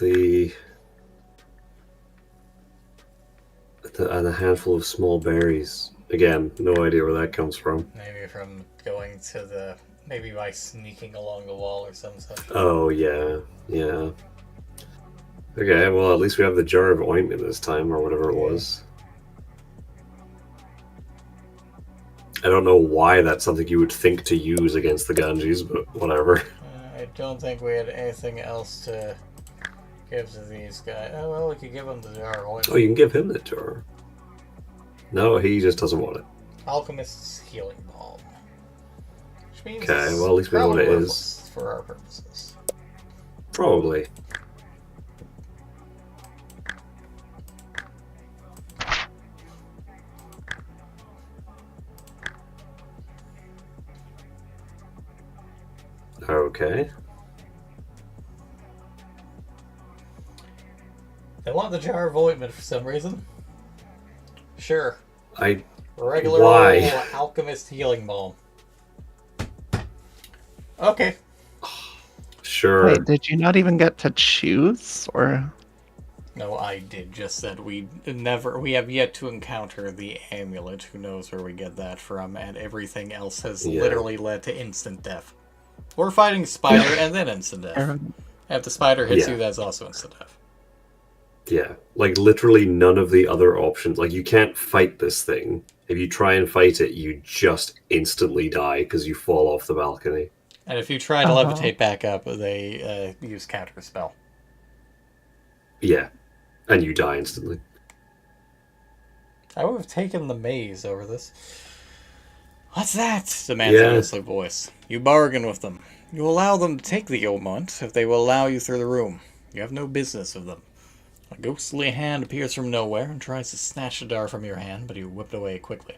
and a handful of small berries. Again, no idea where that comes from. Maybe from going to the... Maybe by sneaking along the wall or some such. Oh, yeah. Yeah. Okay, well, at least we have the jar of ointment this time, or whatever it was. I don't know why that's something you would think to use against the Ganges, but whatever. I don't think we had anything else to give to these guys. Oh, well, we could give them the jar of ointment. Oh, you can give him the jar. No, he just doesn't want it. Alchemist's healing balm. Which means Okay, it's well, at least we know what it probably is. worthless for our purposes. Probably. Okay. They want the jar of ointment for some reason. Sure. Why? Regular old alchemist healing balm. Okay. Sure. Wait, did you not even get to choose? Or No, I did just said we have yet to encounter the amulet. Who knows where we get that from? And everything else has literally led to instant death. We're fighting spider and then instant death. And if the spider hits you, that's also instant death. Yeah, like literally none of the other options. Like you can't fight this thing. If you try and fight it, you just instantly die because you fall off the balcony. And if you try to levitate back up, they use counter spell. Yeah, and you die instantly. I would have taken the maze over this. What's that? Demands a ghostly voice. You bargain with them. You allow them to take the ointment if they will allow you through the room. You have no business with them. A ghostly hand appears from nowhere and tries to snatch the jar from your hand, but you whipped away quickly.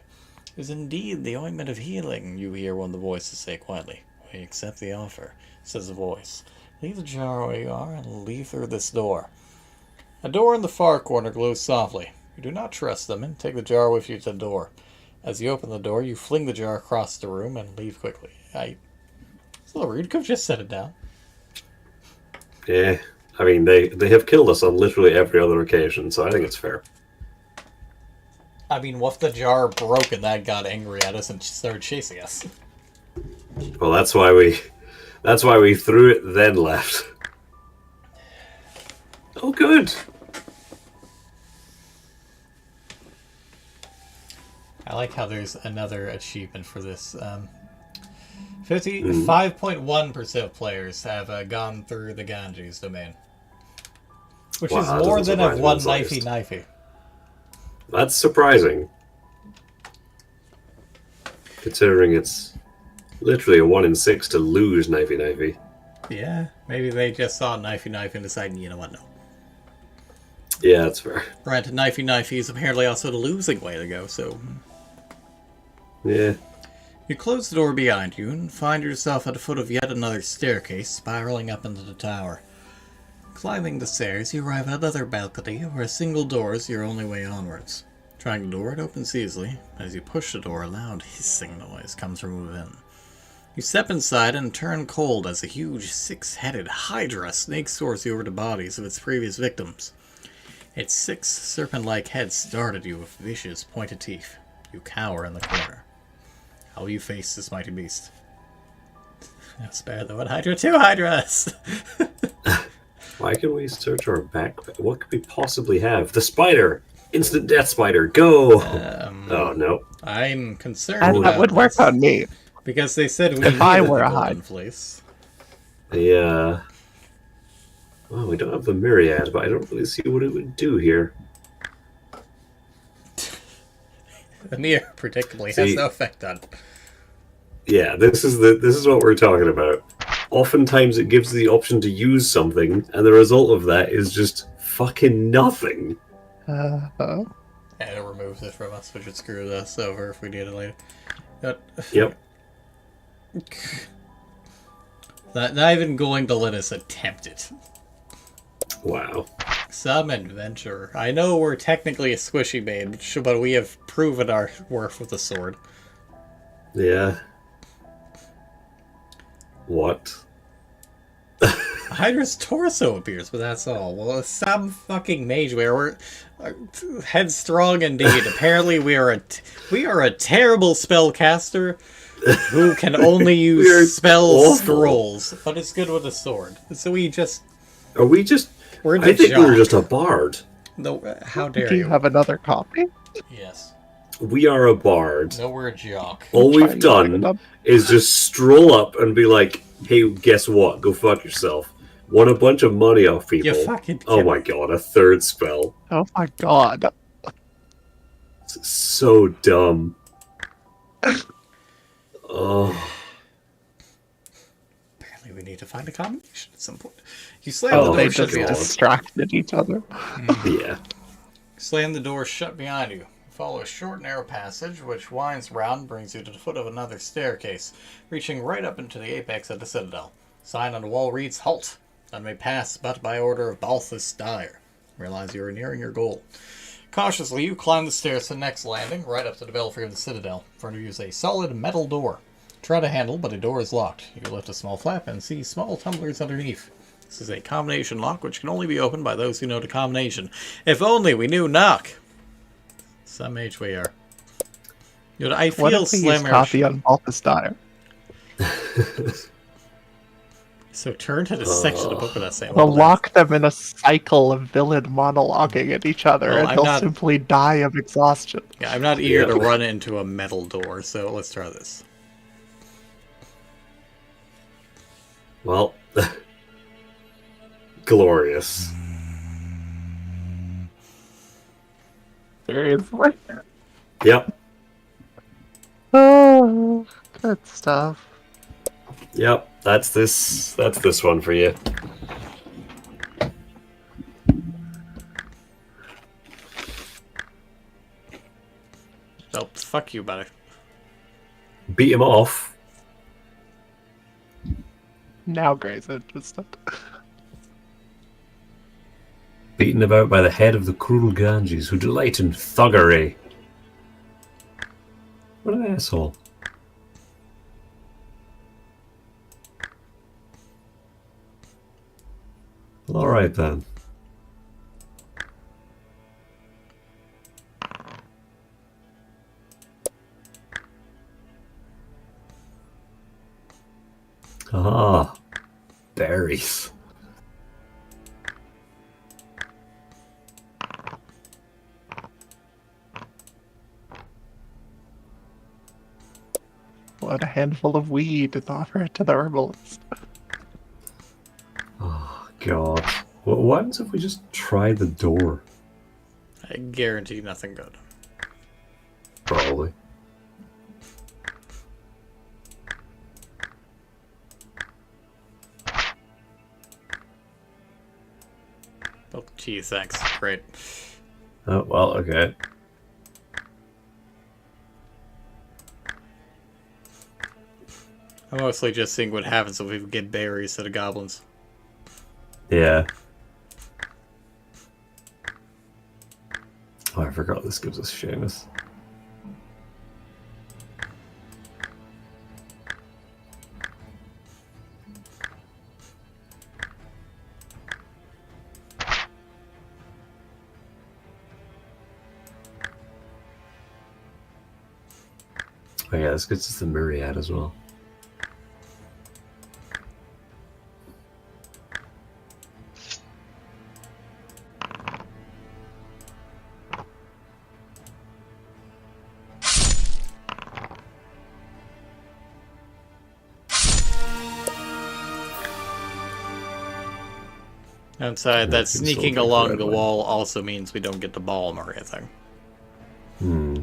It is indeed the ointment of healing, you hear one of the voices say quietly. We accept the offer, says the voice. Leave the jar where you are and leave through this door. A door in the far corner glows softly. You do not trust them and take the jar with you to the door. As you open the door, you fling the jar across the room and leave quickly. It's a little rude. Could have just set it down. Yeah, I mean, they have killed us on literally every other occasion, so I think it's fair. I mean, what if the jar broke and that got angry at us and started chasing us? Well, that's why we threw it, then left. Oh, good. I like how there's another achievement for this. 5.1% of players have gone through the Ganges domain. Which is more than a one knifey. That's surprising. Considering it's literally a 1 in 6 to lose knifey. Yeah, maybe they just saw knifey and decided, you know what, no. Yeah, that's fair. Granted, knifey is apparently also the losing way to go, so... Yeah. You close the door behind you and find yourself at the foot of yet another staircase spiraling up into the tower. Climbing the stairs, you arrive at another balcony where a single door is your only way onwards. Trying the door, it opens easily. As you push the door, a loud hissing noise comes from within. You step inside and turn cold as a huge six-headed hydra snakes towards you over the bodies of its previous victims. Its 6 serpent-like heads dart at you with vicious, pointed teeth. You cower in the corner. How will you face this mighty beast? I'll spare the one hydra, 2 hydras! Why can we search our back? What could we possibly have? The spider! Instant death spider, go! Oh, no. I'm concerned And that about would work this, on me. because they said we If I needed were the a golden hydra. fleece. Yeah. Well, we don't have the myriad, but I don't really see what it would do here. The mirror, predictably, has no effect on. Yeah, this is what we're talking about. Oftentimes it gives the option to use something, and the result of that is just fucking nothing. And it removes it from us, which would screw us over if we did it later. Yep. Not even going to let us attempt it. Wow. Some adventure. I know we're technically a squishy babe, but we have proven our worth with the sword. Yeah. What? Hydra's torso appears, but that's all. Well, some fucking mage we're headstrong indeed. Apparently, we are a terrible spellcaster who can only use spell awful. scrolls, but it's good with a sword. So we just Are we just... we're I think jock. we're just a bard. No, how dare Do you have another copy? Yes. We are a bard. No, we're a jock. All Try we've and look it done up. is just stroll up and be like, hey, guess what? Go fuck yourself. Won a bunch of money off people. You fucking Oh my god, a third spell. Oh my god. It's so dumb. Oh. Apparently, we need to find a combination at some point. You slam Oh, the door They shut just behind you. distracted each other. Yeah. Slam the door shut behind you. Follow a short, narrow passage, which winds round and brings you to the foot of another staircase, reaching right up into the apex of the Citadel. Sign on the wall reads, "Halt! None may pass but by order of Balthus Dire." Realize you are nearing your goal. Cautiously, you climb the stairs to the next landing, right up to the belfry of the Citadel. In front of you is a solid metal door. Try to handle, but the door is locked. You lift a small flap and see small tumblers underneath. This is a combination lock, which can only be opened by those who know the combination. If only we knew knock! Some age we are. You know, I What feel if we use Slammer. copy on Balthus Dire? So turn to the section of the book with that same. We'll lock them in a cycle of villain monologuing at each other, Well, and I'm they'll not- simply die of exhaustion. Yeah, I'm not eager Yeah. to run into a metal door, so let's try this. Well, glorious. Seriously? Yep. Oh, good stuff. Yep. That's this one for you. Oh, fuck you, buddy. Beat him off. Now Gray's interested. Beaten about by the head of the cruel Ganges who delight in thuggery. What an asshole. Well, alright then. Ah, berries. What a handful of weed and offer it to the herbalist. Oh, God. What happens if we just try the door? I guarantee nothing good. Probably. Oh, gee, thanks. Great. Oh, well, okay. I'm mostly just seeing what happens if we get berries to the goblins. Yeah. Oh, I forgot this gives us Seamus. Oh yeah, this gets us the Myriad as well. Outside, that American sneaking soldier along for the Red wall also means we don't get the ball or anything. Hmm.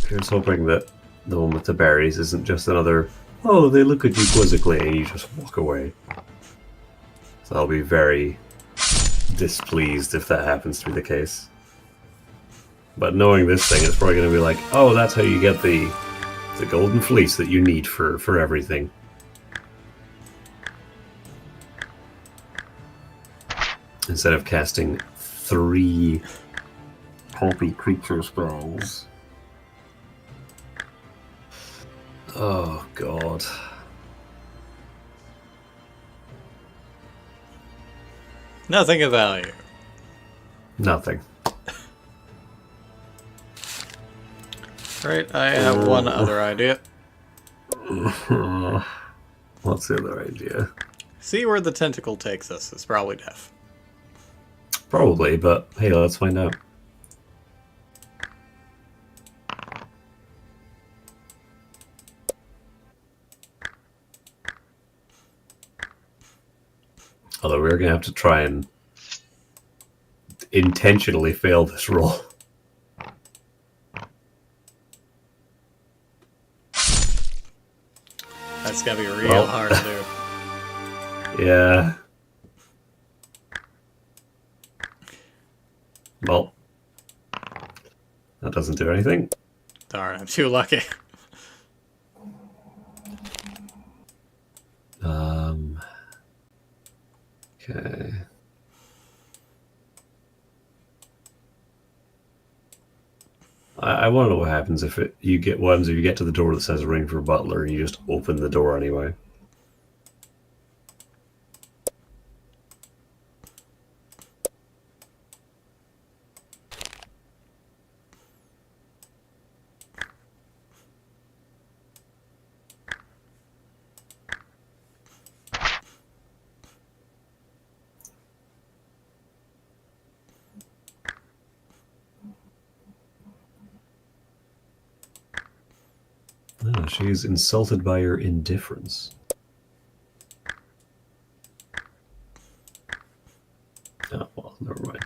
Here's hoping that the one with the berries isn't just another, oh, they look at you quizzically and you just walk away. So I'll be very displeased if that happens to be the case. But knowing this thing, it's probably going to be like, oh, that's how you get the golden fleece that you need for everything. Instead of casting 3 pulpy creature spells. Oh, God. Nothing of value. Nothing. Right, I have one other idea. What's the other idea? See where the tentacle takes us. It's probably death. Probably, but hey, let's find out. Although we're going to have to try and intentionally fail this roll. That's gonna be real hard to do. Yeah. Well, that doesn't do anything. Darn, I'm too lucky. Okay. I want to know what happens if you get to the door that says ring for butler and you just open the door anyway. Oh, she's insulted by your indifference. Oh, well, never mind.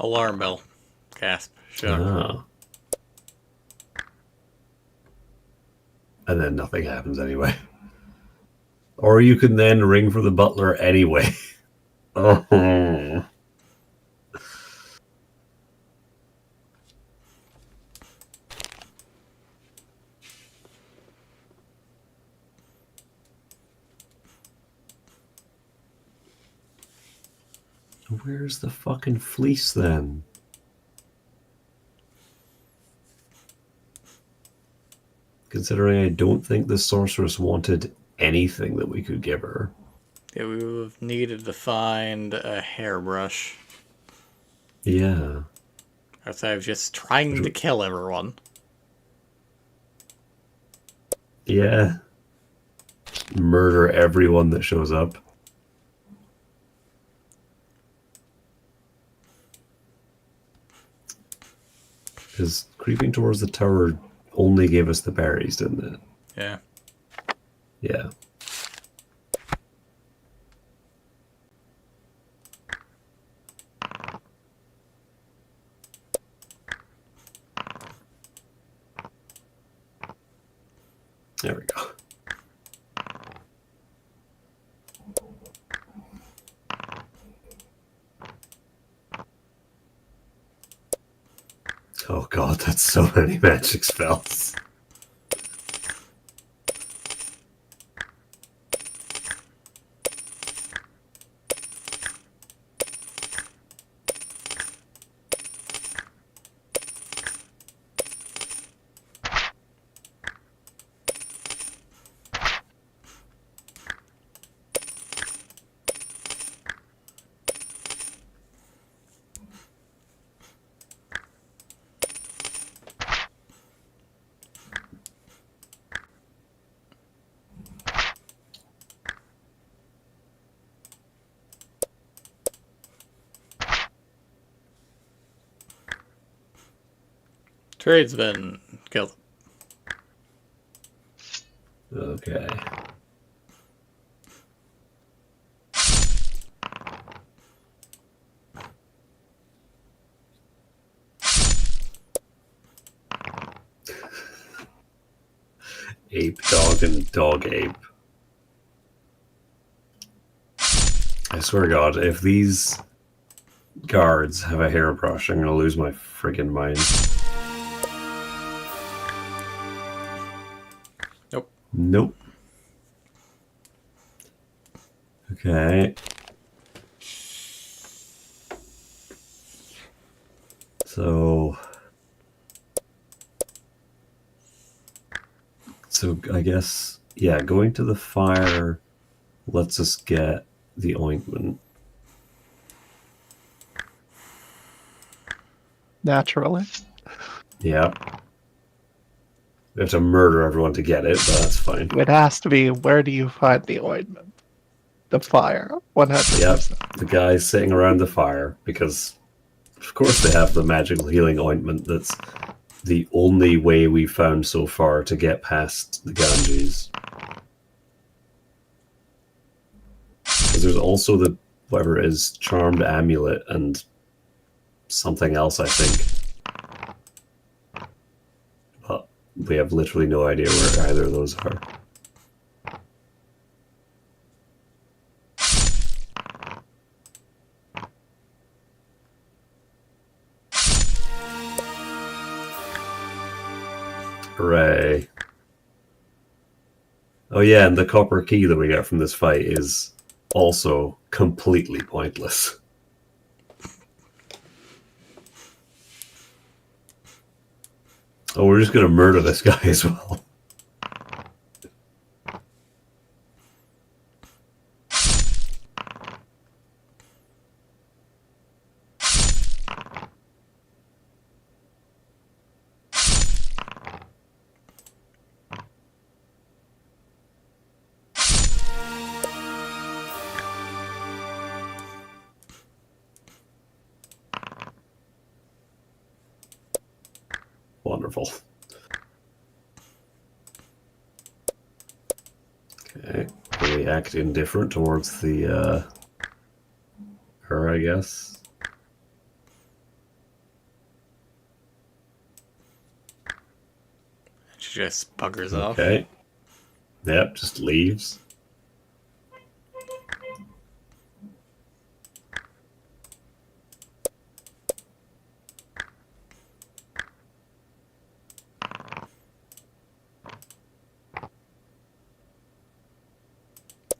Alarm bell. Gasp. Shock. Ah. And then nothing happens anyway. Or you can then ring for the butler anyway. Oh. Where's the fucking fleece then? Considering I don't think the sorceress wanted anything that we could give her. Yeah, we would have needed to find a hairbrush. Yeah. Outside of just trying to kill everyone. Yeah. Murder everyone that shows up. Because creeping towards the tower only gave us the berries, didn't it? Yeah. Yeah. There we go. Oh god, that's so many magic spells. Trade's been killed. Okay. Ape, dog, and dog ape. I swear to God, if these guards have a hairbrush, I'm gonna lose my friggin' mind. Nope. Nope. Okay. So I guess, yeah, going to the fire lets us get the ointment. Naturally. Yeah. We have to murder everyone to get it, but that's fine. It has to be, where do you find the ointment? The fire. 100%. Yep. The guys sitting around the fire, because of course they have the magical healing ointment that's the only way we've found so far to get past the Ganges. Because there's also the, whatever it is, charmed amulet and something else, I think. But we have literally no idea where either of those are. Hooray. Oh yeah, and the copper key that we get from this fight is also completely pointless. Oh, we're just gonna murder this guy as well. Wonderful. Okay, we act indifferent towards the, her, I guess. She just buggers off. Okay. Yep, just leaves.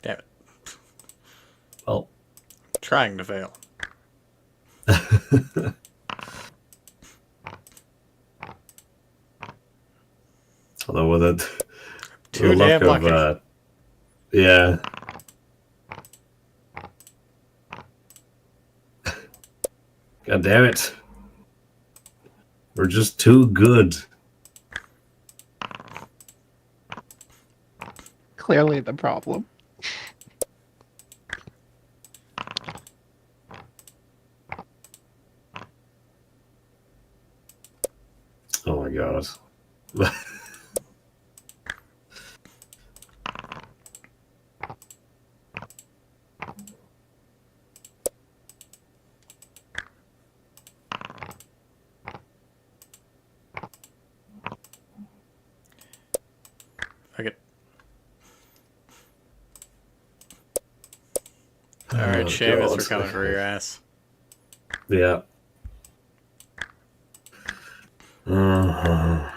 Damn it. Well. Trying to fail. Although with it, Too damn lucky. Yeah. God damn it. We're just too good. Clearly the problem. Oh my god. Okay. Alright, Seamus, we're coming for your ass. Yeah. Uh-huh.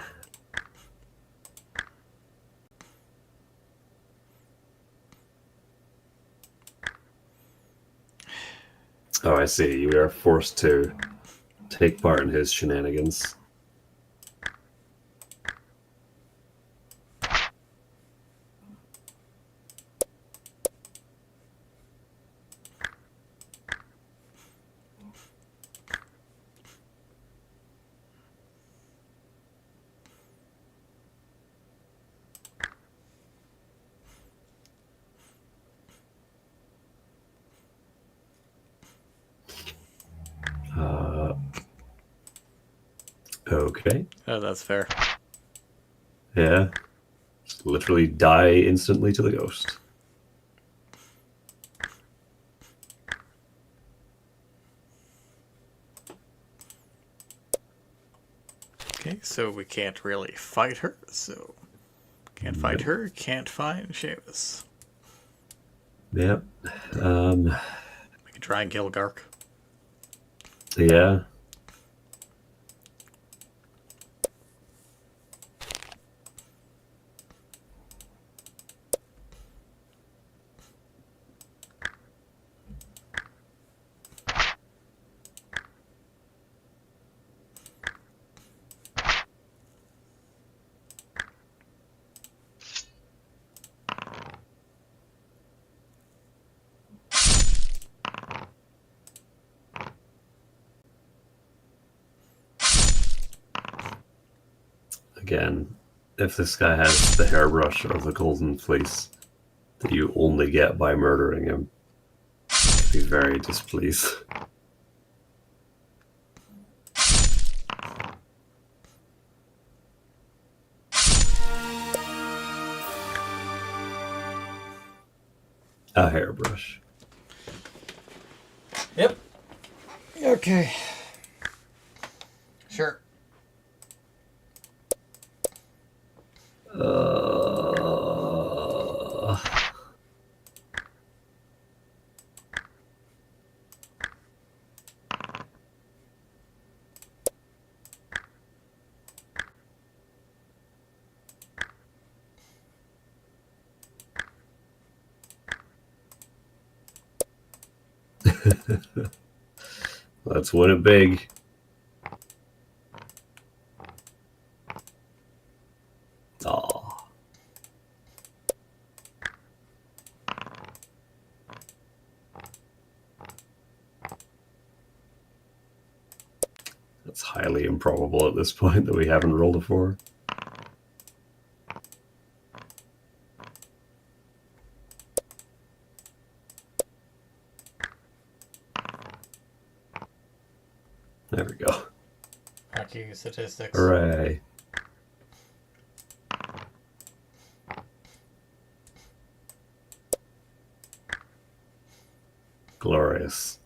Oh, I see. You are forced to take part in his shenanigans. Okay. Oh, that's fair. Yeah. Just literally die instantly to the ghost. Okay, so we can't really fight her, so... Can't fight her, can't find Seamus. Yep. We can try and kill Gark. Yeah. Again, if this guy has the hairbrush or the golden fleece that you only get by murdering him, I'd be very displeased. A hairbrush. Yep. Okay. Sure. Uh... Let's win it big. Aw. That's highly improbable at this point that we haven't rolled a 4. There we go. Fuck you, statistics. Hooray. Glorious.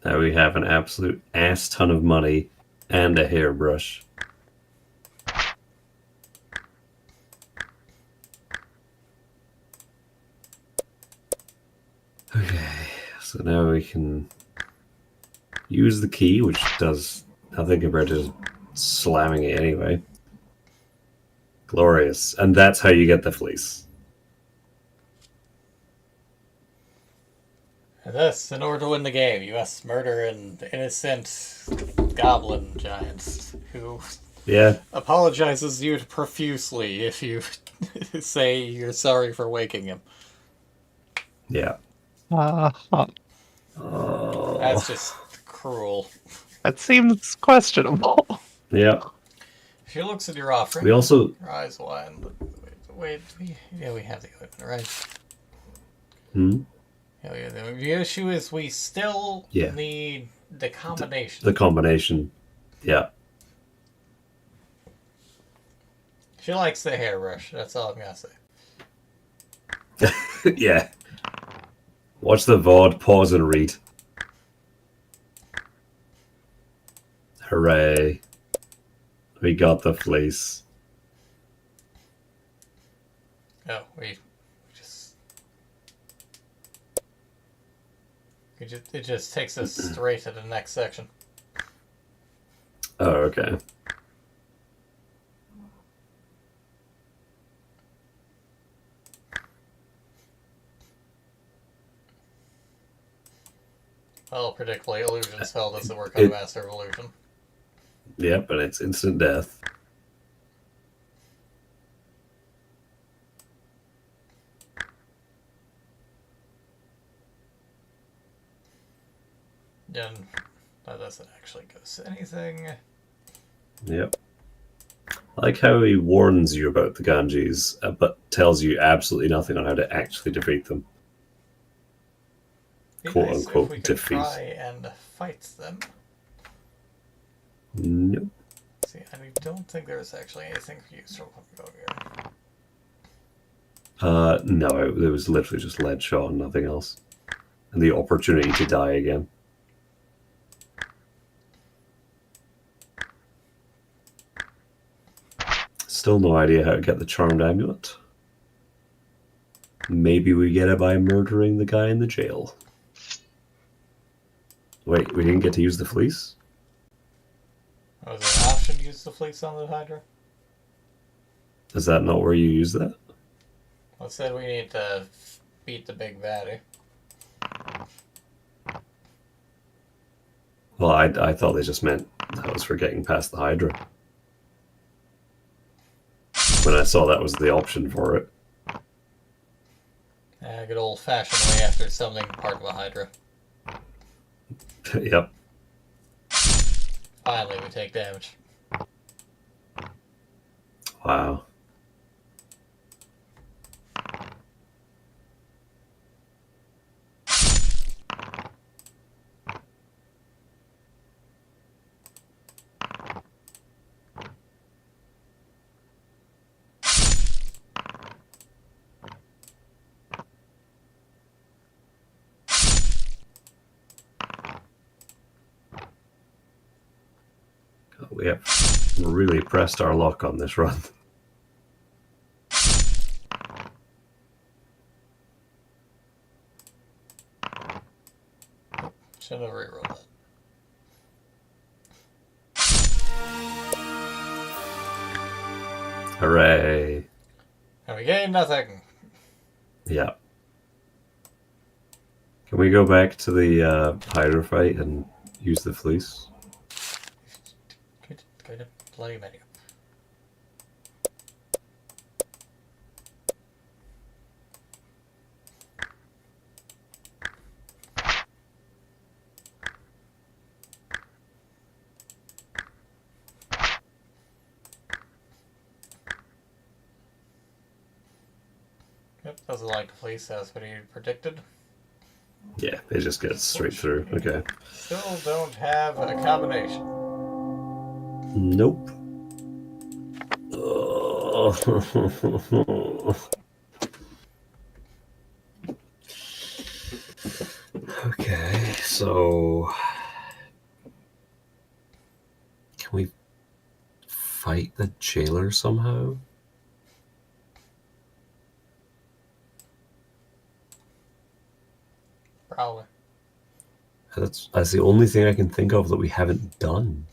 Now we have an absolute ass ton of money and a hairbrush. Okay, so now we can use the key, which does nothing compared to just slamming it anyway. Glorious. And that's how you get the fleece. Thus, in order to win the game, you must murder an innocent goblin giant who apologizes you profusely if you say you're sorry for waking him. Yeah. That's just cruel. That seems questionable. Yeah. She looks at your offering. We also... Her eyes wide. Wait. Yeah, we have the equipment, right? Hmm? Yeah, the issue is we still need the combination. The combination. Yeah. She likes the hairbrush. That's all I'm gonna say. Yeah. Watch the VOD, pause and read. Hooray. We got the fleece. Oh, we just it just takes us straight to the next section. Oh, okay. Well, predictably, illusion spell doesn't work on a master of illusion. Yep, and it's instant death. Then that doesn't actually go to anything. Yep. I like how he warns you about the Ganges, but tells you absolutely nothing on how to actually defeat them. Be Quote nice unquote if we could defeat. try and fight them. Nope. See, I don't think there's actually anything useful going here. No, it was literally just lead shot and nothing else. And the opportunity to die again. Still no idea how to get the charmed amulet. Maybe we get it by murdering the guy in the jail. Wait, we didn't get to use the fleece? Was there an option to use the fleece on the Hydra? Is that not where you use that? Well, it said we need to beat the big baddie. Well, I thought they just meant that was for getting past the Hydra. When I saw that was the option for it. Good old-fashioned way after summoning part of a Hydra. Yep. Finally, we take damage. Wow. We have really pressed our luck on this run. Should have rerolled that. Hooray. And we gain nothing. Yeah. Can we go back to the Hydra fight and use the fleece? Good bloody menu. Yep, doesn't like the fleece, that's what he predicted. Yeah, they just get straight through. Okay. Still don't have a combination. Nope. Okay, so can we fight the jailer somehow? Probably. That's the only thing I can think of that we haven't done.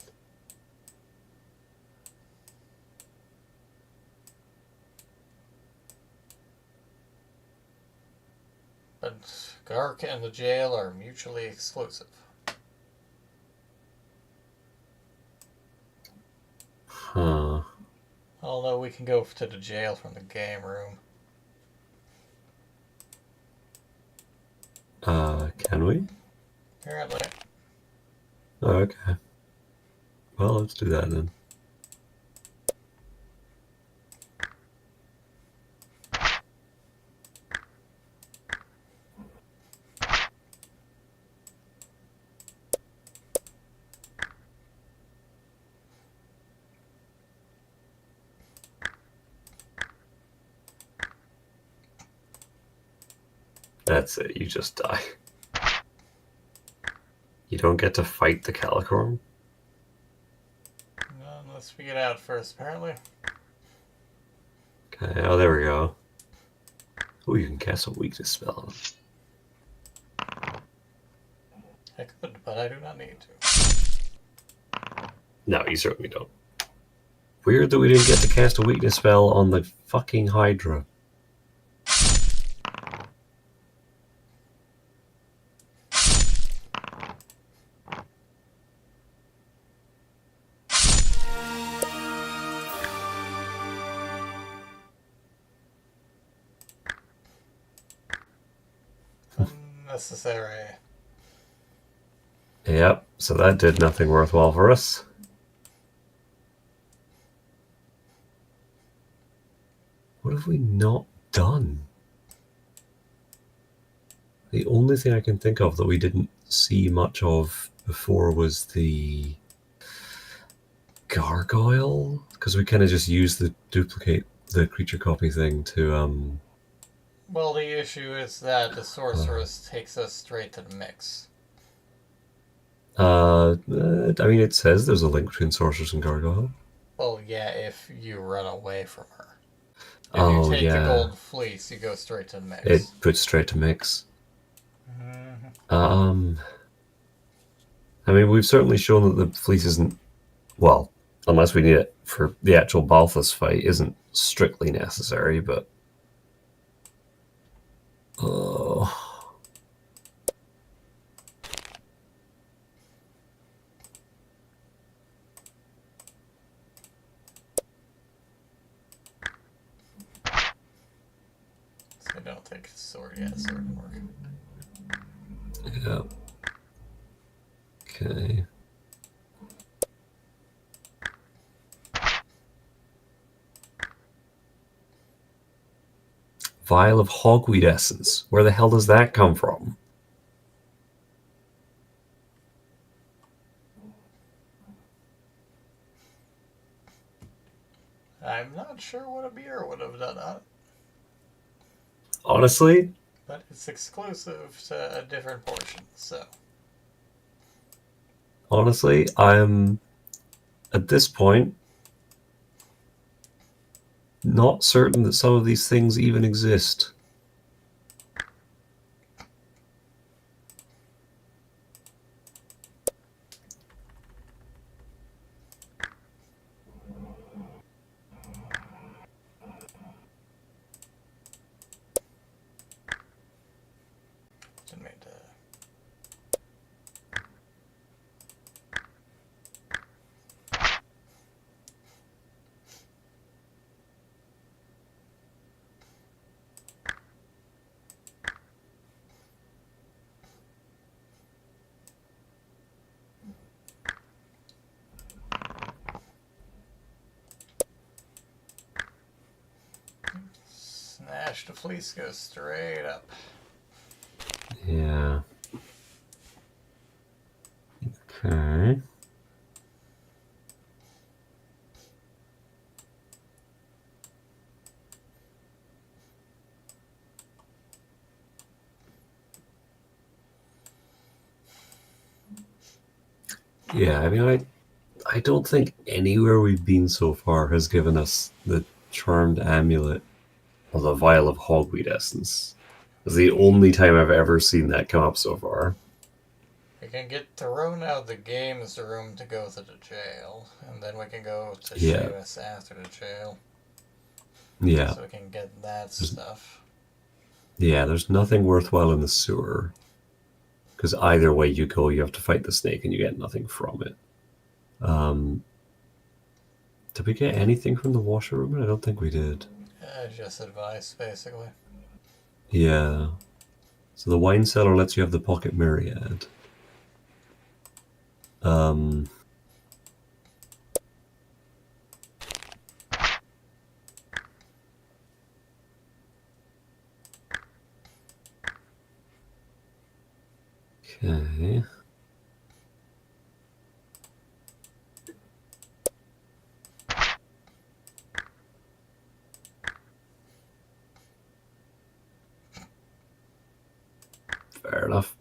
But Gark and the jail are mutually exclusive. Huh. Although we can go to the jail from the game room. Can we? Apparently. Oh, okay. Well, let's do that then. That's it. You just die. You don't get to fight the Calicorn? No, let's figure it out first, apparently. Okay, oh, there we go. Oh, you can cast a weakness spell on him. I could, but I do not need to. No, you certainly don't. Weird that we didn't get to cast a weakness spell on the fucking Hydra. Unnecessary. Yep, so that did nothing worthwhile for us. What have we not done? The only thing I can think of that we didn't see much of before was the gargoyle, because we kind of just used the duplicate the creature copy thing to Well, the issue is that the sorceress takes us straight to the mix. I mean, it says there's a link between sorceress and gargoyle. Well, yeah, if you run away from her. If Oh, you take the yeah. gold fleece, you go straight to the mix. It puts straight to mix. I mean, we've certainly shown that the fleece isn't, well, unless we need it for the actual Balthus fight, isn't strictly necessary, but... Oh... So I don't think sword, yeah, sword didn't work. Yeah. Okay. Vial of hogweed essence. Where the hell does that come from? I'm not sure what a beer would have done on it, Honestly, but it's exclusive to a different portion, so. I'm at this point not certain that some of these things even exist. Didn't mean to. Snash the fleece goes straight up. Yeah. Okay. Yeah, I mean, I don't think anywhere we've been so far has given us the charmed amulet or the vial of hogweed essence. It's the only time I've ever seen that come up so far. We can get thrown out of the games room to go to the jail, and then we can go to Yeah. Seamus after the jail. Yeah. So we can get that stuff. Yeah, there's nothing worthwhile in the sewer. Because either way you go, you have to fight the snake and you get nothing from it. Did we get anything from the washer room? I don't think we did. Just advice, basically. Yeah. So the wine cellar lets you have the pocket myriad. Okay. enough.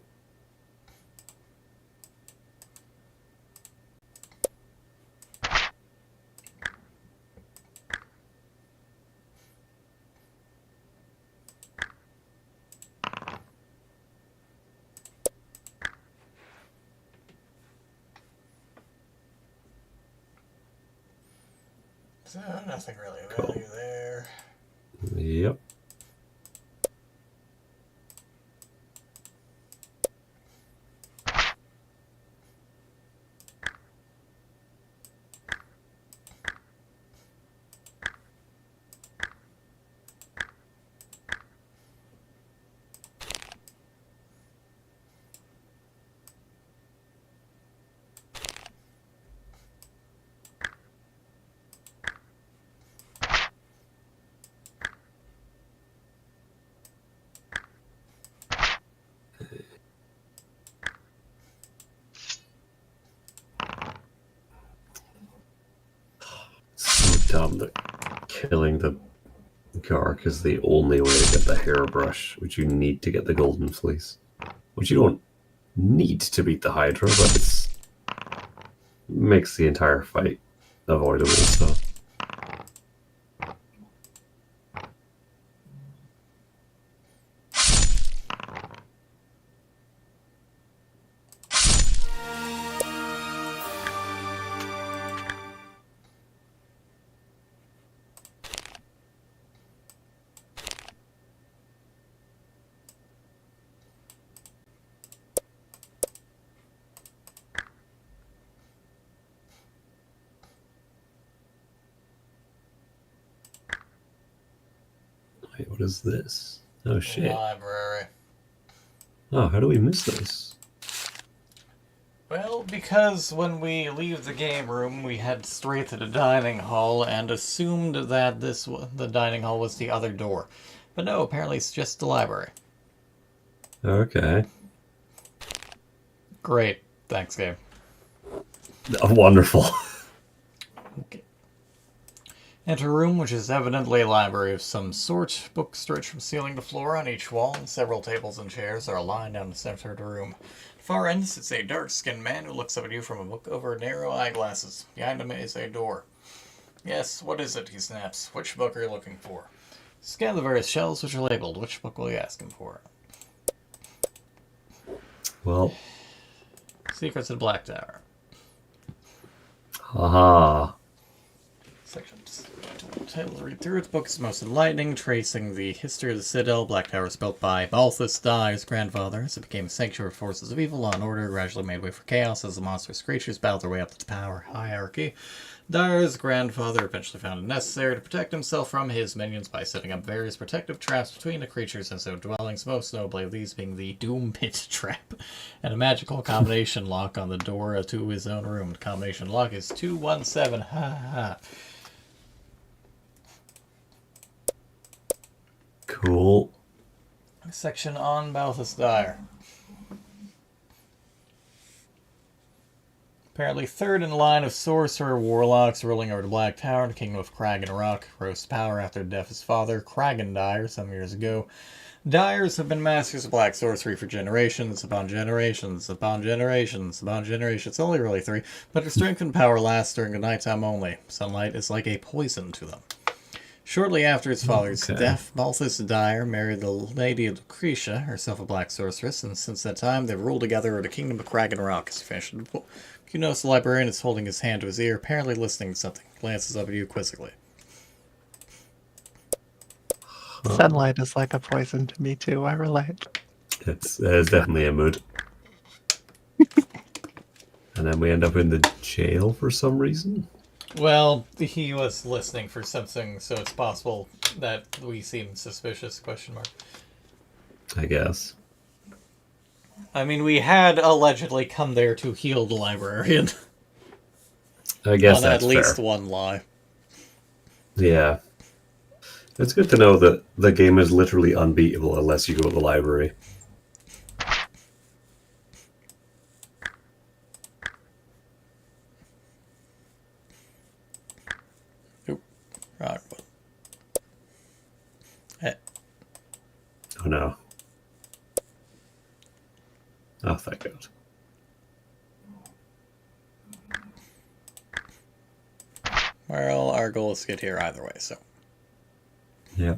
So, nothing really of Cool. value there. Yep. So dumb that killing the Gark is the only way to get the hairbrush, which you need to get the golden fleece. Which you don't need to beat the Hydra, but it's makes the entire fight avoidable, so. Wait, what is this? Oh shit. Library. Oh, how do we miss this? Well, because when we leave the game room, we head straight to the dining hall and assumed that the dining hall was the other door. But no, apparently it's just the library. Okay. Great. Thanks, game. Oh, wonderful. Okay. Enter a room which is evidently a library of some sort. Books stretch from ceiling to floor on each wall, and several tables and chairs are lined down the center of the room. Far end sits a dark-skinned man who looks up at you from a book over narrow eyeglasses. Behind him is a door. Yes, what is it? He snaps. Which book are you looking for? Scan the various shelves which are labeled. Which book will you ask him for? Well, Secrets of the Black Tower. haha. Sections. Titles read through. Its book is most enlightening, tracing the history of the Citadel. Black Tower was built by Balthus Dyer's grandfather as it became a sanctuary for forces of evil. Law and order gradually made way for chaos as the monstrous creatures battled their way up the power hierarchy. Dyer's grandfather eventually found it necessary to protect himself from his minions by setting up various protective traps between the creatures and so dwellings, most notably of these being the Doom Pit Trap and a magical combination lock on the door to his own room. The combination lock is 217. Ha ha ha. Cool. Section on Balthus Dyer. Apparently third in line of sorcerer warlocks ruling over the Black Tower, the kingdom of Kragan Rock, rose to power after the death of his father, Kragan Dyer, some years ago. Dyers have been masters of black sorcery for generations upon generations upon generations upon generations. It's only really 3, but their strength and power lasts during the nighttime only. Sunlight is like a poison to them. Shortly after his father's death, Balthus Dyer married the Lady Lucretia, herself a black sorceress, and since that time they've ruled together over the kingdom of Kragan Rock. As he finished the book, you notice the librarian is holding his hand to his ear, apparently listening to something. Glances up at you quizzically. Sunlight is like a poison to me too. I relate. It's definitely a mood. And then we end up in the jail for some reason. Well, he was listening for something, so it's possible that we seem suspicious, question mark. I guess. I mean, we had allegedly come there to heal the librarian. I guess on that's at least fair. one lie. Yeah. It's good to know that the game is literally unbeatable unless you go to the library. Oop. Right. Oh no. thank God. Well, our goal is to get here either way, so. Yeah.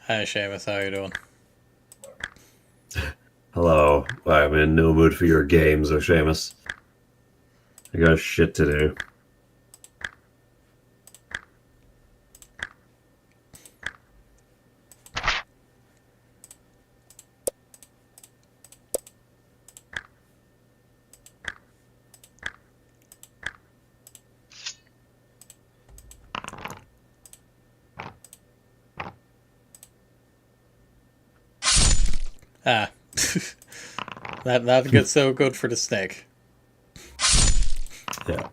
Hi, Seamus, how you doing? Hello. I'm in no mood for your games, Seamus. I got shit to do. Ah. That gets so good for the snake. Yeah.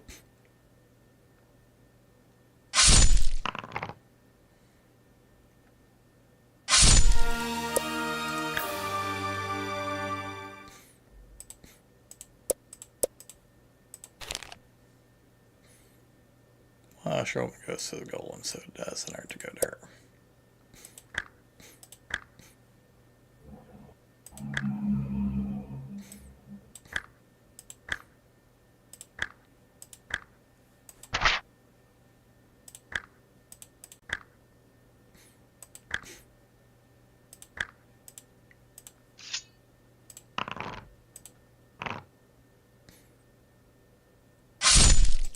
Show me goes to the golem, so it doesn't hurt to go there.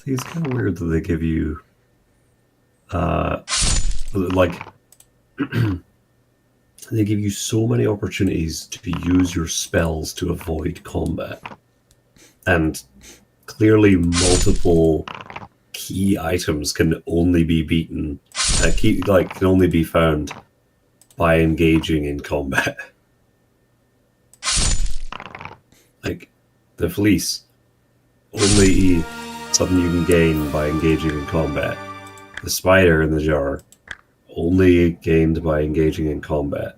See, it's kind of weird that they give you, like, they give you so many opportunities to use your spells to avoid combat. And clearly multiple key items can only be beaten, can only be found by engaging in combat. Like, the fleece, only something you can gain by engaging in combat. The spider in the jar, only gained by engaging in combat.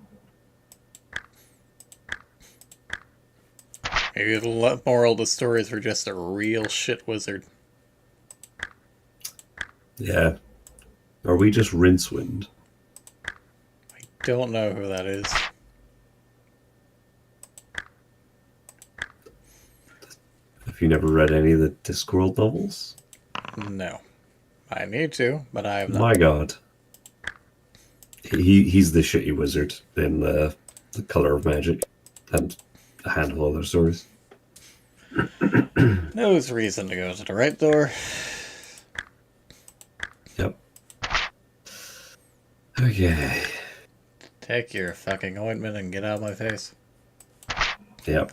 Maybe the moral of the story is we're just a real shit wizard. Yeah. Are we just Rincewind? I don't know who that is. Have you never read any of the Discworld novels? No. I need to, but I have not. My God. He's the shitty wizard in the Color of Magic and a handful of other stories. No reason to go to the right door. Yep. Okay. Take your fucking ointment and get out of my face. Yep.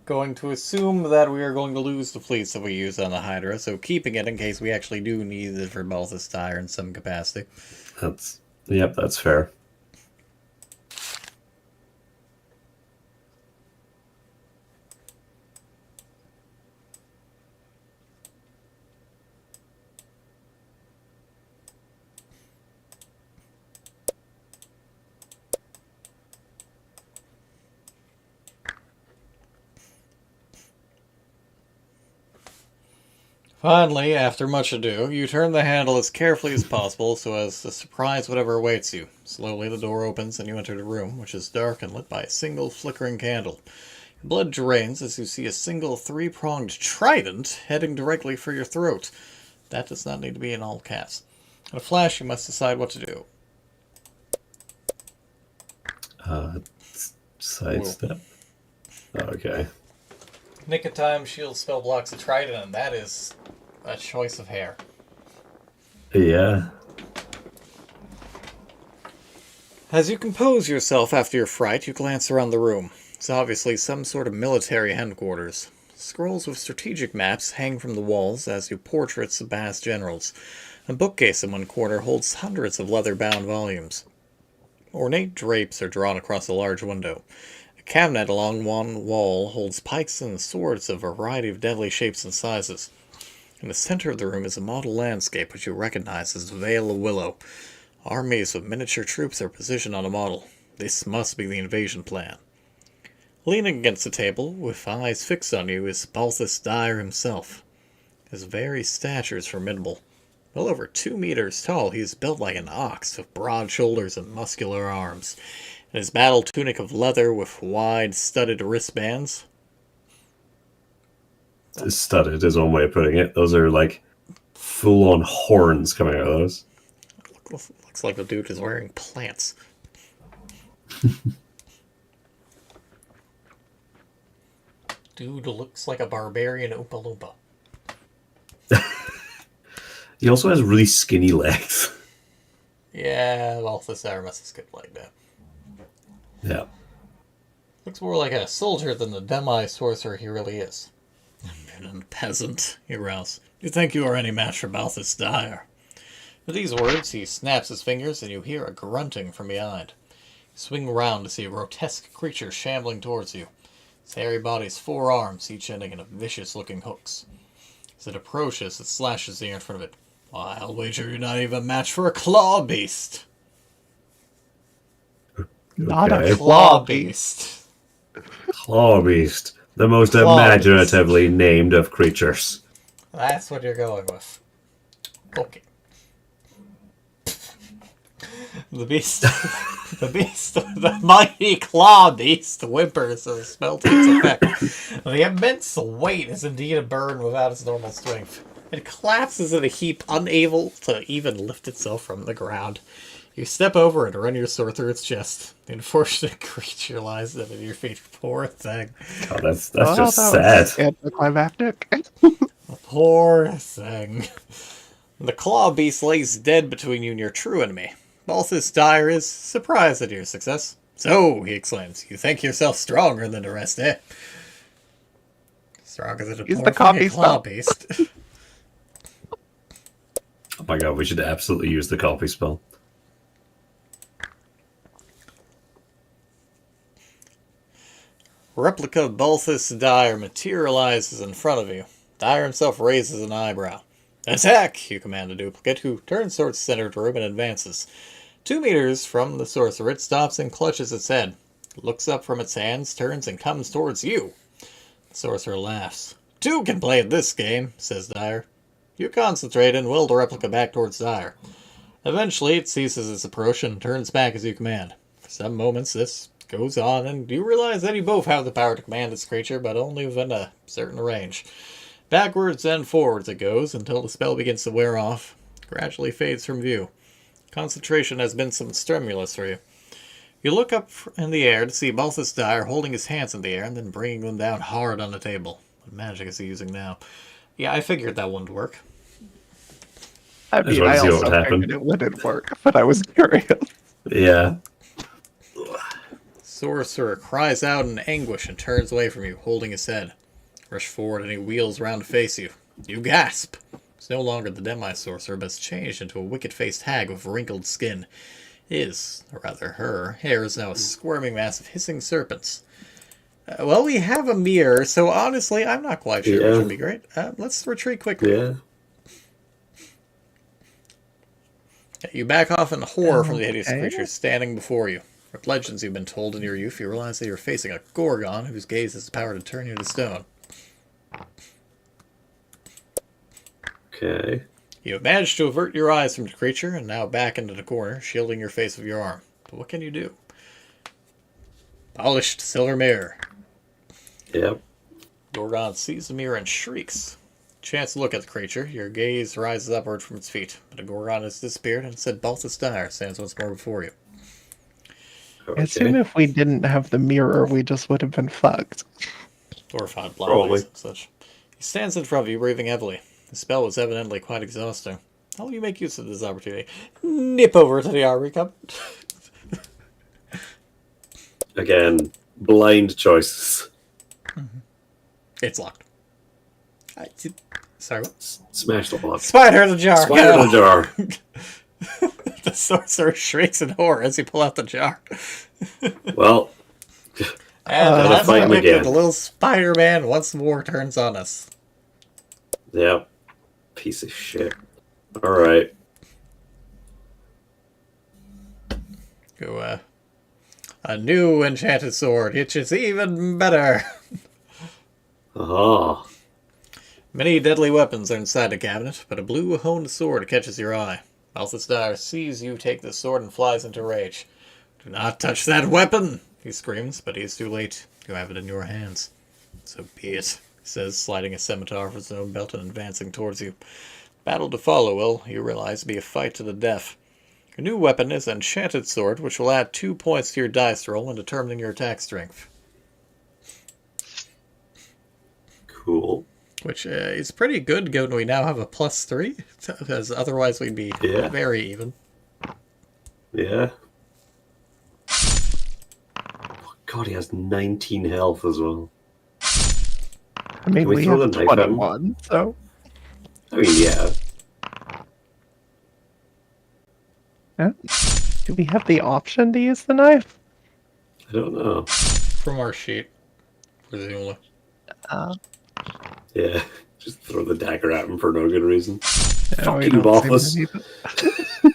Going to assume that we are going to lose the fleece that we use on the Hydra, so keeping it in case we actually do need it for Balthus Tire in some capacity. That's fair. Finally, after much ado, you turn the handle as carefully as possible so as to surprise whatever awaits you. Slowly the door opens and you enter the room, which is dark and lit by a single flickering candle. Your blood drains as you see a single three-pronged trident heading directly for your throat. That does not need to be in all caps. In a flash, you must decide what to do. Sidestep. Okay. Nick of Time, shield spell blocks a trident, and that is a choice of hair. Yeah. As you compose yourself after your fright, you glance around the room. It's obviously some sort of military headquarters. Scrolls with strategic maps hang from the walls, as do portraits of past generals. A bookcase in one corner holds hundreds of leather-bound volumes. Ornate drapes are drawn across a large window. A cabinet along one wall holds pikes and swords of a variety of deadly shapes and sizes. In the center of the room is a model landscape which you recognize as the Vale of Willow. Armies of miniature troops are positioned on a model. This must be the invasion plan. Leaning against the table, with eyes fixed on you, is Balthus Dyer himself. His very stature is formidable. Well over 2 meters tall, he is built like an ox, with broad shoulders and muscular arms. And his battle tunic of leather with wide, studded wristbands. Studded is one way of putting it. Those are like full-on horns coming out of those. Looks like the dude is wearing plants. Dude looks like a barbarian Oompa Loompa. He also has really skinny legs. Yeah, well, this Aramis is good like that. Yeah. Looks more like a soldier than the demi-sorcerer he really is. Impudent peasant, he growls. You think you are any match for Balthus Dyer? With these words, he snaps his fingers, and you hear a grunting from behind. You swing around to see a grotesque creature shambling towards you. Its hairy body's 4 arms, each ending in vicious-looking hooks. As it approaches, it slashes the air in front of it. Why, I'll wager you're not even a match for a claw beast. Not Okay. a Claw beast. Claw beast. The most Claw imaginatively named of creatures. That's what you're going with. Okay. The mighty claw beast whimpers as a spell takes effect. The immense weight is indeed a burden without its normal strength. It collapses in a heap, unable to even lift itself from the ground. You step over it and run your sword through its chest. The unfortunate creature lies dead at your feet. Poor thing. Oh, that's Well, just that sad. was anticlimactic. Poor thing. The claw beast lays dead between you and your true enemy. Balthus Dyer is surprised at your success. So, he exclaims, you think yourself stronger than the rest, eh? Stronger than a Use poor the copy fucking claw spell. beast. Oh my god, we should absolutely use the copy spell. Replica of Balthus Dyer materializes in front of you. Dyer himself raises an eyebrow. Attack! You command the duplicate, who turns towards the center of the room and advances. 2 meters from the sorcerer, it stops and clutches its head. Looks up from its hands, turns, and comes towards you. The sorcerer laughs. 2 can play at this game, says Dyer. You concentrate and will the replica back towards Dyer. Eventually, it ceases its approach and turns back as you command. For some moments, this goes on, and you realize that you both have the power to command this creature, but only within a certain range. Backwards and forwards it goes until the spell begins to wear off, gradually fades from view. Concentration has been some stimulus for you. You look up in the air to see Balthus Dyer holding his hands in the air and then bringing them down hard on the table. What magic is he using now? Yeah, I figured that wouldn't work. I just mean, wanted I to see what also would happen. figured it wouldn't work, but I was curious. Yeah. Sorcerer cries out in anguish and turns away from you, holding his head. Rush forward and he wheels around to face you. You gasp! It's no longer the demi-sorcerer, but it's changed into a wicked-faced hag with wrinkled skin. His, or rather her, hair is now a squirming mass of hissing serpents. Well, we have a mirror, so honestly, I'm not quite sure which would be great. Let's retreat quickly. Yeah. You back off in horror from the hideous Okay. creature standing before you. With legends you've been told in your youth, you realize that you're facing a Gorgon whose gaze has the power to turn you to stone. Okay. You have managed to avert your eyes from the creature and now back into the corner, shielding your face with your arm. But what can you do? Polished silver mirror. Yep. Gorgon sees the mirror and shrieks. Chance to look at the creature, your gaze rises upward from its feet, but the Gorgon has disappeared and instead Balthus Dyer stands once more before you. I assume Okay. if we didn't have the mirror, we just would have been fucked. Or found blind Probably. eyes and such. He stands in front of you, breathing heavily. The spell was evidently quite exhausting. How will you make use of this opportunity? Nip over to the armory cupboard. Again, blind choices. It's locked. Sorry, what? Smash the lock. Spider in the jar! Spider in the jar. The sorcerer shrieks in horror as you pull out the jar. Well, And Gotta as fight him predicted, again. the little Spider-Man once more turns on us. yep. Piece of shit. Alright. Go, A new enchanted sword, which is even better. Oh. Many deadly weapons are inside the cabinet, but a blue honed sword catches your eye. Balthasar sees you take the sword and flies into rage. Do not touch that weapon, he screams, but he is too late. You have it in your hands. So be it, he says, sliding a scimitar from his own belt and advancing towards you. Battle to follow will, you realize, be a fight to the death. Your new weapon is an enchanted sword, which will add 2 points to your dice roll when determining your attack strength. Cool. Which is pretty good, given we now have a +3, because otherwise we'd be very even. Yeah. Oh, God, he has 19 health as well. I mean, we throw have the knife at him? 21, so... I mean, yeah. Yeah. Do we have the option to use the knife? I don't know. From our sheet, presumably. Yeah. Just throw the dagger at him for no good reason. No, Fuck we you, don't seem to Balthus. need it.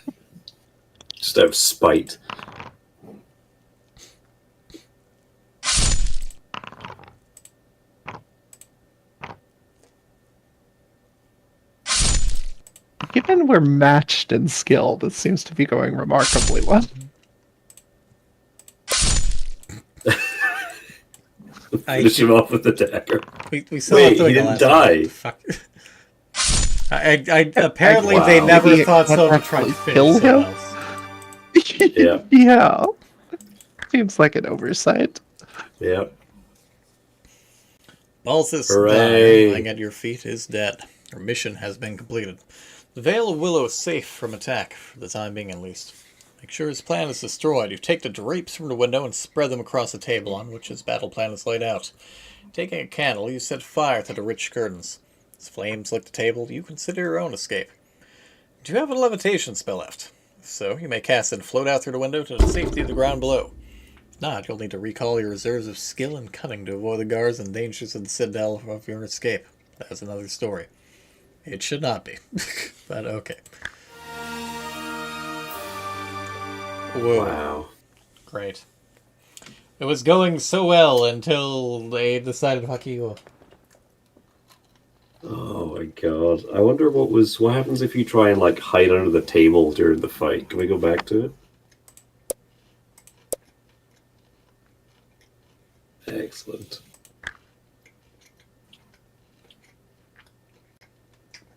Just out of spite. Given we're matched in skill, this seems to be going remarkably well. Finish him off with the dagger. We saw Wait, it doing he the didn't last die. one. Fuck. Apparently Wow. they never Maybe it thought so to can't try to actually finish kill someone him? else. Yeah. Yeah. Seems like an oversight. Yep. Balthus, Hooray. lying at your feet, is dead. Your mission has been completed. The Vale of Willow is safe from attack, for the time being at least. Make sure his plan is destroyed. You take the drapes from the window and spread them across the table on which his battle plan is laid out. Taking a candle, you set fire to the rich curtains. As flames lick the table, you consider your own escape. Do you have a levitation spell left? If so, you may cast it and float out through the window to the safety of the ground below. If not, you'll need to recall your reserves of skill and cunning to avoid the guards and dangers of the Citadel of your escape. That's another story. It should not be, but okay. Whoa. Wow. Great. It was going so well until they decided to fuck you up. Oh my god. I wonder what happens if you try and like hide under the table during the fight. Can we go back to it? Excellent.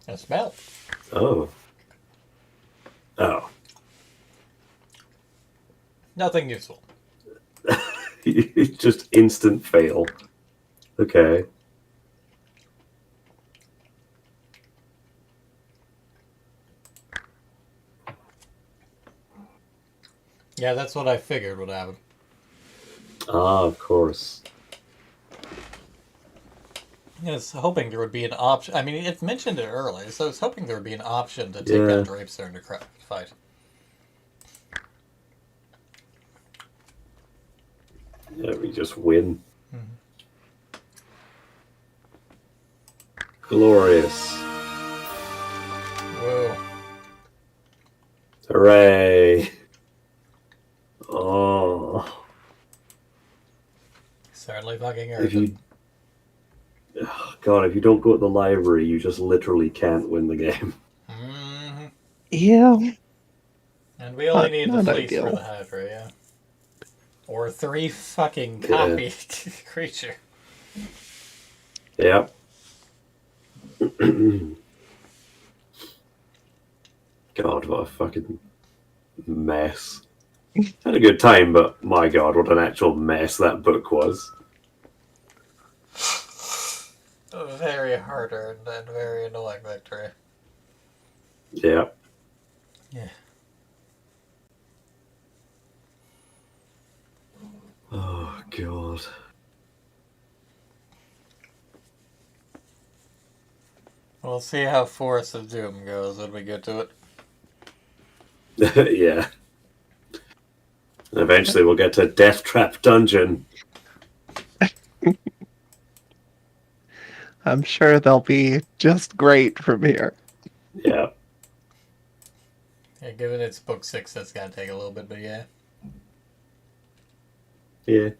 A spell. Oh. Oh. Nothing useful. Just instant fail. Okay. Yeah, that's what I figured would happen. Ah, of course. I was hoping there would be an option. I mean, it mentioned it earlier, so I was hoping there would be an option to take Yeah. down drapes during the fight. Yeah, we just win. Glorious. Whoa. Hooray. Oh. Certainly fucking If earned you... it. Oh, God, if you don't go to the library, you just literally can't win the game. Mm-hmm. Yeah. And we only need the Not fleece ideal. for the Hydra, yeah. Or 3 fucking copy creature. Yep. God, what a fucking mess. Had a good time, but my God, what an actual mess that book was. Very hard-earned and very annoying victory. Yeah. Yeah. Oh, God. We'll see how Forest of Doom goes when we get to it. Yeah. And eventually we'll get to Death Trap Dungeon. I'm sure they'll be just great from here. Yeah. Yeah, given it's book 6, that's gotta take a little bit, but yeah. Yeah.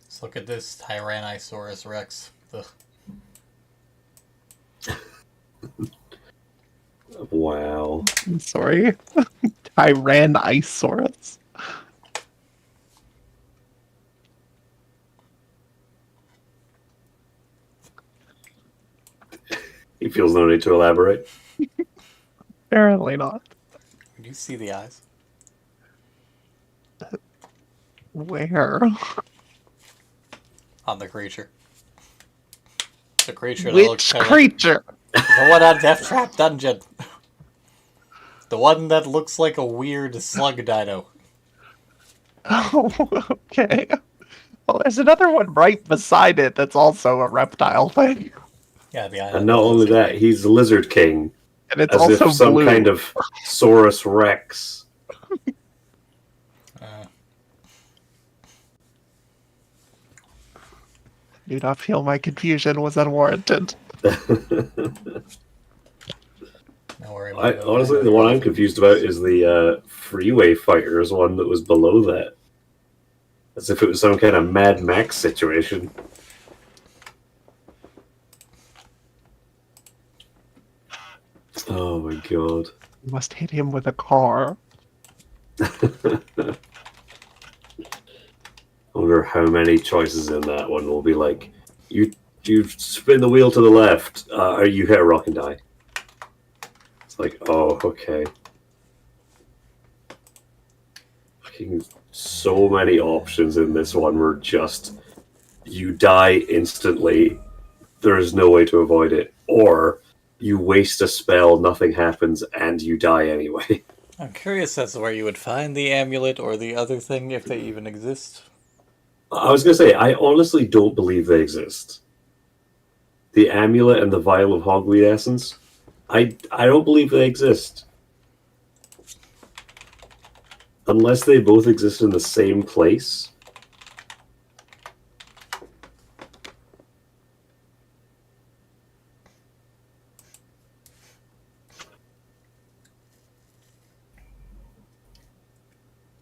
Let's look at this Tyrannosaurus Rex. Ugh. Wow. I'm sorry. Tyrannosaurus. He feels no need to elaborate. Apparently not. Do you see the eyes? Where? On the creature. The creature that looks Which kind of creature? the one on Death Trap Dungeon. The one that looks like a weird slug dino. Oh, okay. Well, there's another one right beside it that's also a reptile thing. Yeah, the And not only that, he's the Lizard King. And it's As if also some blue. kind of Saurus Rex. Do not feel my confusion was unwarranted. Don't worry about it. Honestly, the one I'm confused about is the Freeway Fighters one that was below that. As if it was some kind of Mad Max situation. Oh my god. You must hit him with a car. I wonder how many choices in that one will be like, you spin the wheel to the left, or you hit a rock and die. It's like, oh, okay. Fucking so many options in this one were just, you die instantly, there is no way to avoid it, or you waste a spell, nothing happens, and you die anyway. I'm curious as to where you would find the amulet or the other thing, if they even exist. I was going to say, I honestly don't believe they exist. The amulet and the vial of hogweed essence, I don't believe they exist. Unless they both exist in the same place.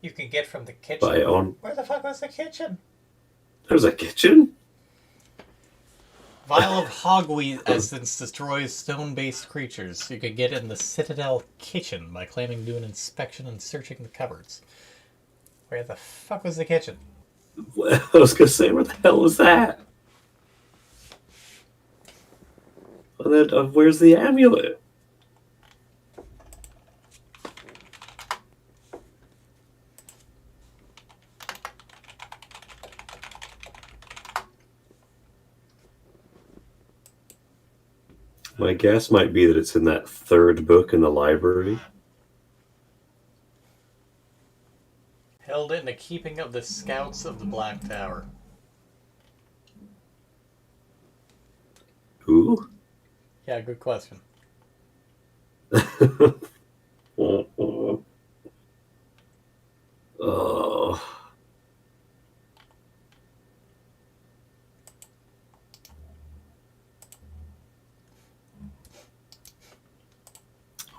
You can get from the kitchen. But Where the fuck was the kitchen? there's a kitchen? Vial of hogweed essence destroys stone-based creatures. You can get in the Citadel kitchen by claiming to do an inspection and searching the cupboards. Where the fuck was the kitchen? I was going to say, where the hell was that? And then, where's the amulet? My guess might be that it's in that third book in the library. Held in the keeping of the Scouts of the Black Tower. Who? Yeah, good question. Oh.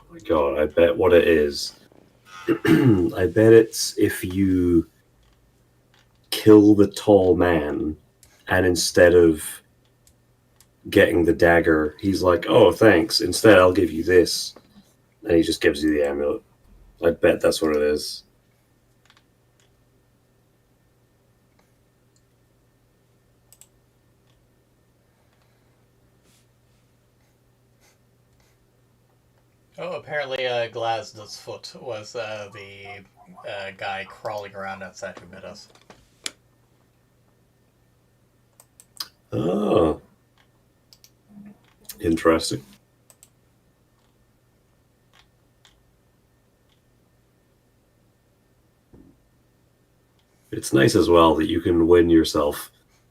My god, I bet what it is. I bet it's if you kill the tall man and instead of getting the dagger, he's like, oh, thanks. Instead, I'll give you this. And he just gives you the amulet. I bet that's what it is. Oh, apparently Glasdow's foot was the guy crawling around outside who bit us. Oh. Interesting. It's nice as well that you can win yourself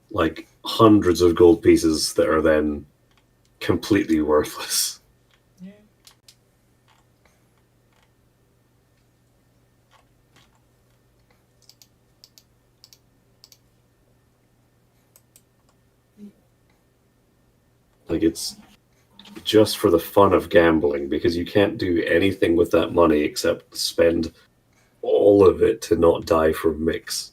like hundreds of gold pieces that are then completely worthless. Yeah. Like, it's just for the fun of gambling because you can't do anything with that money except spend all of it to not die from mix.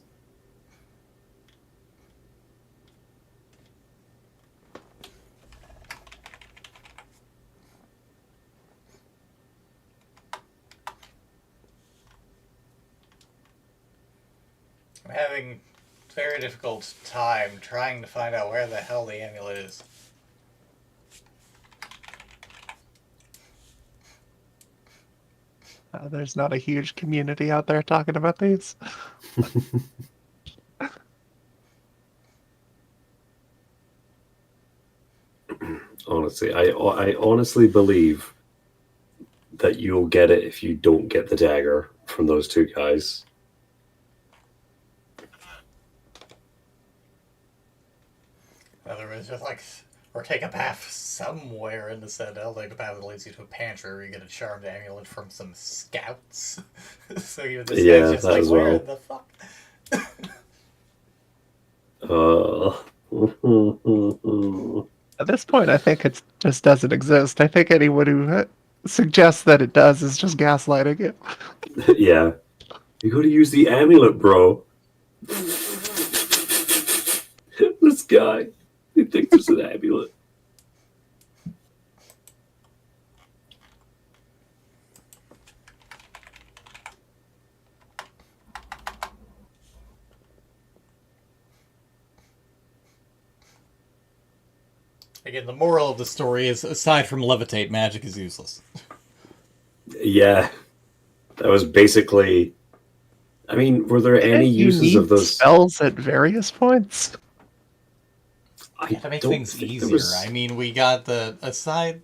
I'm having a very difficult time trying to find out where the hell the amulet is. There's not a huge community out there talking about these. Honestly, I honestly believe that you'll get it if you don't get the dagger from those two guys. Otherwise, just like, or take a path somewhere in the Citadel, like the path that leads you to a pantry where you get a charmed amulet from some scouts. So you're this Yeah, guy's just that like, as where well. the fuck? At this point, I think it just doesn't exist. I think anyone who suggests that it does is just gaslighting you. Yeah. You gotta use the amulet, bro. This guy. He thinks it's an amulet. Again, the moral of the story is, aside from levitate, magic is useless. Yeah. That was basically... I mean, were there any Didn't you uses of need those? spells at various points? I To make don't things think easier, there was... I mean, we got the aside.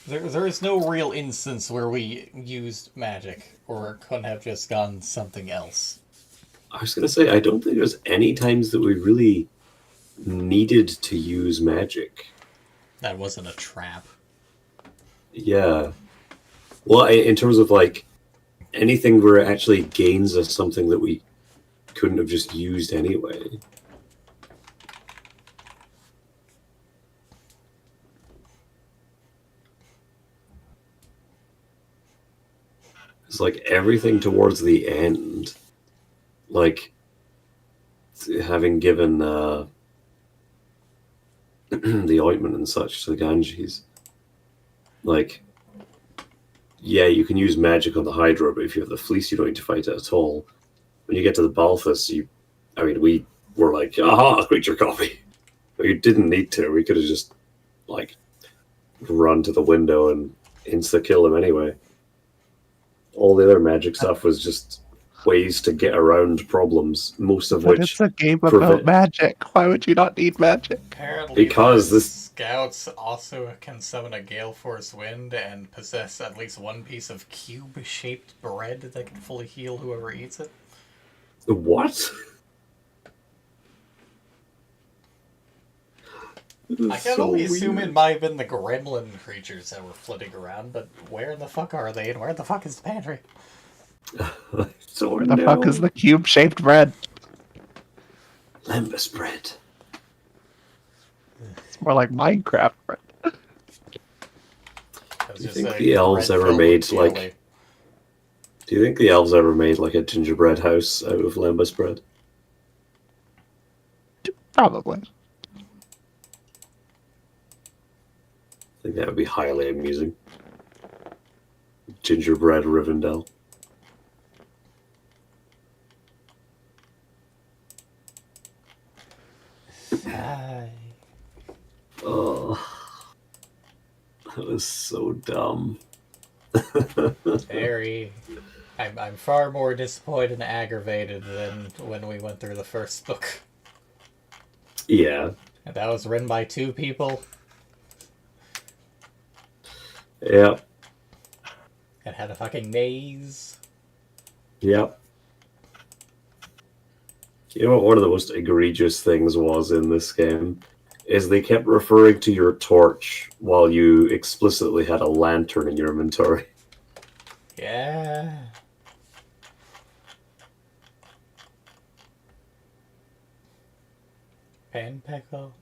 There is no real instance where we used magic, or couldn't have just gone something else. I was gonna say, I don't think there's any times that we really needed to use magic. That wasn't a trap. Yeah. Well, in terms of like anything where it actually gains us something that we couldn't have just used anyway. It's like everything towards the end, like having given the ointment and such to the Ganges, like, yeah, you can use magic on the Hydra, but if you have the fleece, you don't need to fight it at all. When you get to the Balthus, we were like, aha, creature copy. But you didn't need to. We could have just, like, run to the window and insta-kill him anyway. All the other magic stuff was just ways to get around problems, most of But which... it's a game about magic. Why would you not need magic? Apparently, Because the this... scouts also can summon a gale force wind and possess at least one piece of cube-shaped bread that can fully heal whoever eats it. What? I can only assume it might have been the gremlin creatures that were flitting around, but where the fuck are they, and where the fuck is the pantry? So Where the fuck is the cube-shaped bread? Lembas bread? It's more like Minecraft bread. Do you think the elves ever made, like... Do you think the elves ever made, like, a gingerbread house out of lembas bread? Probably. I think that would be highly amusing. Gingerbread Rivendell. Hi. Oh, that was so dumb. Very. I'm far more disappointed and aggravated than when we went through the first book. Yeah. And that was written by two people. Yeah. It had a fucking maze. Yep. You know what one of the most egregious things was in this game? Is they kept referring to your torch while you explicitly had a lantern in your inventory. Yeah. Pan pickle.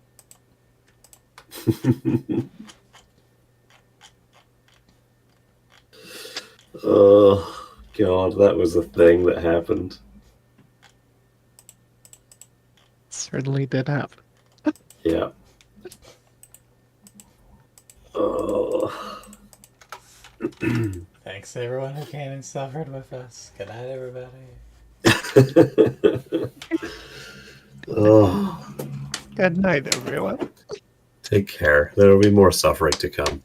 God, that was a thing that happened. Certainly did happen. Yeah. Oh. Thanks to everyone who came and suffered with us. Good night, everybody. Oh. Good night, everyone. Take care. There will be more suffering to come.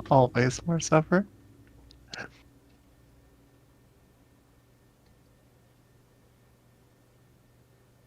Always more suffer.